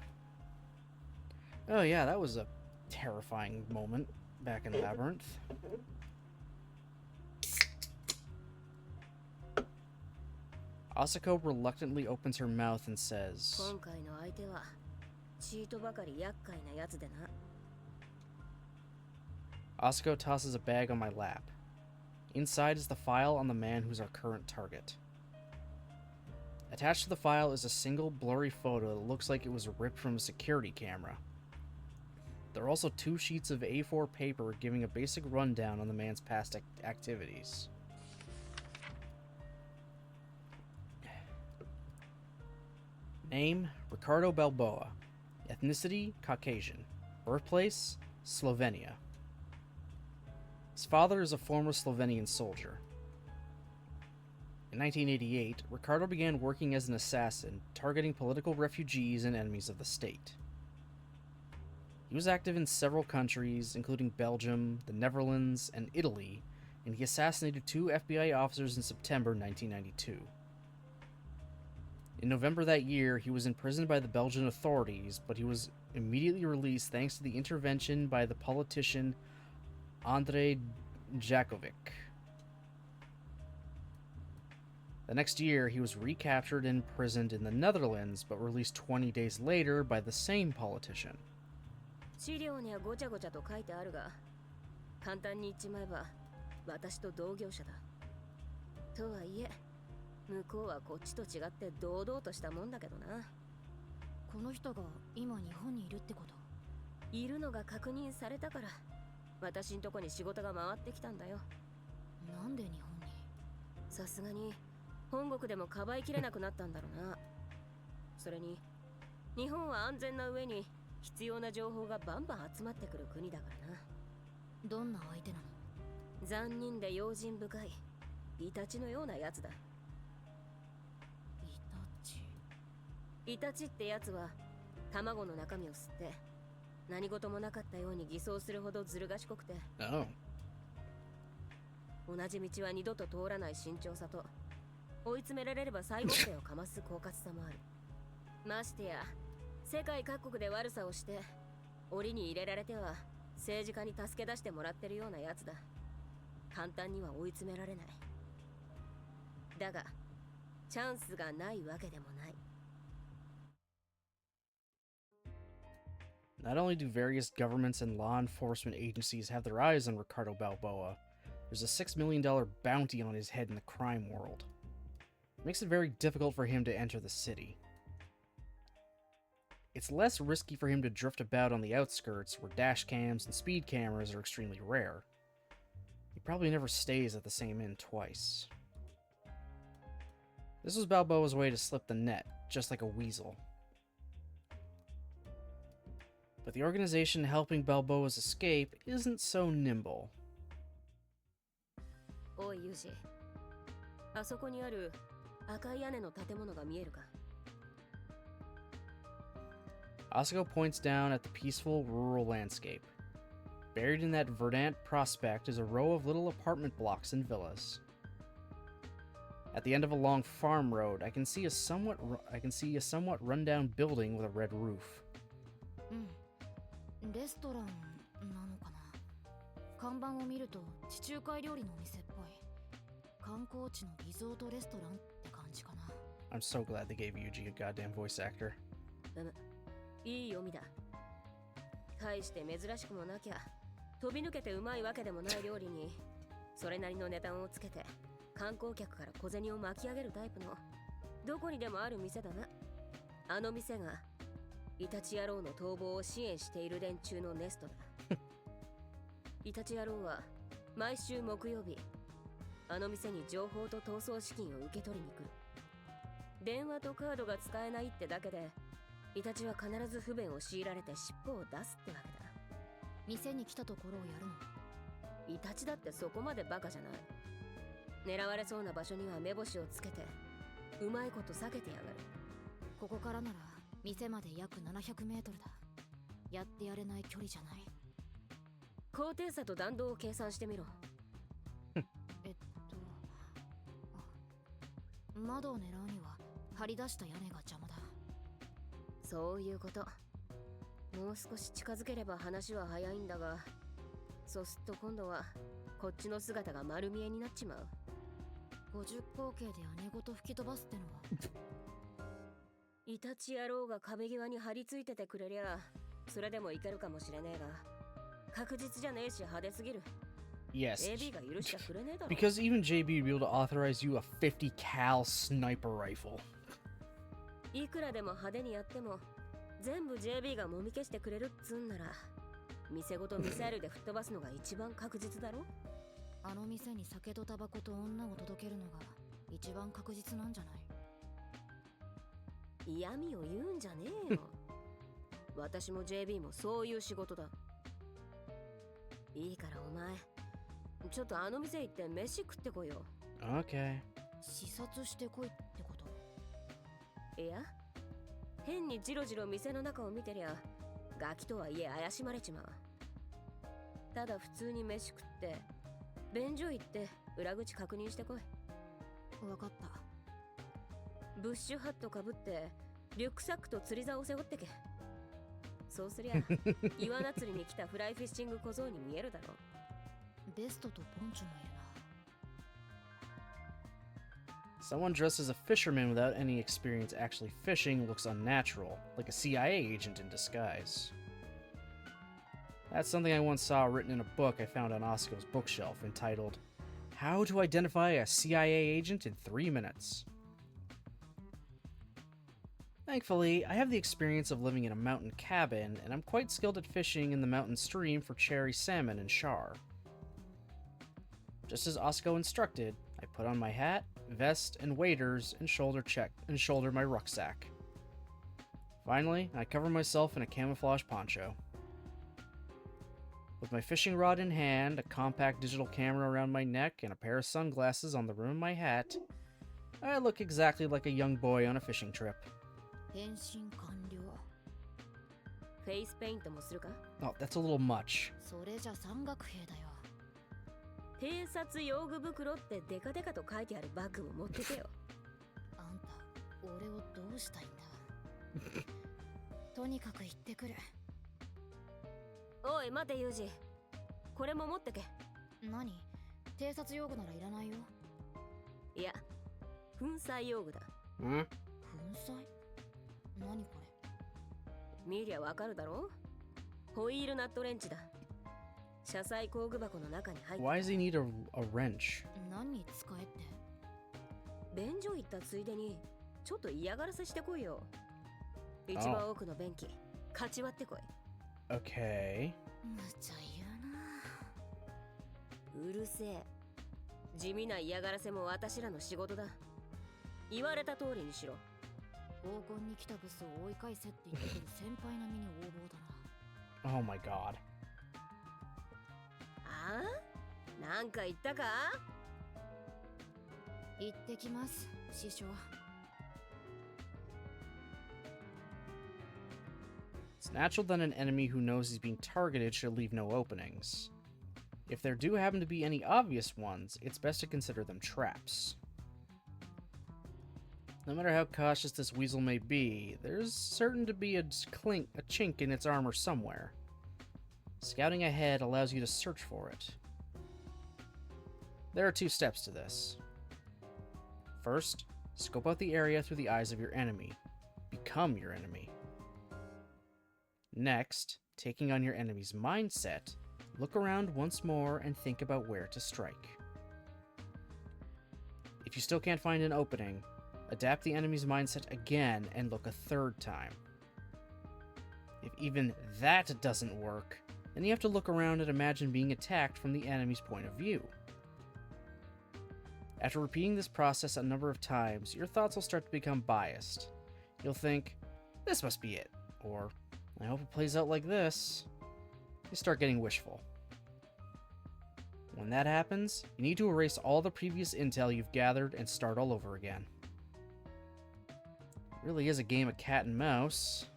Oh yeah, that was a terrifying moment back in Labyrinth. Asuka reluctantly opens her mouth and says, 今回の相手はチートばかり厄介なやつでな。 Asuka tosses a bag on my lap. Inside is the file on the man who's our current target. Attached to the file is a single blurry photo that looks like it was ripped from a security camera. There are also 2 sheets of A4 paper giving a basic rundown on the man's past activities. Name, Ricardo Balboa. Ethnicity, Caucasian. Birthplace, Slovenia. His father is a former Slovenian soldier. In 1988, Ricardo began working as an assassin, targeting political refugees and enemies of the state. He was active in several countries, including Belgium, the Netherlands, and Italy, and he assassinated 2 FBI officers in September 1992. In November that year, he was imprisoned by the Belgian authorities, but he was immediately released thanks to the intervention by the politician Andrej Jakovic. The next year, he was recaptured and imprisoned in the Netherlands, but released 20 days later by the same politician. 資料にはごちゃごちゃと書いてあるが、簡単に言っちまえば私と同業者だ。とはいえ、向こうはこっちと違って堂々としたもんだけどな。この人が今日本にいるってこと？いるのが確認されたから、私んとこに仕事が回ってきたんだよ。なんで日本に？さすがに本国でもかばいきれなくなったんだろうな。それに日本は安全な上に必要な情報がバンバン集まってくる国だからな。どんな相手なの？残忍で用心深いイタチのようなやつだ。イタチ？イタチってやつは卵の中身を吸って何事もなかったように偽装するほどずる賢くて、Oh. 同じ道は二度と通らない慎重さと、追い詰められれば最後手をかます狡猾さもある。ましてや世界各国で悪さをして檻に入れられては政治家に助け出してもらってるようなやつだ。簡単には追い詰められない。だがチャンスがないわけでもない。 Not only do various governments and law enforcement agencies have their eyes on Ricardo Balboa, there's a $6 million bounty on his head in the crime world. It makes it very difficult for him to enter the city. It's less risky for him to drift about on the outskirts where dash cams and speed cameras are extremely rare. He probably never stays at the same inn twice. This was Balboa's way to slip the net, just like a weasel. But the organization helping Balboa's escape isn't so nimble. おいユージ、あそこにある赤い屋根の建物が見えるか？ Asuko points down at the peaceful rural landscape. Buried in that verdant prospect is a row of little apartment blocks and villas. At the end of a long farm road, I can see a somewhat rundown building with a red roof. レストランなのかな。看板を見ると地中海料理のお店っぽい。観光地のリゾートレストランって感じかな。I'm so glad they gave Yuji a goddamn voice actor. いい読みだ。大して珍しくもなきゃ飛び抜けてうまいわけでもない料理にそれなりの値段をつけて観光客から小銭を巻き上げるタイプのどこにでもある店だな。あの店がイタチ野郎の逃亡を支援している連中のネストだ。イタチ野郎は毎週木曜日あの店に情報と逃走資金を受け取りに来る。電話とカードが使えないってだけでイタチは必ず不便を強いられて尻尾を出すってわけだ。店に来たところをやるの？イタチだってそこまでバカじゃない。狙われそうな場所には目星をつけてうまいこと避けてやがる。ここからなら店まで約700メートルだ。やってやれない距離じゃない。高低差と弾道を計算してみろ。窓を狙うには張り出した屋根が邪魔だ。そういうこと。もう少し近づければ話は早いんだが、そうすっと今度はこっちの姿が丸見えになっちまう。50口径で屋根ごと吹き飛ばすってのはイタチ野郎が壁際に張り付いててくれりゃそれでもいけるかもしれねえが、確実じゃねえし派手すぎる。 Yes, AB が許しちゃくれねえだろ。 because even JB would be able to authorize you a 50 cal sniper rifle. いくらでも派手にやっても全部 JB がもみ消してくれるっつんなら店ごとミサイルで吹っ飛ばすのが一番確実だろ。あの店に酒とタバコと女を届けるのが一番確実なんじゃない？嫌味を言うんじゃねえよ。私も JB もそういう仕事だ。いいからお前ちょっとあの店行って飯食ってこいよ。 Okay. 視察してこいってこと？いや、変にジロジロ店の中を見てりゃガキとはいえ怪しまれちまう。ただ普通に飯食って便所行って裏口確認してこい。わかった。ブッシュハットかぶってリュックサックと釣り竿を背負ってけ。そうすりゃ岩菜釣りに来たフライフィッシング小僧に見えるだろ。ベストとポンチョもいるな。 Someone dressed as a fisherman without any experience actually fishing looks unnatural, like a CIA agent in disguise. That's something I once saw written in a book I found on Asuko's bookshelf entitled, How to Identify a CIA Agent in 3 Minutes. Thankfully, I have the experience of living in a mountain cabin, and I'm quite skilled at fishing in the mountain stream for cherry salmon and char. Just as Asuko instructed, I put on my hat, vest, and waders and shoulder my rucksack. Finally, I cover myself in a camouflage poncho. With my fishing rod in hand, a compact digital camera around my neck, and a pair of sunglasses on the rim of my hat, I look exactly like a young boy on a fishing trip. 変身完了。フェイスペイントもするか？ Oh, that's a little much. それじゃ山岳兵だよ。偵察用具袋ってデカデカと書いてあるバッグも持ってけよ。あんた、俺をどうしたいんだとにかく行ってくる。い待てユージ、これも持ってけ。何？偵察用具ならいらないよ。いや、粉砕用具だ。Hmm? 粉砕？何これ？見りゃわかるだろ。ホイールナットレンチだ。車載工具箱の中に入って。 Why does he need a wrench? 何に使えって？便所行ったついでにちょっと嫌がらせしてこいよ。一番奥の便器かち割ってこい。 Okay. 無茶言うな。うるせえ。地味な嫌がらせも私らの仕事だ。言われた通りにしろ。合コンに来たブスを追い返せって言ってくる先輩並みに横暴だな。 Oh my god. ああ、なんか言ったか？行ってきます、師匠。It's natural that an enemy who knows he's being targeted should leave no openings. If there do happen to be any obvious ones, it's best to consider them traps. No matter how cautious this weasel may be, there's certain to be a chink in its armor somewhere. Scouting ahead allows you to search for it. There are 2 steps to this. First, scope out the area through the eyes of your enemy. Become your enemy. Next, taking on your enemy's mindset, look around once more and think about where to strike. If you still can't find an opening, adapt the enemy's mindset again and look a 3rd time. If even that doesn't work, then you have to look around and imagine being attacked from the enemy's point of view. After repeating this process a number of times, your thoughts will start to become biased. You'll think, this must be it, or I hope it plays out like this. You start getting wishful. When that happens, you need to erase all the previous intel you've gathered and start all over again. It really is a game of cat and mouse.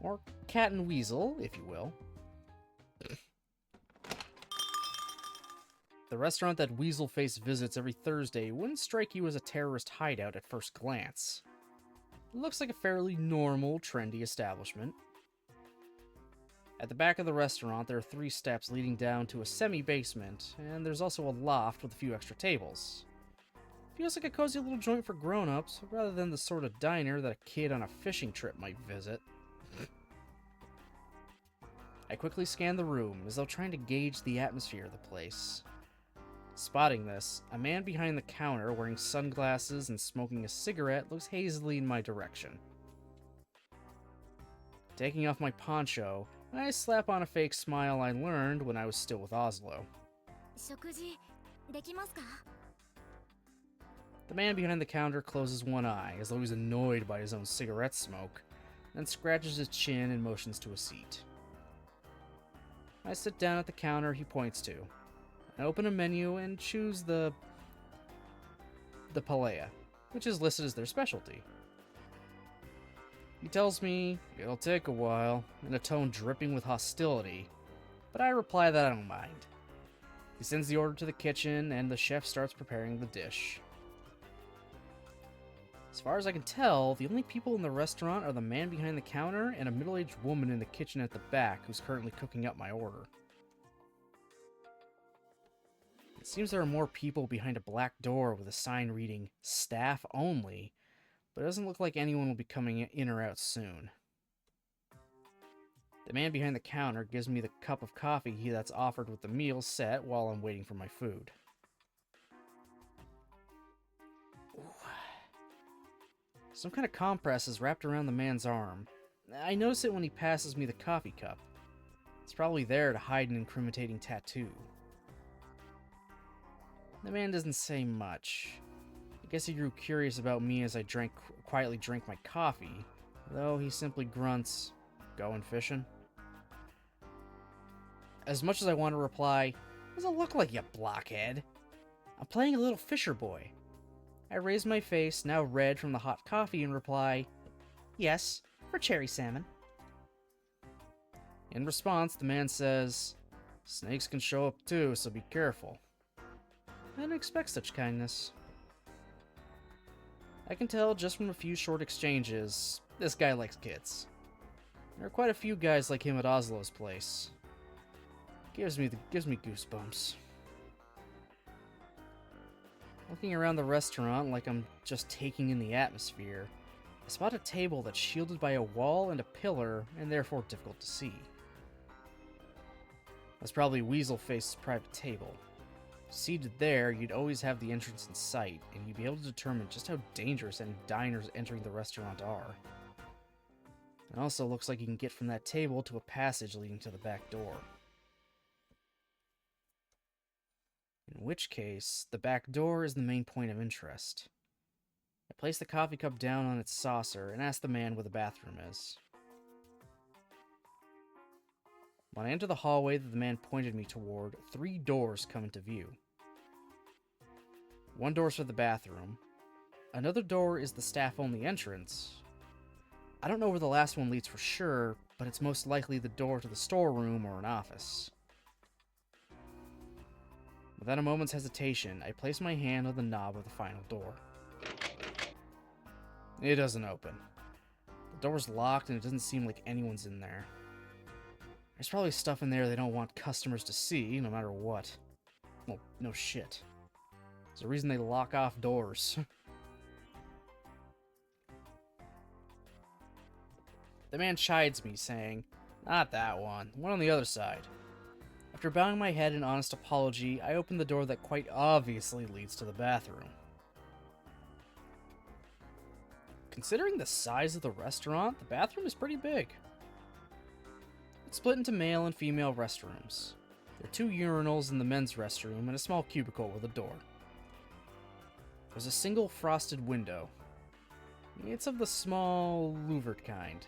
Or cat and weasel, if you will. The restaurant that Weaselface visits every Thursday wouldn't strike you as a terrorist hideout at first glance. It looks like a fairly normal, trendy establishment. At the back of the restaurant, there are 3 steps leading down to a semi-basement, and there's also a loft with a few extra tables. Feels like a cozy little joint for grown-ups, rather than the sort of diner that a kid on a fishing trip might visit. I quickly scan the room, as though trying to gauge the atmosphere of the place. Spotting this, a man behind the counter wearing sunglasses and smoking a cigarette looks hazily in my direction. Taking off my poncho, I slap on a fake smile I learned when I was still with Oslo. 食事できますか？ The man behind the counter closes one eye, as though he's annoyed by his own cigarette smoke, then scratches his chin and motions to a seat. I sit down at the counter he points to. I open a menu and choose the palea, which is listed as their specialty. He tells me it'll take a while, in a tone dripping with hostility, but I reply that I don't mind. He sends the order to the kitchen, and the chef starts preparing the dish. As far as I can tell, the only people in the restaurant are the man behind the counter and a middle-aged woman in the kitchen at the back who's currently cooking up my order. It seems there are more people behind a black door with a sign reading, "Staff Only," but it doesn't look like anyone will be coming in or out soon. The man behind the counter gives me the cup of coffee that's offered with the meal set while I'm waiting for my food. Ooh. Some kind of compress is wrapped around the man's arm. I notice it when he passes me the coffee cup. It's probably there to hide an incriminating tattoo. The man doesn't say much. I guess he grew curious about me as I quietly drank my coffee, though he simply grunts, "Going fishing?" As much as I want to reply, "Does it look like, you blockhead?" I'm playing a little fisher boy. I raise my face, now red from the hot coffee, and reply, "Yes, for cherry salmon." In response, the man says, "Snakes can show up too, so be careful." I didn't expect such kindness. I can tell just from a few short exchanges, this guy likes kids. There are quite a few guys like him at Oslo's place. Gives me goosebumps. Looking around the restaurant like I'm just taking in the atmosphere, I spot a table that's shielded by a wall and a pillar, and therefore difficult to see. That's probably Weaselface's private table. Seated there, you'd always have the entrance in sight, and you'd be able to determine just how dangerous any diners entering the restaurant are. It also looks like you can get from that table to a passage leading to the back door. In which case, the back door is the main point of interest. I place the coffee cup down on its saucer and ask the man where the bathroom is. When I enter the hallway that the man pointed me toward, 3 doors come into view. One door's for the bathroom. Another door is the staff-only entrance. I don't know where the last one leads for sure, but it's most likely the door to the storeroom or an office. Without a moment's hesitation, I place my hand on the knob of the final door. It doesn't open. The door's locked and it doesn't seem like anyone's in there. There's probably stuff in there they don't want customers to see, no matter what. Well, no shit. There's a reason they lock off doors. The man chides me, saying, "Not that one. One on the other side." After bowing my head in honest apology, I open the door that quite obviously leads to the bathroom. Considering the size of the restaurant, the bathroom is pretty big. It's split into male and female restrooms. There are 2 urinals in the men's restroom and a small cubicle with a door. There's a single frosted window. It's of the small, louvered kind.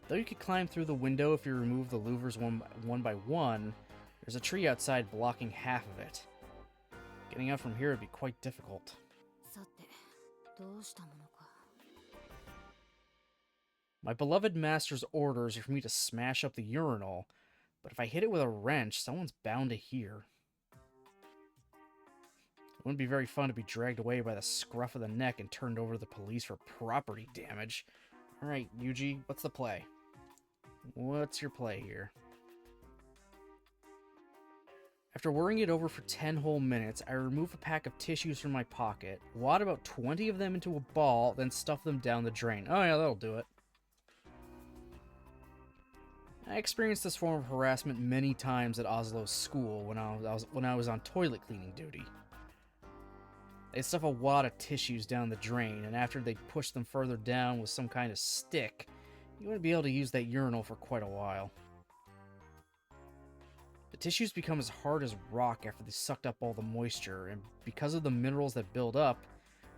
Though you could climb through the window if you remove the louvers one by one, there's a tree outside blocking half of it. Getting out from here would be quite difficult. My beloved master's orders are for me to smash up the urinal, but if I hit it with a wrench, someone's bound to hear. It wouldn't be very fun to be dragged away by the scruff of the neck and turned over to the police for property damage. Alright, Yuji, what's the play? What's your play here? After worrying it over for 10 whole minutes, I remove a pack of tissues from my pocket, wad about 20 of them into a ball, then stuff them down the drain. Oh yeah, that'll do it. I experienced this form of harassment many times at Oslo's school when I was on toilet cleaning duty. They'd stuff a wad of tissues down the drain, and after they'd push them further down with some kind of stick, you wouldn't be able to use that urinal for quite a while. The tissues become as hard as rock after they sucked up all the moisture, and because of the minerals that build up,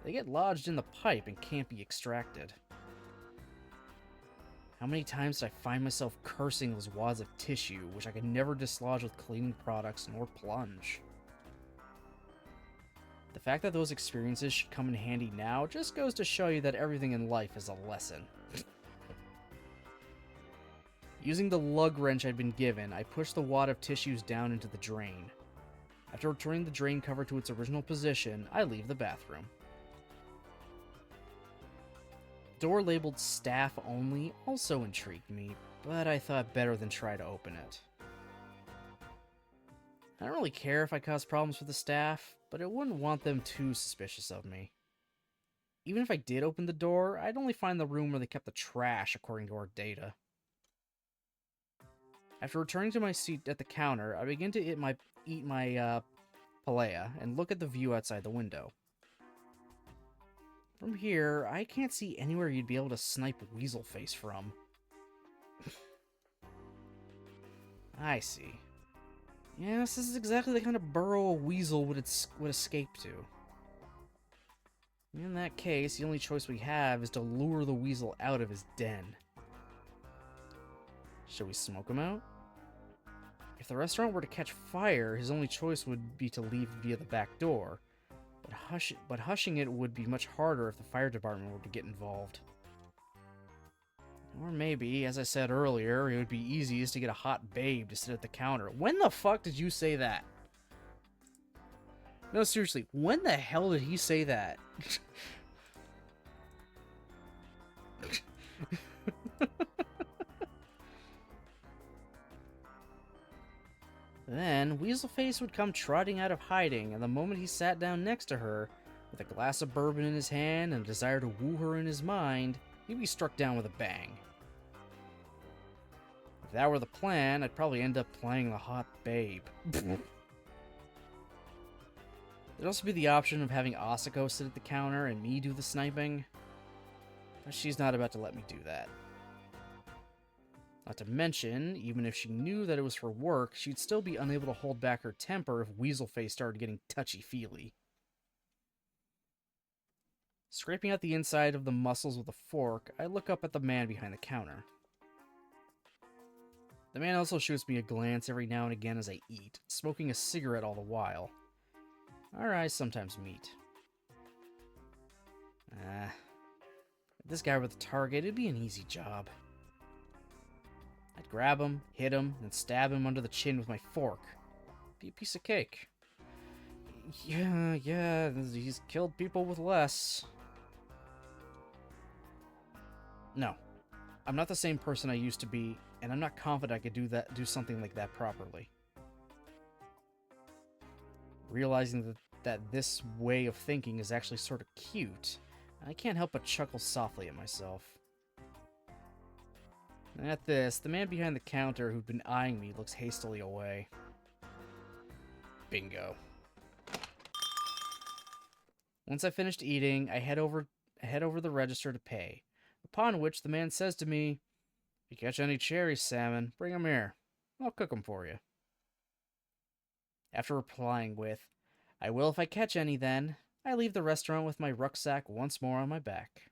they get lodged in the pipe and can't be extracted. How many times did I find myself cursing those wads of tissue, which I could never dislodge with cleaning products nor plunge? The fact that those experiences should come in handy now just goes to show you that everything in life is a lesson. Using the lug wrench I'd been given, I pushed the wad of tissues down into the drain. After returning the drain cover to its original position, I leave the bathroom. The door labeled staff only also intrigued me, but I thought better than try to open it. I don't really care if I cause problems for the staff, but I wouldn't want them too suspicious of me. Even if I did open the door, I'd only find the room where they kept the trash according to our data. After returning to my seat at the counter, I begin to eat my palea and look at the view outside the window. From here, I can't see anywhere you'd be able to snipe Weaselface from. I see. Yes, this is exactly the kind of burrow a weasel would escape to. In that case, the only choice we have is to lure the weasel out of his den. Should we smoke him out? If the restaurant were to catch fire, his only choice would be to leave via the back door. But hushing it would be much harder if the fire department were to get involved. Or maybe, as I said earlier, it would be easiest to get a hot babe to sit at the counter. When the fuck did you say that? No, seriously, when the hell did he say that? Then, Weaselface would come trotting out of hiding, and the moment he sat down next to her, with a glass of bourbon in his hand and a desire to woo her in his mind, he'd be struck down with a bang. If that were the plan, I'd probably end up playing the hot babe. There'd also be the option of having Asako sit at the counter and me do the sniping, but she's not about to let me do that. Not to mention, even if she knew that it was for work, she'd still be unable to hold back her temper if Weaselface started getting touchy-feely. Scraping out the inside of the muscles with a fork, I look up at the man behind the counter. The man also shoots me a glance every now and again as I eat, smoking a cigarette all the while. Our eyes sometimes meet. If this guy were the target, it'd be an easy job. I'd grab him, hit him, and stab him under the chin with my fork. Be a piece of cake. Yeah, he's killed people with less. No, I'm not the same person I used to be, and I'm not confident I could do something like that properly. Realizing that this way of thinking is actually sort of cute, I can't help but chuckle softly at myself. At this, the man behind the counter who'd been eyeing me looks hastily away. Bingo. Once I finished eating, I head over the register to pay, upon which the man says to me, "If you catch any cherry salmon, bring them here. I'll cook them for you." After replying with, "I will if I catch any then," I leave the restaurant with my rucksack once more on my back.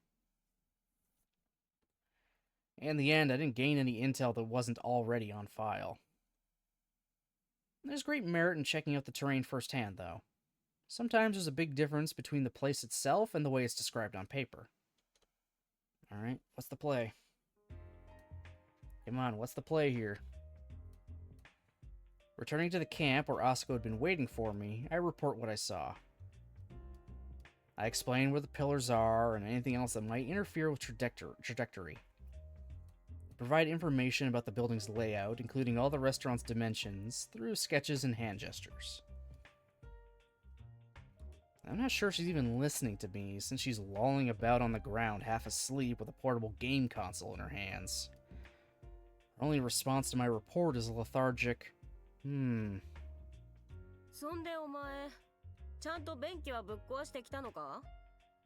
In the end, I didn't gain any intel that wasn't already on file. There's great merit in checking out the terrain firsthand, though. Sometimes there's a big difference between the place itself and the way it's described on paper. Alright, what's the play? Come on, what's the play here? Returning to the camp where Asako had been waiting for me, I report what I saw. I explain where the pillars are and anything else that might interfere with trajectory. Provide information about the building's layout, including all the restaurant's dimensions, through sketches and hand gestures. I'm not sure she's even listening to me, since she's lolling about on the ground half asleep with a portable game console in her hands. Her only response to my report is a lethargic, そんでお前、ちゃんと便器はぶっ壊してきたのか？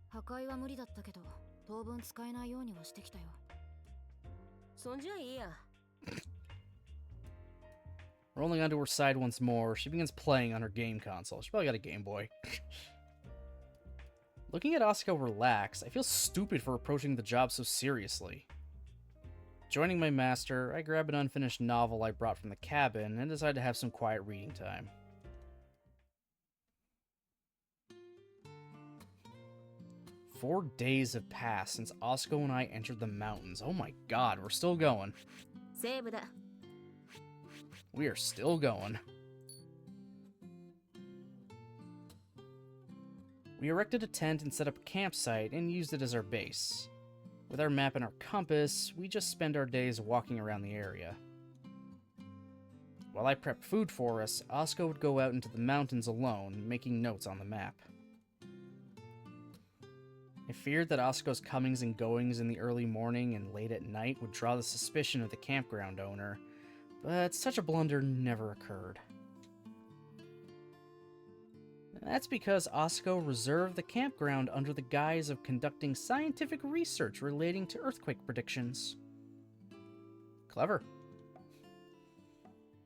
破壊は無理だったけど、当分使えないようにはしてきたよ。そんじゃいいや。Rolling onto her side once more, she begins playing on her game console. She probably got a Game Boy. Looking at Asako relax, I feel stupid for approaching the job so seriously. Joining my master, I grab an unfinished novel I brought from the cabin and decide to have some quiet reading time. Four days have passed since Asako and I entered the mountains. Oh my god, we're still going. セーブだ。We are still going. We erected a tent and set up a campsite and used it as our base. With our map and our compass, we just spend our days walking around the area. While I prepped food for us, Asako would go out into the mountains alone, making notes on the map. I feared that Asako's comings and goings in the early morning and late at night would draw the suspicion of the campground owner, but such a blunder never occurred. That's because Asako reserved the campground under the guise of conducting scientific research relating to earthquake predictions. Clever.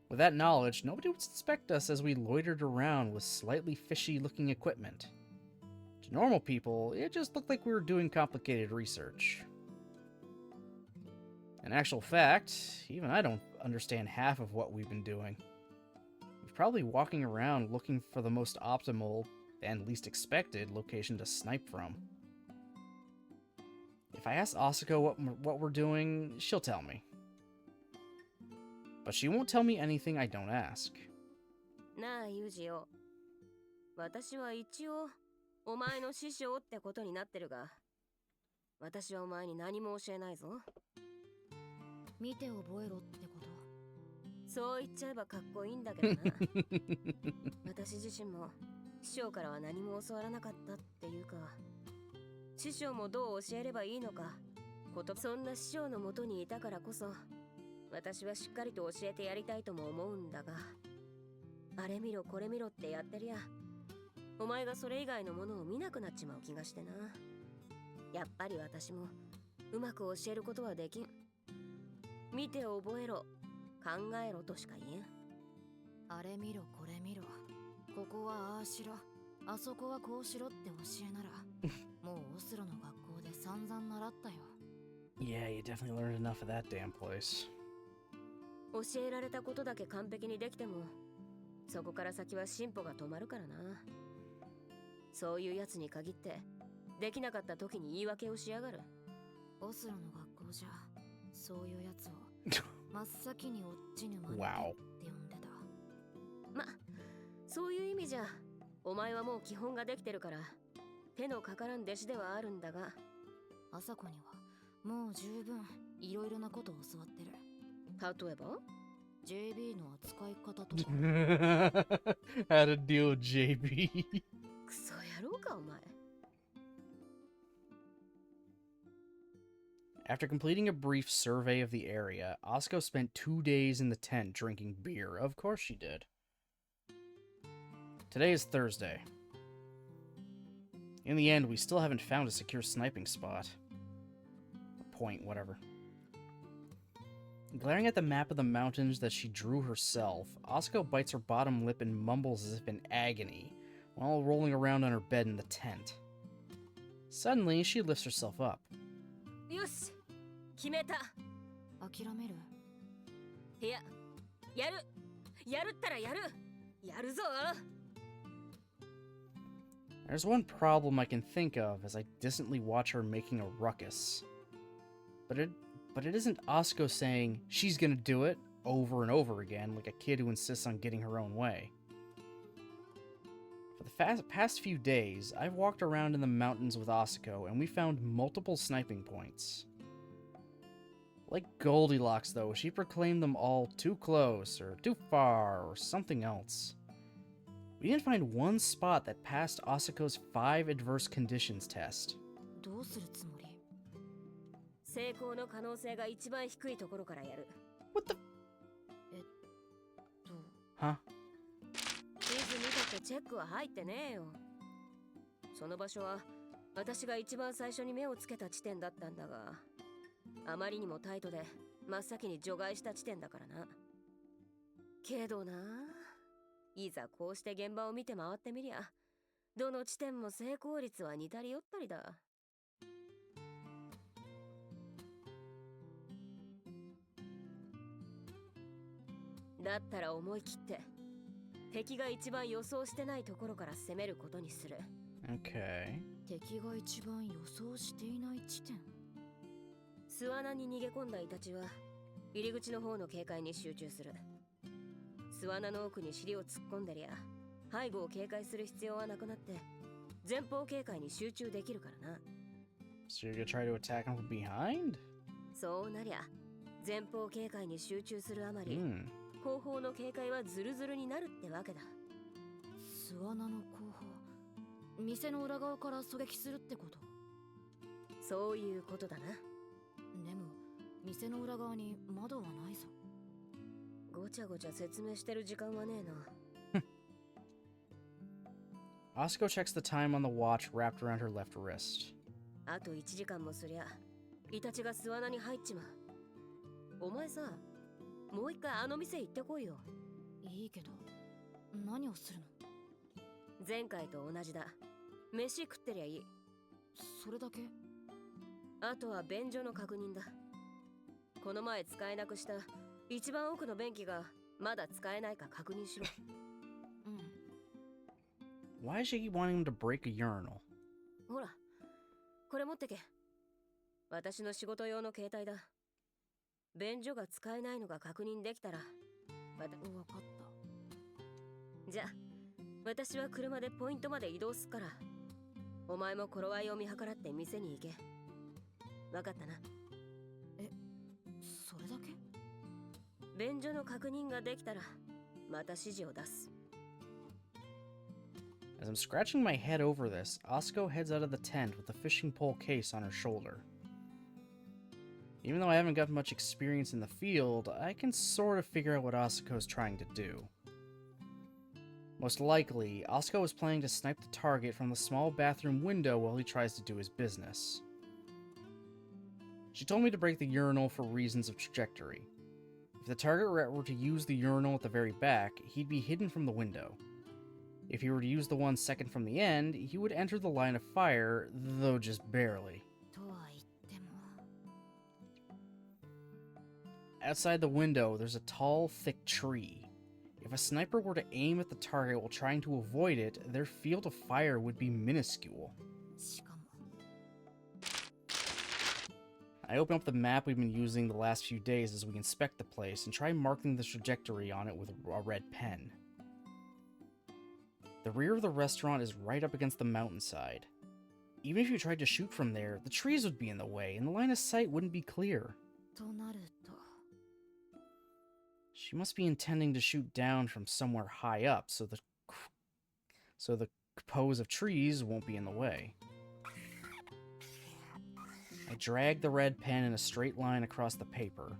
With that knowledge, nobody would suspect us as we loitered around with slightly fishy-looking equipment. To normal people, it just looked like we were doing complicated research. In actual fact, even I don't understand half of what we've been doing. We're probably walking around looking for the most optimal and least expected location to snipe from. If I ask Asako what we're doing, she'll tell me. But she won't tell me anything I don't ask. なあ、ユージよ。私は一応、お前の師匠ってことになってるが、私はお前に何も教えないぞ。見て覚えろってこと。そう言っちゃえばかっこいいんだけどな。私自身も師匠からは何も教わらなかったっていうか、師匠もどう教えればいいのか、そんな師匠のもとにいたからこそ、私はしっかりと教えてやりたいとも思うんだが、あれ見ろこれ見ろってやってりゃ、お前がそれ以外のものを見なくなっちまう気がしてな。やっぱり私もうまく教えることはできん。見て覚えろ、考えろとしか言えん。あれ見ろこれ見ろ、ここはああしろ、あそこはこうしろって教えならもうオスロの学校で散々習ったよ。 Yeah, you definitely learned enough of that damn place. 教えられたことだけ完璧にできても、そこから先は進歩が止まるからな。そういうやつに限ってできなかった時に言い訳をしやがる。オスロの学校じゃそういうやつを真っ先に落ちぬまねって呼んでた。ま、そういう意味じゃお前はもう基本ができてるから手のかからん弟子ではあるんだが、朝子にはもう十分いろいろなことを教わってる。例えば JB の扱い方とか。How to deal with JB. クソ野郎かお前。After completing a brief survey of the area, Asuko spent 2 days in the tent drinking beer. Of course she did. Today is Thursday. In the end, we still haven't found a secure sniping spot. A point, whatever. Glaring at the map of the mountains that she drew herself, Asuko bites her bottom lip and mumbles as if in agony, while rolling around on her bed in the tent. Suddenly, she lifts herself up. よし、決めた。諦める？いや、やるったらやるぞ。 There's one problem I can think of as I distantly watch her making a ruckus. But it isn't Asuko saying she's gonna do it over and over again like a kid who insists on getting her own way. For the past few days, I've walked around in the mountains with Asuko and we found multiple sniping points. Like Goldilocks, though, she proclaimed them all too close, or too far, or something else. We didn't find one spot that passed Asuko's 5 adverse conditions test. どうするつもり？成功の可能性が一番低いところからやる。 What the? と Huh? 地図見たってチェックは入ってねえよ。その場所は私が一番最初に目をつけた地点だったんだが、あまりにもタイトで真っ先に除外した地点だからな。けどな、いざこうして現場を見て回ってみりゃ、どの地点も成功率は似たり寄ったりだ。だったら思い切って敵が一番予想してないところから攻めることにする。 Okay. 敵が一番予想していない地点。巣穴に逃げ込んだイタチは入り口の方の警戒に集中する。巣穴の奥に尻を突っ込んでりゃ背後を警戒する必要はなくなって前方警戒に集中できるからな。 So you're gonna try to attack him from behind? そうなりゃ前方警戒に集中するあまり、後方の警戒はズルズルになるってわけだ。巣穴の後方、店の裏側から狙撃するってこと？そういうことだな。でも店の裏側に窓はないぞ。ごちゃごちゃ説明してる時間はねえな。Asuko checks the time on the watch wrapped around her left wrist. あと1時間もすりゃイタチが巣穴に入っちまう。お前さ、もう一回あの店行ってこいよ。いいけど何をするの？前回と同じだ。飯食ってりゃいい。それだけ？あとは便所の確認だ。この前使えなくした一番奥の便器がまだ使えないか確認しろ。Why does she keep wanting him to break a urinal? ほら、これ持ってけ。私の仕事用の携帯だ。便所が使えないのが確認できたら、わかった。じゃあ、私は車でポイントまで移動すっから、お前も頃合いを見計らって店に行け。わかったな。それだけ？便所の確認ができたらまた指示を出す。 As I'm scratching my head over this, Asuko heads out of the tent with the fishing pole case on her shoulder. Even though I haven't got much experience in the field, I can sort of figure out what Asuko's trying to do. Most likely, Asuko is planning to snipe the target from the small bathroom window while he tries to do his business. She told me to break the urinal for reasons of trajectory. If the target were to use the urinal at the very back, he'd be hidden from the window. If he were to use the one second from the end, he would enter the line of fire, though just barely. とは言っても Outside the window, there's a tall, thick tree. If a sniper were to aim at the target while trying to avoid it, their field of fire would be minuscule. しかも I open up the map we've been using the last few days as we inspect the place and try marking the trajectory on it with a red pen. The rear of the restaurant is right up against the mountainside. Even if you tried to shoot from there, the trees would be in the way and the line of sight wouldn't be clear. となると She must be intending to shoot down from somewhere high up, so the pose of trees won't be in the way. I drag the red pen in a straight line across the paper,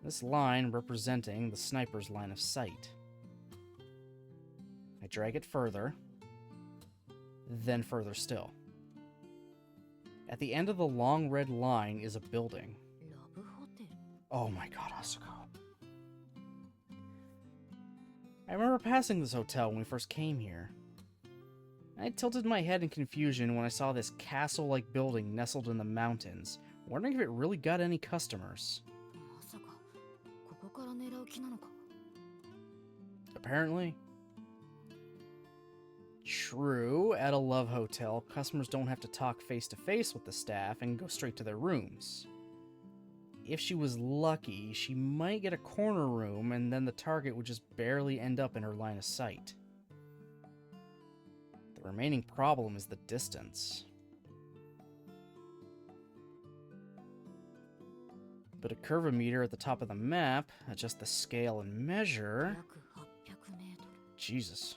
this line representing the sniper's line of sight. I drag it further, then further still. At the end of the long red line is a building. ラブホテル Oh my god, Asuko. I remember passing this hotel when we first came here. I tilted my head in confusion when I saw this castle-like building nestled in the mountains, wondering if it really got any customers. まさかここから狙う気なのか Apparently. True, at a love hotel, customers don't have to talk face-to-face with the staff and go straight to their rooms. If she was lucky, she might get a corner room and then the target would just barely end up in her line of sight. The remaining problem is the distance. But a curvometer at the top of the map, adjust the scale and measure... 約800メートル Jesus.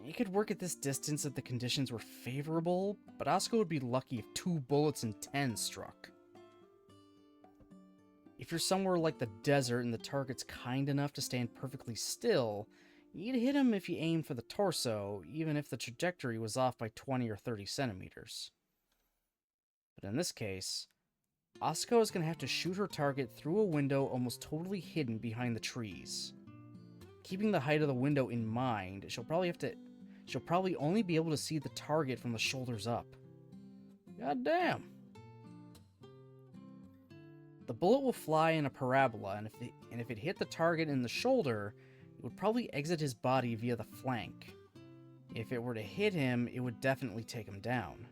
It could work at this distance if the conditions were favorable, but Asuko would be lucky if 2 bullets in 10 struck. If you're somewhere like the desert and the target's kind enough to stand perfectly still, you'd hit him if you aimed for the torso, even if the trajectory was off by 20 or 30 centimeters. But in this case, Asuko is going to have to shoot her target through a window almost totally hidden behind the trees. Keeping the height of the window in mind, she'll probably only be able to see the target from the shoulders up. God damn. The bullet will fly in a parabola, and if it hit the target in the shoulder, it would probably exit his body via the flank. If it were to hit him, it would definitely take him down.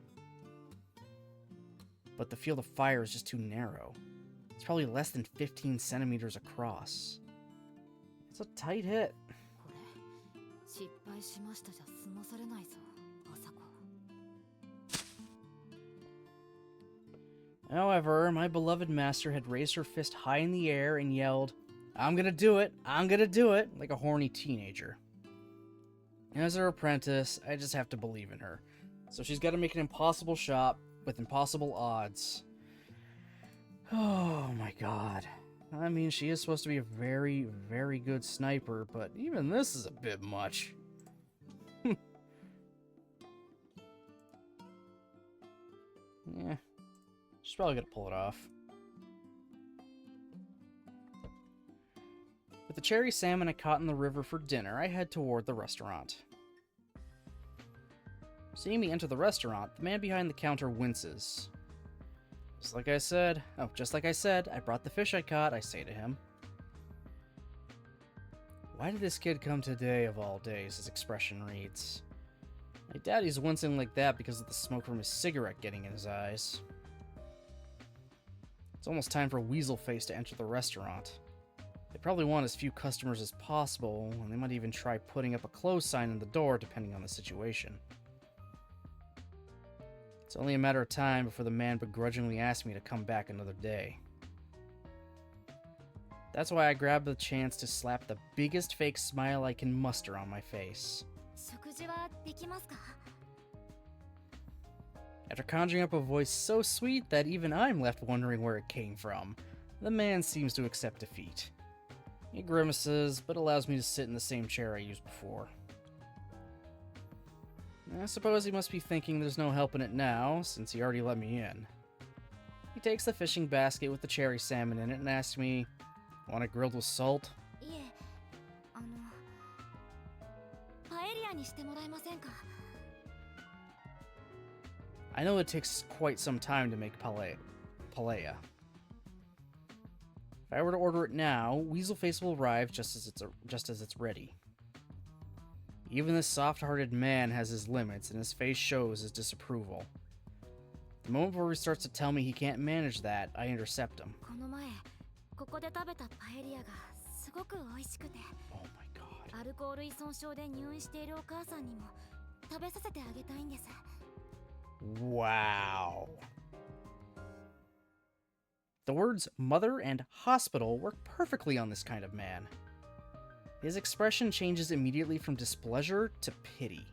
But the field of fire is just too narrow. It's probably less than 15 centimeters across. It's a tight hit. これ失敗しましたじゃ済まされないぞ朝子 However, my beloved master had raised her fist high in the air and yelled, "I'm gonna do it! I'm gonna do it!" like a horny teenager. As her apprentice, I just have to believe in her. So she's got to make an impossible shot with impossible odds. Oh my god. I mean, she is supposed to be a very, very good sniper, but even this is a bit much. Yeah. She's probably gonna pull it off. With the cherry salmon I caught in the river for dinner, I head toward the restaurant. Seeing me enter the restaurant, the man behind the counter winces. Just like I said, I brought the fish I caught, I say to him. Why did this kid come today of all days, his expression reads. I doubt he's wincing like that because of the smoke from his cigarette getting in his eyes. It's almost time for Weaselface to enter the restaurant. They probably want as few customers as possible, and they might even try putting up a close sign in the door depending on the situation. It's only a matter of time before the man begrudgingly asks me to come back another day. That's why I grabbed the chance to slap the biggest fake smile I can muster on my face. 食事はできますか？ After conjuring up a voice so sweet that even I'm left wondering where it came from, the man seems to accept defeat. He grimaces, but allows me to sit in the same chair I used before. I suppose he must be thinking there's no helping it now, since he already let me in. He takes the fishing basket with the cherry salmon in it and asks me, "Want it grilled with salt?" いえ、パエリアにしてもらえませんか？ I know it takes quite some time to make paella. If I were to order it now, Weaselface will arrive just as it's ready. Even this soft-hearted man has his limits, and his face shows his disapproval. The moment before he starts to tell me he can't manage that, I intercept him. この前、ここで食べたパエリアがすごく美味しくて、 Oh my god. アルコール依存症で入院しているお母さんにも食べさせてあげたいんです。 Wow. The words mother and hospital work perfectly on this kind of man. His expression changes immediately from displeasure to pity.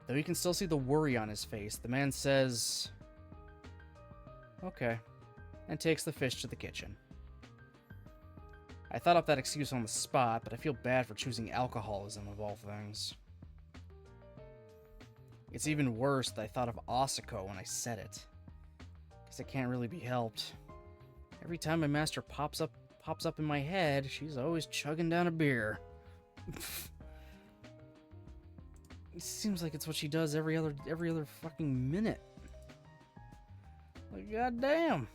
Though you can still see the worry on his face, the man says, "Okay," and takes the fish to the kitchen. I thought up that excuse on the spot, but I feel bad for choosing alcoholism of all things. It's even worse that I thought of Asako when I said it. Because it can't really be helped. Every time my master pops up in my head, she's always chugging down a beer. It seems like it's what she does every other fucking minute. Like, goddamn.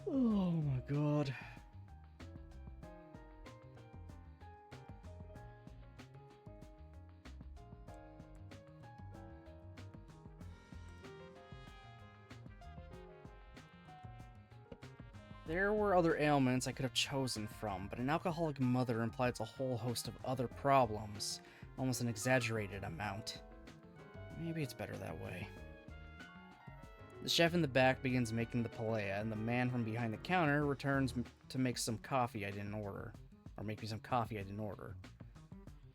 Oh my god. There were other ailments I could have chosen from, but an alcoholic mother implies a whole host of other problems, almost an exaggerated amount. Maybe it's better that way. The chef in the back begins making the paella, and the man from behind the counter returns to make some coffee I didn't order. Or make me some coffee I didn't order.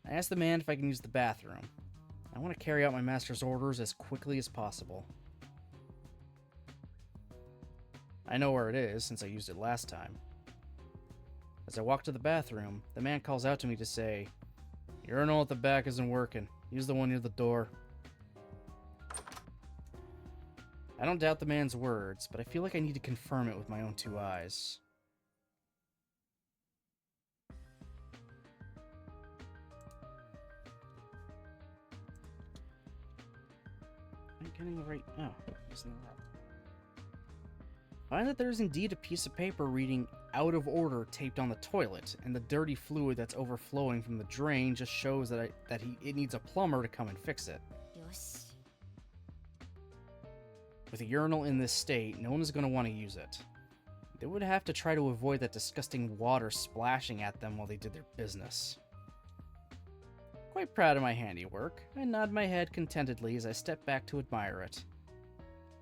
I ask the man if I can use the bathroom. I want to carry out my master's orders as quickly as possible. I know where it is, since I used it last time. As I walk to the bathroom, the man calls out to me to say, "Urinal at the back isn't working. Use the one near the door." I don't doubt the man's words, but I feel like I need to confirm it with my own two eyes. I'm getting the right... Oh, isn't that... Find that there's indeed a piece of paper reading "out of order" taped on the toilet, and the dirty fluid that's overflowing from the drain just shows that it needs a plumber to come and fix it. よし。 With a urinal in this state, no one is going to want to use it. They would have to try to avoid that disgusting water splashing at them while they did their business. Quite proud of my handiwork, I nod my head contentedly as I step back to admire it.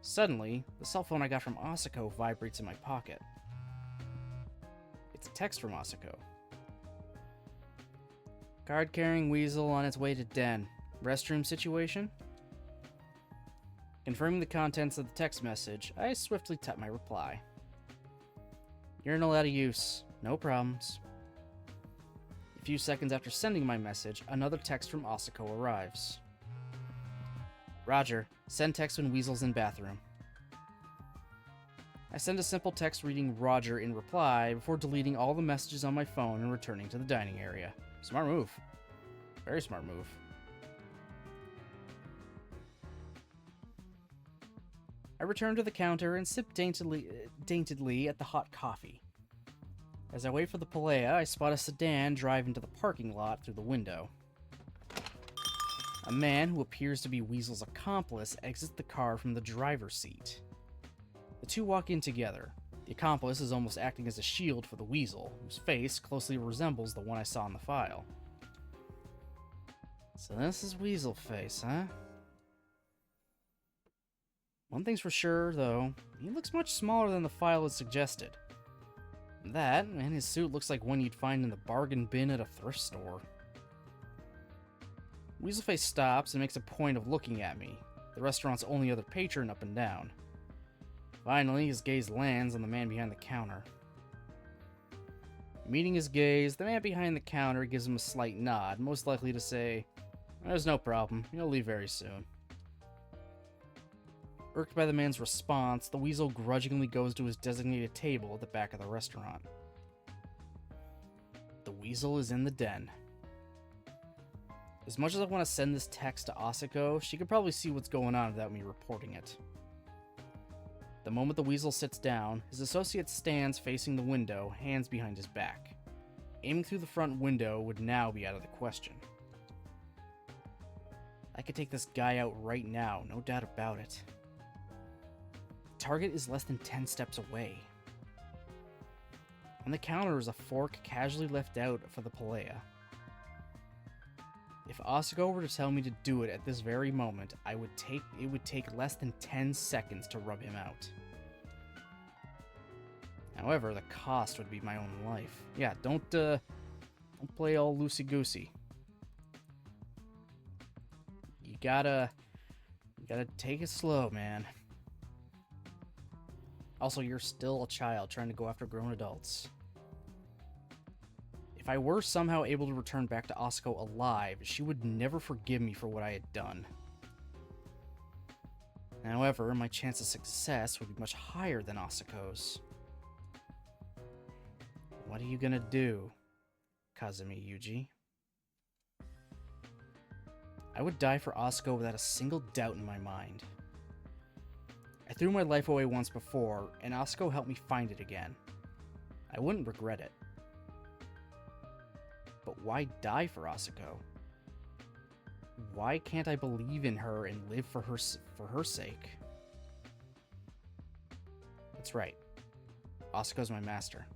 Suddenly, the cell phone I got from Asako vibrates in my pocket. It's a text from Asako. "Card-carrying weasel on its way to den. Restroom situation?" Confirming the contents of the text message, I swiftly type my reply. "Urinal out of use. No problems." A few seconds after sending my message, another text from Asako arrives. "Roger. Send text when Weasel's in bathroom." I send a simple text reading "Roger" in reply before deleting all the messages on my phone and returning to the dining area. Smart move. Very smart move. I return to the counter and sip daintily at the hot coffee. As I wait for the paella, I spot a sedan drive into the parking lot through the window. A man who appears to be Weasel's accomplice exits the car from the driver's seat. The two walk in together. The accomplice is almost acting as a shield for the Weasel, whose face closely resembles the one I saw in the file. So this is Weasel Face, huh? One thing's for sure, though, he looks much smaller than the file had suggested. That, and his suit looks like one you'd find in the bargain bin at a thrift store. Weaselface stops and makes a point of looking at me, the restaurant's only other patron, up and down. Finally, his gaze lands on the man behind the counter. Meeting his gaze, the man behind the counter gives him a slight nod, most likely to say, "There's no problem, you'll leave very soon." Irked by the man's response, the weasel grudgingly goes to his designated table at the back of the restaurant. The weasel is in the den. As much as I want to send this text to Asako, she could probably see what's going on without me reporting it. The moment the weasel sits down, his associate stands facing the window, hands behind his back. Aiming through the front window would now be out of the question. I could take this guy out right now, no doubt about it. The target is less than 10 steps away. On the counter is a fork casually left out for the palea. If Asako were to tell me to do it at this very moment, it would take less than 10 seconds to rub him out. However, the cost would be my own life. Yeah, don't play all loosey-goosey. You gotta take it slow, man. Also, you're still a child trying to go after grown adults. If I were somehow able to return back to Asako alive, she would never forgive me for what I had done. However, my chance of success would be much higher than Asako's. What are you gonna do, Kazumi Yuji? I would die for Asako without a single doubt in my mind. I threw my life away once before, and Asako helped me find it again. I wouldn't regret it. But why die for Asako? Why can't I believe in her and live for her sake? That's right. Asako's my master.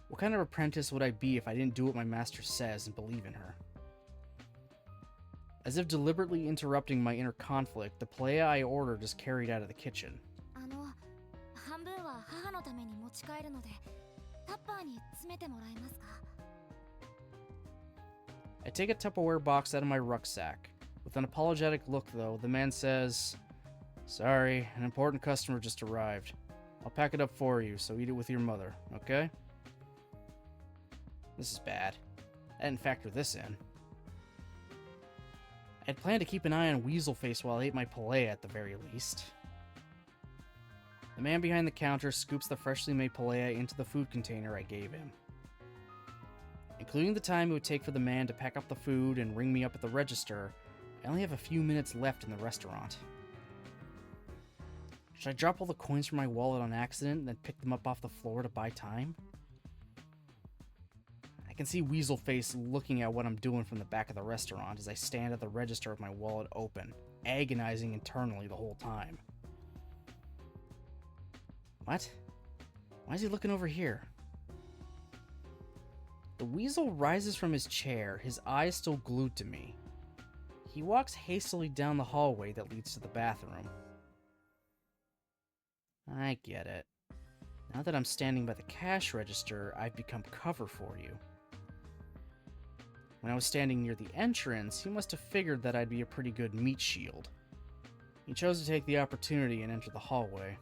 What kind of apprentice would I be if I didn't do what my master says and believe in her? As if deliberately interrupting my inner conflict, the palea I ordered is carried out of the kitchen. 半分は母のために持ち帰るので、タッパーに詰めてもらえますか? I take a Tupperware box out of my rucksack. With an apologetic look, though, the man says, "Sorry, an important customer just arrived. I'll pack it up for you, so eat it with your mother, okay?" This is bad. I didn't factor this in. I had planned to keep an eye on Weaselface while I ate my palea at the very least. The man behind the counter scoops the freshly made palea into the food container I gave him. Including the time it would take for the man to pack up the food and ring me up at the register, I only have a few minutes left in the restaurant. Should I drop all the coins from my wallet on accident and then pick them up off the floor to buy time? I can see Weaselface looking at what I'm doing from the back of the restaurant as I stand at the register with my wallet open, agonizing internally the whole time. What? Why is he looking over here? The weasel rises from his chair, his eyes still glued to me. He walks hastily down the hallway that leads to the bathroom. I get it. Now that I'm standing by the cash register, I've become cover for you. When I was standing near the entrance, he must have figured that I'd be a pretty good meat shield. He chose to take the opportunity and enter the hallway.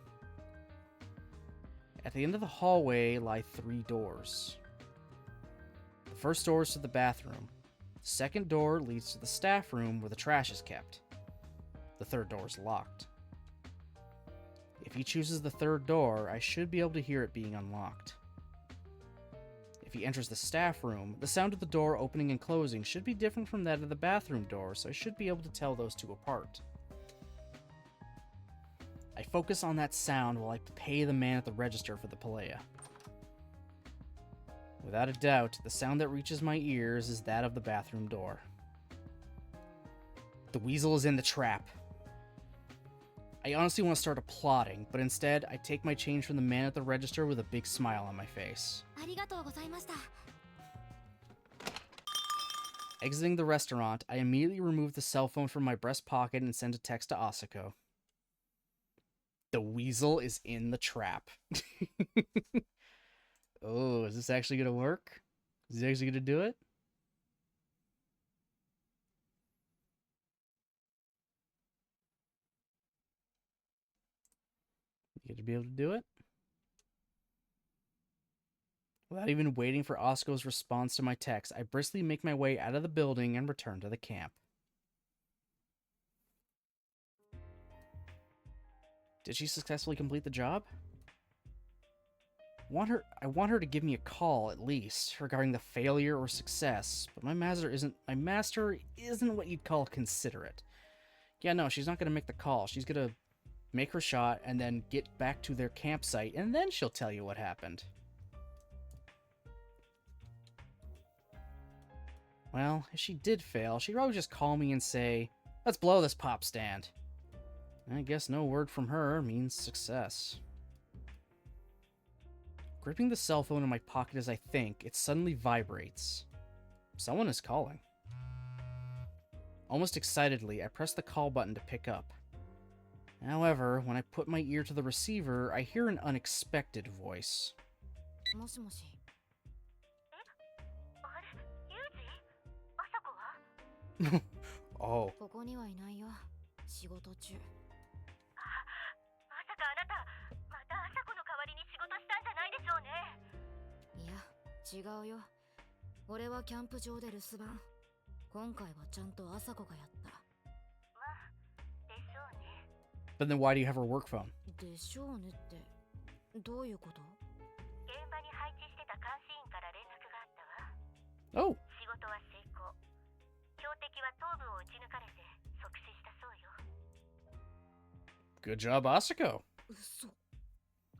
At the end of the hallway lie 3 doors. The first door is to the bathroom. The second door leads to the staff room where the trash is kept. The third door is locked. If he chooses the third door, I should be able to hear it being unlocked. If he enters the staff room, the sound of the door opening and closing should be different from that of the bathroom door, so I should be able to tell those two apart. I focus on that sound while I pay the man at the register for the palea. Without a doubt, the sound that reaches my ears is that of the bathroom door. The weasel is in the trap. I honestly want to start applauding, but instead, I take my change from the man at the register with a big smile on my face. ありがとうございました。 Exiting the restaurant, I immediately remove the cell phone from my breast pocket and send a text to Asako. The weasel is in the trap. Oh, is this actually gonna work? Is he actually gonna do it? You gonna be able to do it? Without even waiting for Osco's response to my text, I briskly make my way out of the building and return to the camp. Did she successfully complete the job? I want her to give me a call at least regarding the failure or success, but my master isn't what you'd call considerate. Yeah, no, she's not gonna make the call. She's gonna make her shot and then get back to their campsite, and then she'll tell you what happened. Well, if she did fail, she'd probably just call me and say, "Let's blow this pop stand." I guess no word from her means success. Gripping the cell phone in my pocket as I think, it suddenly vibrates. Someone is calling. Almost excitedly, I press the call button to pick up. However, when I put my ear to the receiver, I hear an unexpected voice. もしもし。あれ、ユージ？朝子は？ Oh. ここにはいないよ。仕事中。まさかあなた、また朝子の代わりに仕事したんじゃないでしょうね。いや、違うよ。俺はキャンプ場で留守番。今回はちゃんと朝子がやった。まあ、でしょうね。But then why do you have her work phone? でしょうねって、どういうこと？現場に配置してた監視員から連絡があったわ。Oh. 仕事は成功。標的は頭部を撃ち抜かれて即死したそうよ。 Good job, Asako. 嘘。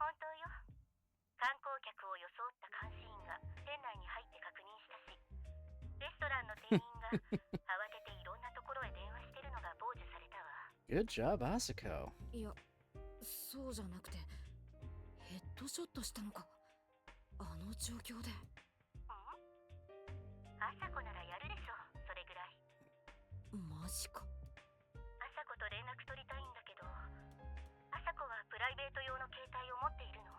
本当よ。観光客を装った監視員が店内に入って確認したし、レストランの店員が慌てていろんなところへ電話してるのが傍受されたわ。Good job, Asako. いや、そうじゃなくて、ヘッドショットしたのか。あの状況で。朝子ならやるでしょ、それぐらい。マジか。朝子と連絡取りたいんだけど、朝子はプライベート用の携帯を持っているの？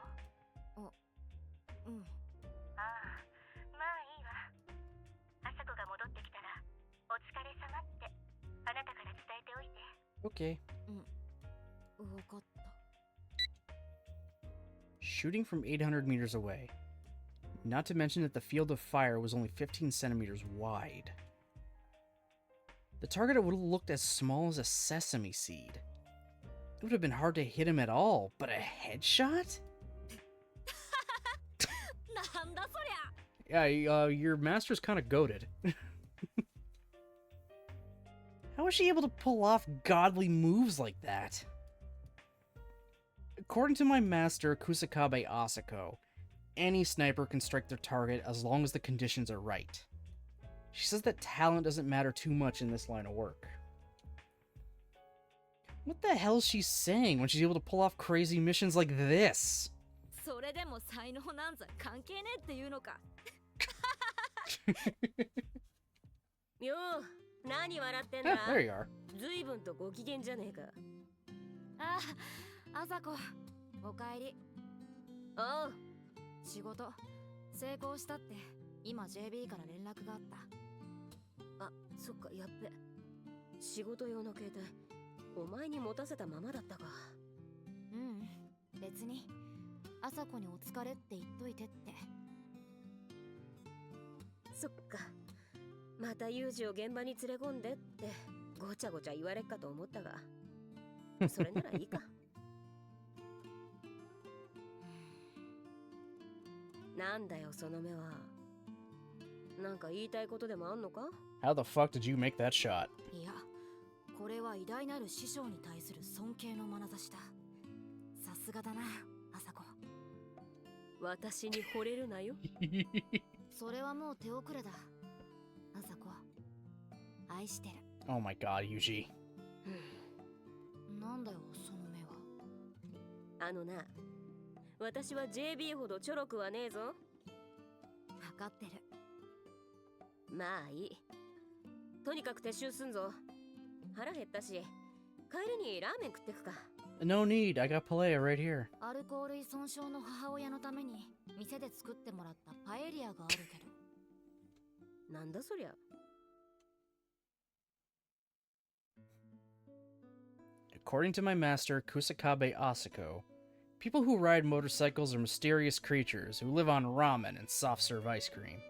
うん。ああ、まあいいわ。朝子が戻ってきたら、お疲れ様ってあなたから伝えておいて。Okay. うん。わかった。Shooting from 800 meters away. Not to mention that the field of fire was only 15 centimeters wide. The target would have looked as small as a sesame seed. It would have been hard to hit him at all, but a headshot? なんだそりゃ。 Yeah, your master's kind of goated. How was she able to pull off godly moves like that? According to my master, Kusakabe Asako, any sniper can strike their target as long as the conditions are right. She says that talent doesn't matter too much in this line of work. What the hell is she saying when she's able to pull off crazy missions like this? それでも才能なんざ関係ねえっていうのか。よう、何笑ってんだ？ There you are. ずいぶんとご機嫌じゃねえか。ああ、朝子、おかえり。おう。仕事成功したって今 JB から連絡があった。あ、そっか、やっべ。仕事用の携帯お前に持たせたままだったか。うん、別に朝子にお疲れって言っといてって。そっか、またユージを現場に連れ込んでってごちゃごちゃ言われっかと思ったが、それならいいか。なんだよその目は。なんか言いたいことでもあんのか？ How the fuck did you make that shot? いや、これは偉大なる師匠に対する尊敬の眼差しだ。さすがだな、朝子。私に惚れるなよ。それはもう手遅れだ。朝子、愛してる。Oh my god, Yuji. なんだよその目は。あのな、私は JB ほどちょろくはねえぞ。わかってる。まあいい。とにかく撤収すんぞ。腹減ったし、帰りにラーメン食ってくか。No need, I got Palea right here. アルコール依存症の母親のために店で作ってもらったパエリアがあるけど。なんだそりゃ。According to my master, Kusakabe Asako, people who ride motorcycles are mysterious creatures who live on ramen and soft-serve ice cream.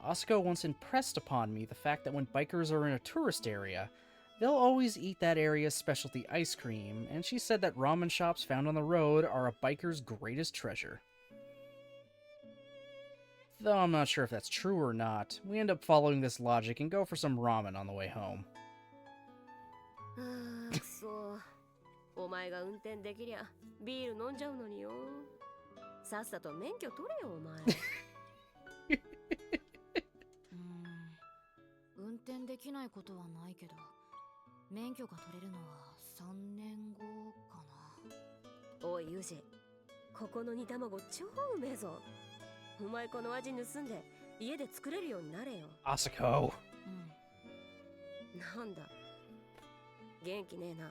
Asako once impressed upon me the fact that when bikers are in a tourist area, they'll always eat that area's specialty ice cream, and she said that ramen shops found on the road are a biker's greatest treasure. Though I'm not sure if that's true or not, we end up following this logic and go for some ramen on the way home. ああ、くそ。お前が運転できりゃビール飲んじゃうのによ。さっさと免許取れよお前。運転できないことはないけど、免許が取れるのは3年後かな。おいユージ、ここの煮卵超うめえぞ。お前この味盗んで家で作れるようになれよ。Asako. なんだ、元気ねえな。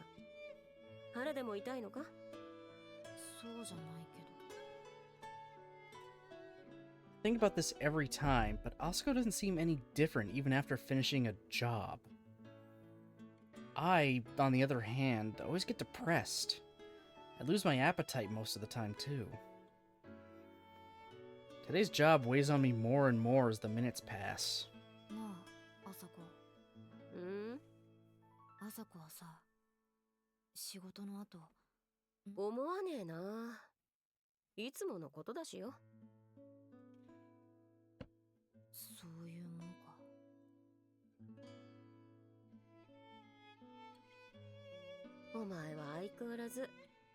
腹でも痛いのか？そうじゃないけど。Think about this every time, but Asako doesn't seem any different even after finishing a job. I, on the other hand, always get depressed. I lose my appetite most of the time, too. Today's job weighs on me more and more as the minutes pass. なあ、朝子。朝子はさ、仕事の後。思わねえな。いつものことだしよ。そういうもんか。お前は相変わらず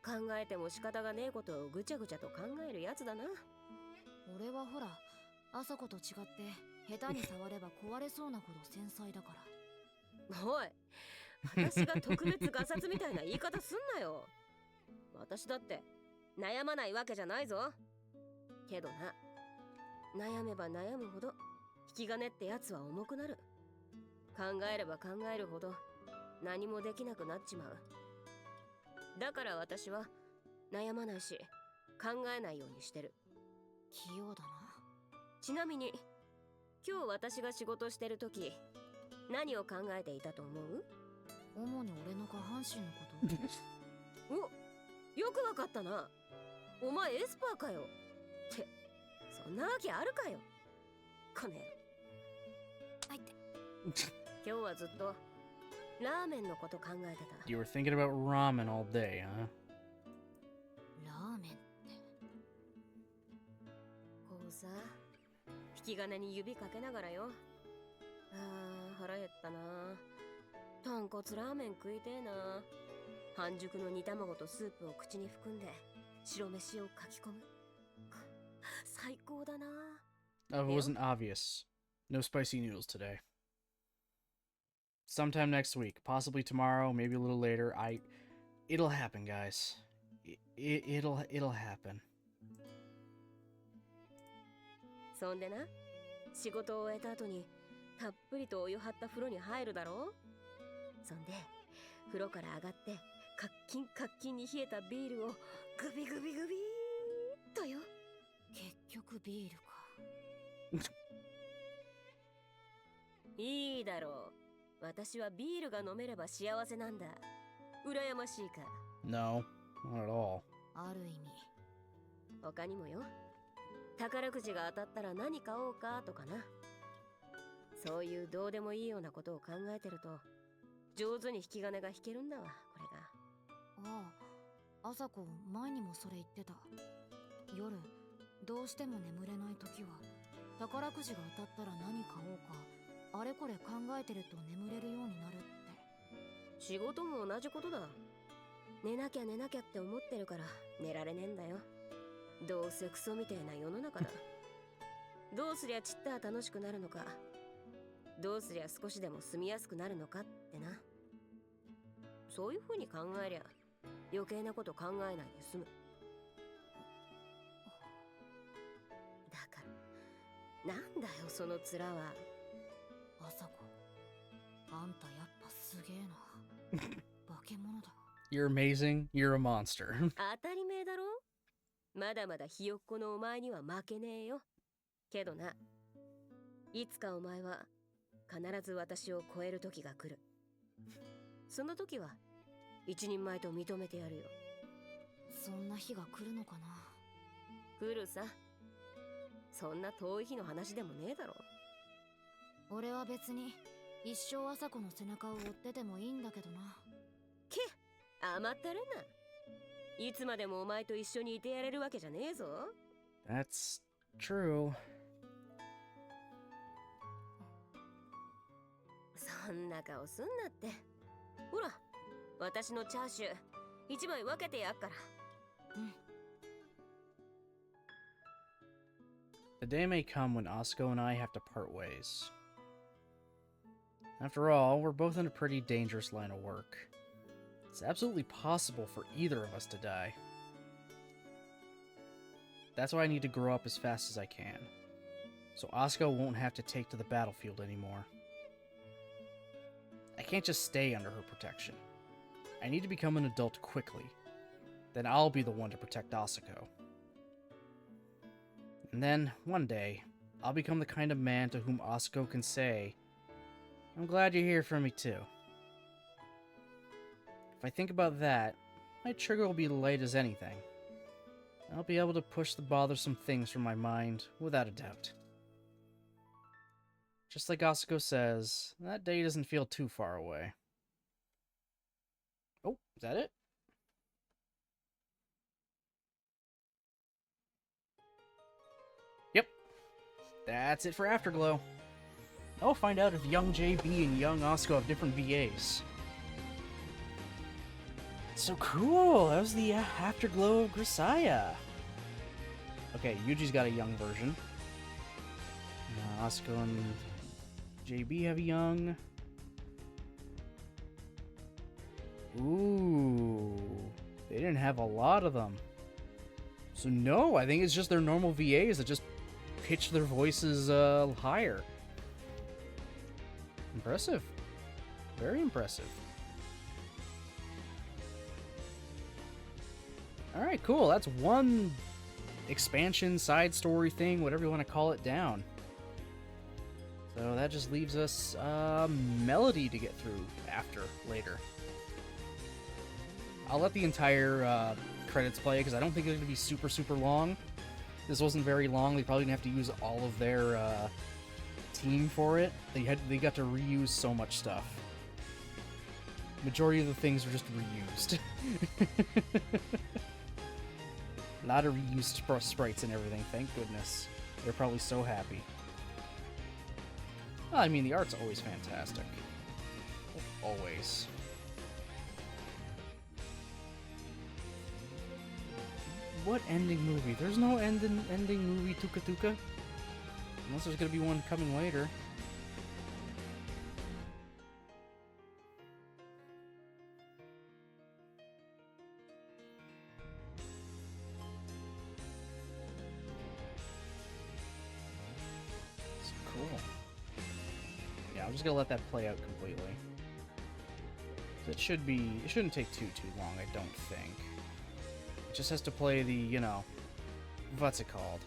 考えても仕方がねえことをぐちゃぐちゃと考えるやつだな。俺はほら、朝子と違って下手に触れば壊れそうなほど繊細だから。おい、私が特別ガサツみたいな言い方すんなよ。私だって悩まないわけじゃないぞ。けどな、悩めば悩むほど引き金ってやつは重くなる。考えれば考えるほど何もできなくなっちまう。だから私は悩まないし考えないようにしてる。器用だな。ちなみに今日私が仕事してる時何を考えていたと思う？主に俺の下半身のことお、よくわかったな。お前エスパーかよ。ってそんなわけあるかよ。この野郎。あいって。今日はずっとラーメンのこと考えてた。 You were thinking about ramen all day, huh? ラーメンってこうさ、引き金に指かけながらよ。腹減ったな。豚骨ラーメン食いてえな。半熟の煮卵とスープを口に含んで白飯をかき込む。最高だな。Oh, it wasn't obvious. No spicy noodles today. Sometime next week, possibly tomorrow, maybe a little later. It'll happen, guys. It'll happen. そんでな、仕事を終えた後にたっぷりとお湯張った風呂に入るだろ。そんで風呂から上がってカッキンに冷えたビールをグビグビグビーっとよ。結局ビールか。いいだろう。私はビールが飲めれば幸せなんだ。羨ましいか？ No, not at all. ある意味。他にもよ。宝くじが当たったら何買おうかとかな。そういうどうでもいいようなことを考えてると上手に引き金が引けるんだわ、これが。ああ、朝子前にもそれ言ってた。夜どうしても眠れない時は宝くじが当たったら何買おうかあれこれ考えてると眠れるようになるって。仕事も同じことだ。寝なきゃって思ってるから寝られねえんだよ。どうせクソみてえな世の中だ。どうすりゃちったら楽しくなるのか、どうすりゃ少しでも住みやすくなるのかってな。そういう風に考えりゃ余計なこと考えないで済む。だからなんだよその面は。朝子、あんたやっぱすげえな。化け物だ。You're amazing. You're a monster. 当たり前だろ。まだまだひよっこのお前には負けねえよ。けどな、いつかお前は必ず私を超える時が来る。その時は一人前と認めてやるよ。そんな日が来るのかな。来るさ。そんな遠い日の話でもねえだろ。俺は別に一生朝子の背中を追っててもいいんだけどな。け、甘ったれんな。いつまでもお前と一緒にいてやれるわけじゃねえぞ。That's true. そんな顔すんなって。ほら、私のチャーシュー一枚分けてやっから。うん。The day may come when Asuko and I have to part ways. After all, we're both in a pretty dangerous line of work. It's absolutely possible for either of us to die. That's why I need to grow up as fast as I can, so Asuko won't have to take to the battlefield anymore. I can't just stay under her protection. I need to become an adult quickly. Then I'll be the one to protect Asuko. And then, one day, I'll become the kind of man to whom Asuko can say, I'm glad you're here for me too. If I think about that, my trigger will be light as anything. I'll be able to push the bothersome things from my mind without a doubt. Just like Asuko says, that day doesn't feel too far away. Oh, is that it? Yep. That's it for Afterglow. I'll find out if young JB and young Asuko have different VAs. So cool! That was the Afterglow of Grisaia. Okay, Yuji's got a young version. Asuko and JB have a young. Ooh, they didn't have a lot of them. So no, I think it's just their normal VAs that just pitch their voices higher. Impressive. Very impressive. Alright, cool. That's one expansion, side story thing, whatever you want to call it, down. So that just leaves us Melody to get through after, later. I'll let the entire credits play, because I don't think they're going to be super, super long. This wasn't very long. They probably didn't have to use all of their team for it. They got to reuse so much stuff. Majority of the things were just reused. A lot of reused sprites and everything, thank goodness. They're probably so happy. Well, I mean, the art's always fantastic. Always. What ending movie? There's no ending movie Tuka Tuka. Unless there's gonna be one coming later. It's cool. Yeah, I'm just gonna let that play out completely. It shouldn't take too long, I don't think. It just has to play the, you know, what's it called?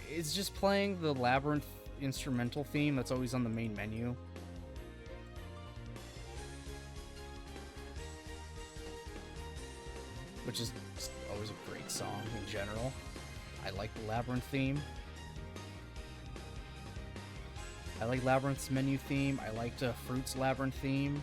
It's just playing the Labyrinth instrumental theme that's always on the main menu. Which is just always a great song in general. I like the Labyrinth theme. I like Labyrinth's menu theme. I liked Fruit's Labyrinth theme.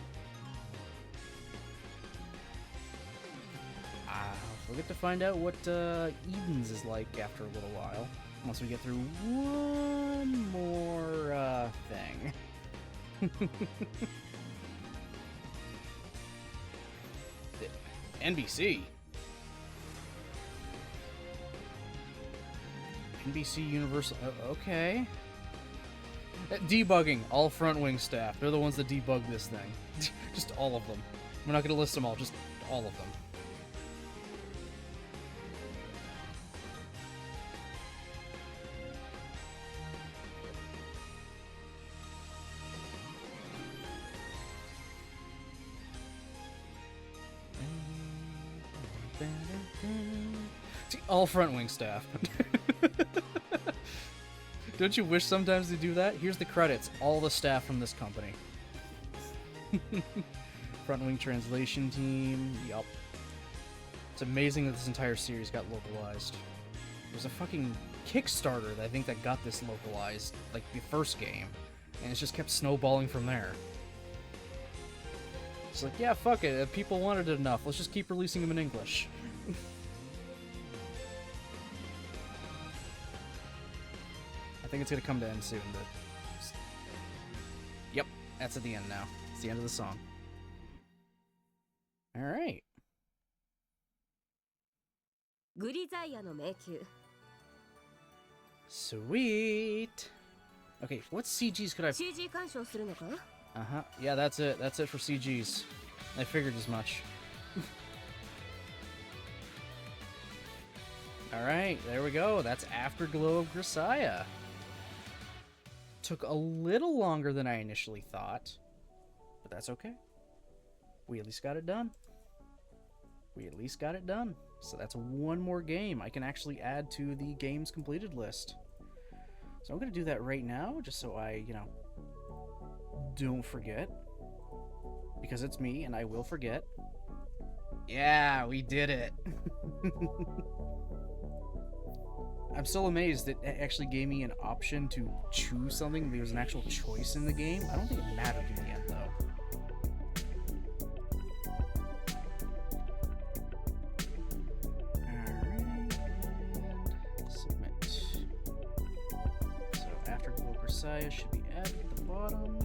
We'll get to find out what Eden's is like after a little while. Once we get through one more thing. NBC. NBC Universal. Okay. Debugging. All front wing staff. They're the ones that debug this thing. Just all of them. We're not going to list them all, just all of them. See, all front wing staff. Don't you wish sometimes they do that? Here's the credits. All the staff from this company. Front wing translation team. Yup. It's amazing that this entire series got localized. There's a fucking Kickstarter that I think that got this localized, like the first game, and it's just kept snowballing from there. It's like, yeah, fuck it. If people wanted it enough, let's just keep releasing them in English. I think it's gonna come to end soon, but... Yep, that's at the end now. It's the end of the song. Alright. グリザイアの迷宮 Sweet! Okay, what CGs could I... CG 鑑賞するのか Uh-huh. Yeah, that's it. That's it for CGs. I figured as much. Alright, there we go. That's Afterglow of Grisaia. Took a little longer than I initially thought, but that's okay. We at least got it done. We at least got it done. So that's one more game I can actually add to the games completed list. So I'm going to do that right now, just so I, you know, don't forget. Because it's me, and I will forget. Yeah, we did it. I'm still amazed that it actually gave me an option to choose something. There was an actual choice in the game. I don't think it mattered in the end, though. Alright, and submit. So Afterglow Grisaia should be added at the bottom.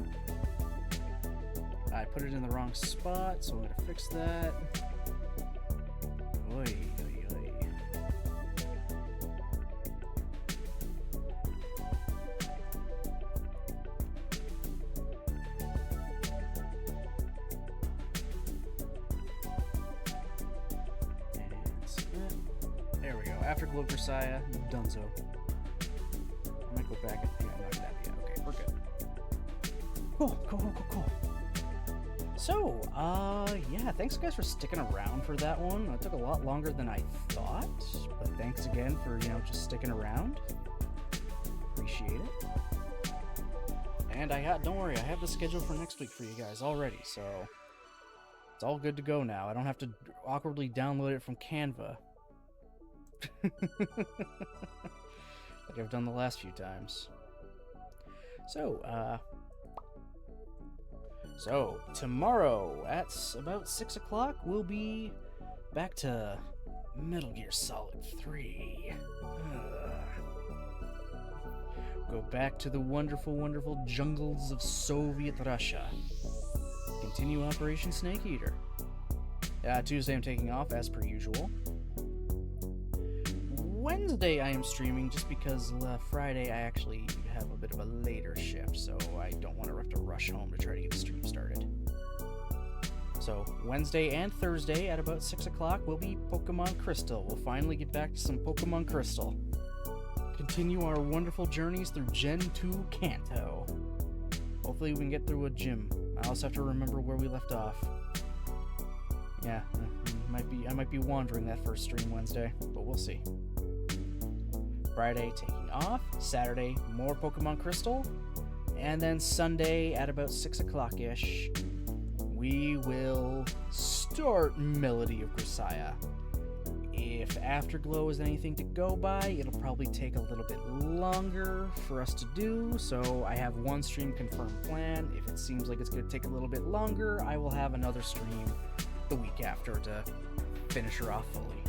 I put it in the wrong spot, so I'm gonna fix that. Oy, oy, oy. And submit. There we go. Afterglow Grisaia, donezo. I might go back and yeah, not that. Yeah, okay, we're good. Cool. So, yeah, thanks guys for sticking around for that one. It took a lot longer than I thought, but thanks again for, you know, just sticking around. Appreciate it. And don't worry, I have the schedule for next week for you guys already, so it's all good to go now. I don't have to awkwardly download it from Canva. Like I've done the last few times. So, tomorrow at about 6 o'clock, we'll be back to Metal Gear Solid 3. Go back to the wonderful, wonderful jungles of Soviet Russia. Continue Operation Snake Eater. Tuesday I'm taking off, as per usual. Wednesday I am streaming just because Friday I actually have a bit of a later shift, so I don't want to have to rush home to try to get the stream started. So Wednesday and Thursday at about 6 o'clock will be Pokemon Crystal. We'll finally get back to some Pokemon Crystal. Continue our wonderful journeys through Gen 2 Kanto. Hopefully we can get through a gym. I also have to remember where we left off. Yeah, I might be wandering that first stream Wednesday, but we'll see. Friday, taking off. Saturday, more Pokemon Crystal. And then Sunday, at about 6 o'clock-ish, we will start Melody of Grisaia. If Afterglow is anything to go by, it'll probably take a little bit longer for us to do, so I have one stream confirmed plan. If it seems like it's going to take a little bit longer, I will have another stream the week after to finish her off fully.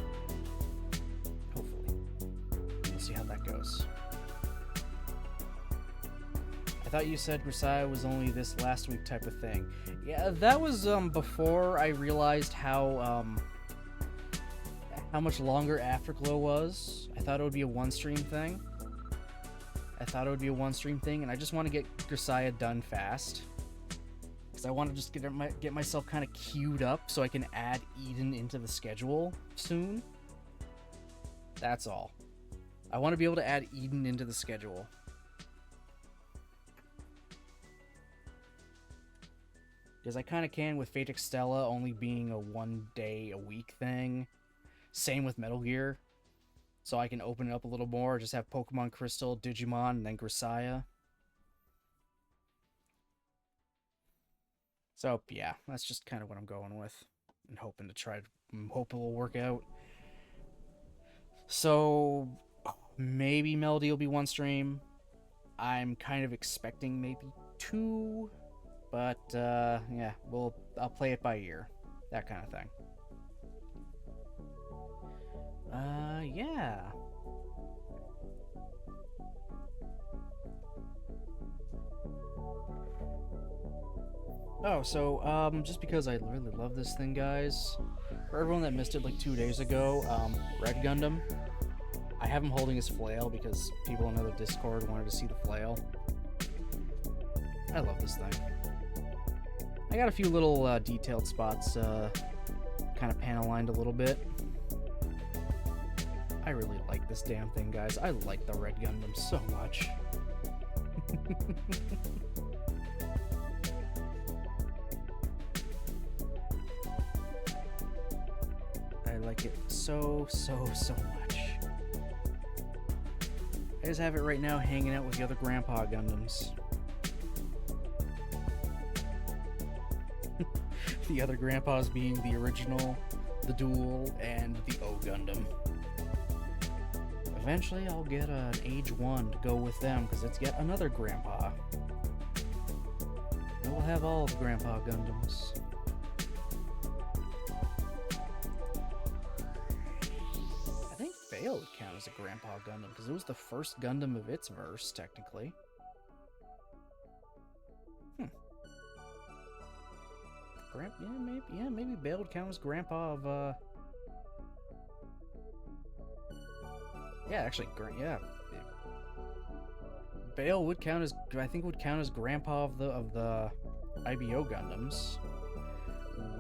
See how that goes. I thought you said Grisaia was only this last week type of thing. Yeah, that was before I realized how much longer Afterglow was. I thought it would be a one stream thing. And I just want to get Grisaia done fast. Because I want to just get myself kind of queued up so I can add Eden into the schedule soon. That's all. I want to be able to add Eden into the schedule. Because I kind of can with Fate Extella only being a 1 day a week thing. Same with Metal Gear. So I can open it up a little more, just have Pokemon Crystal, Digimon, and then Grisaia. So, yeah, that's just kind of what I'm going with. And hope it will work out. So, maybe Melody will be one stream. I'm kind of expecting maybe 2. But, yeah, I'll play it by ear. That kind of thing. Yeah. Oh, so, just because I really love this thing, guys, for everyone that missed it like 2 days ago, Red Gundam, I have him holding his flail because people in the Discord wanted to see the flail. I love this thing. I got a few little, detailed spots, kind of panel lined a little bit. I really like this damn thing, guys. I like the Red Gundam so much. I like it so much. I just have it right now hanging out with the other Grandpa Gundams. The other Grandpas being the original, the Duel, and the O Gundam. Eventually, I'll get an Age 1 to go with them, because it's yet another Grandpa. And we'll have all the Grandpa Gundams. I think Fail would count as a Grandpa Gundam, because it was the first Gundam of its verse, technically. Maybe Bale would count as Grandpa of, yeah, actually, Bale would count as, I think would count as Grandpa of the IBO Gundams.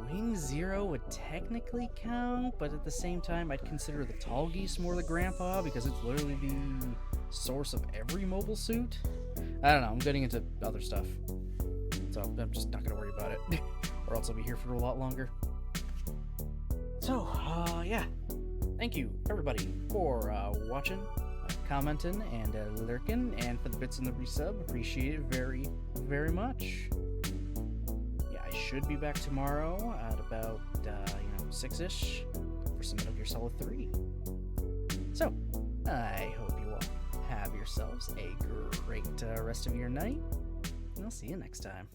Wing Zero would technically count, but at the same time, I'd consider the Tall Geese more the Grandpa, because it's literally the source of every mobile suit. I don't know, I'm getting into other stuff. So, I'm just not gonna worry about it. Or else I'll be here for a lot longer. So, yeah. Thank you, everybody, for watching, commenting, and lurking, and for the bits in the resub. Appreciate it very, very much. Yeah, I should be back tomorrow at about, 6-ish for some Metal Gear Solid 3. So, I hope you all have yourselves a great rest of your night, and I'll see you next time.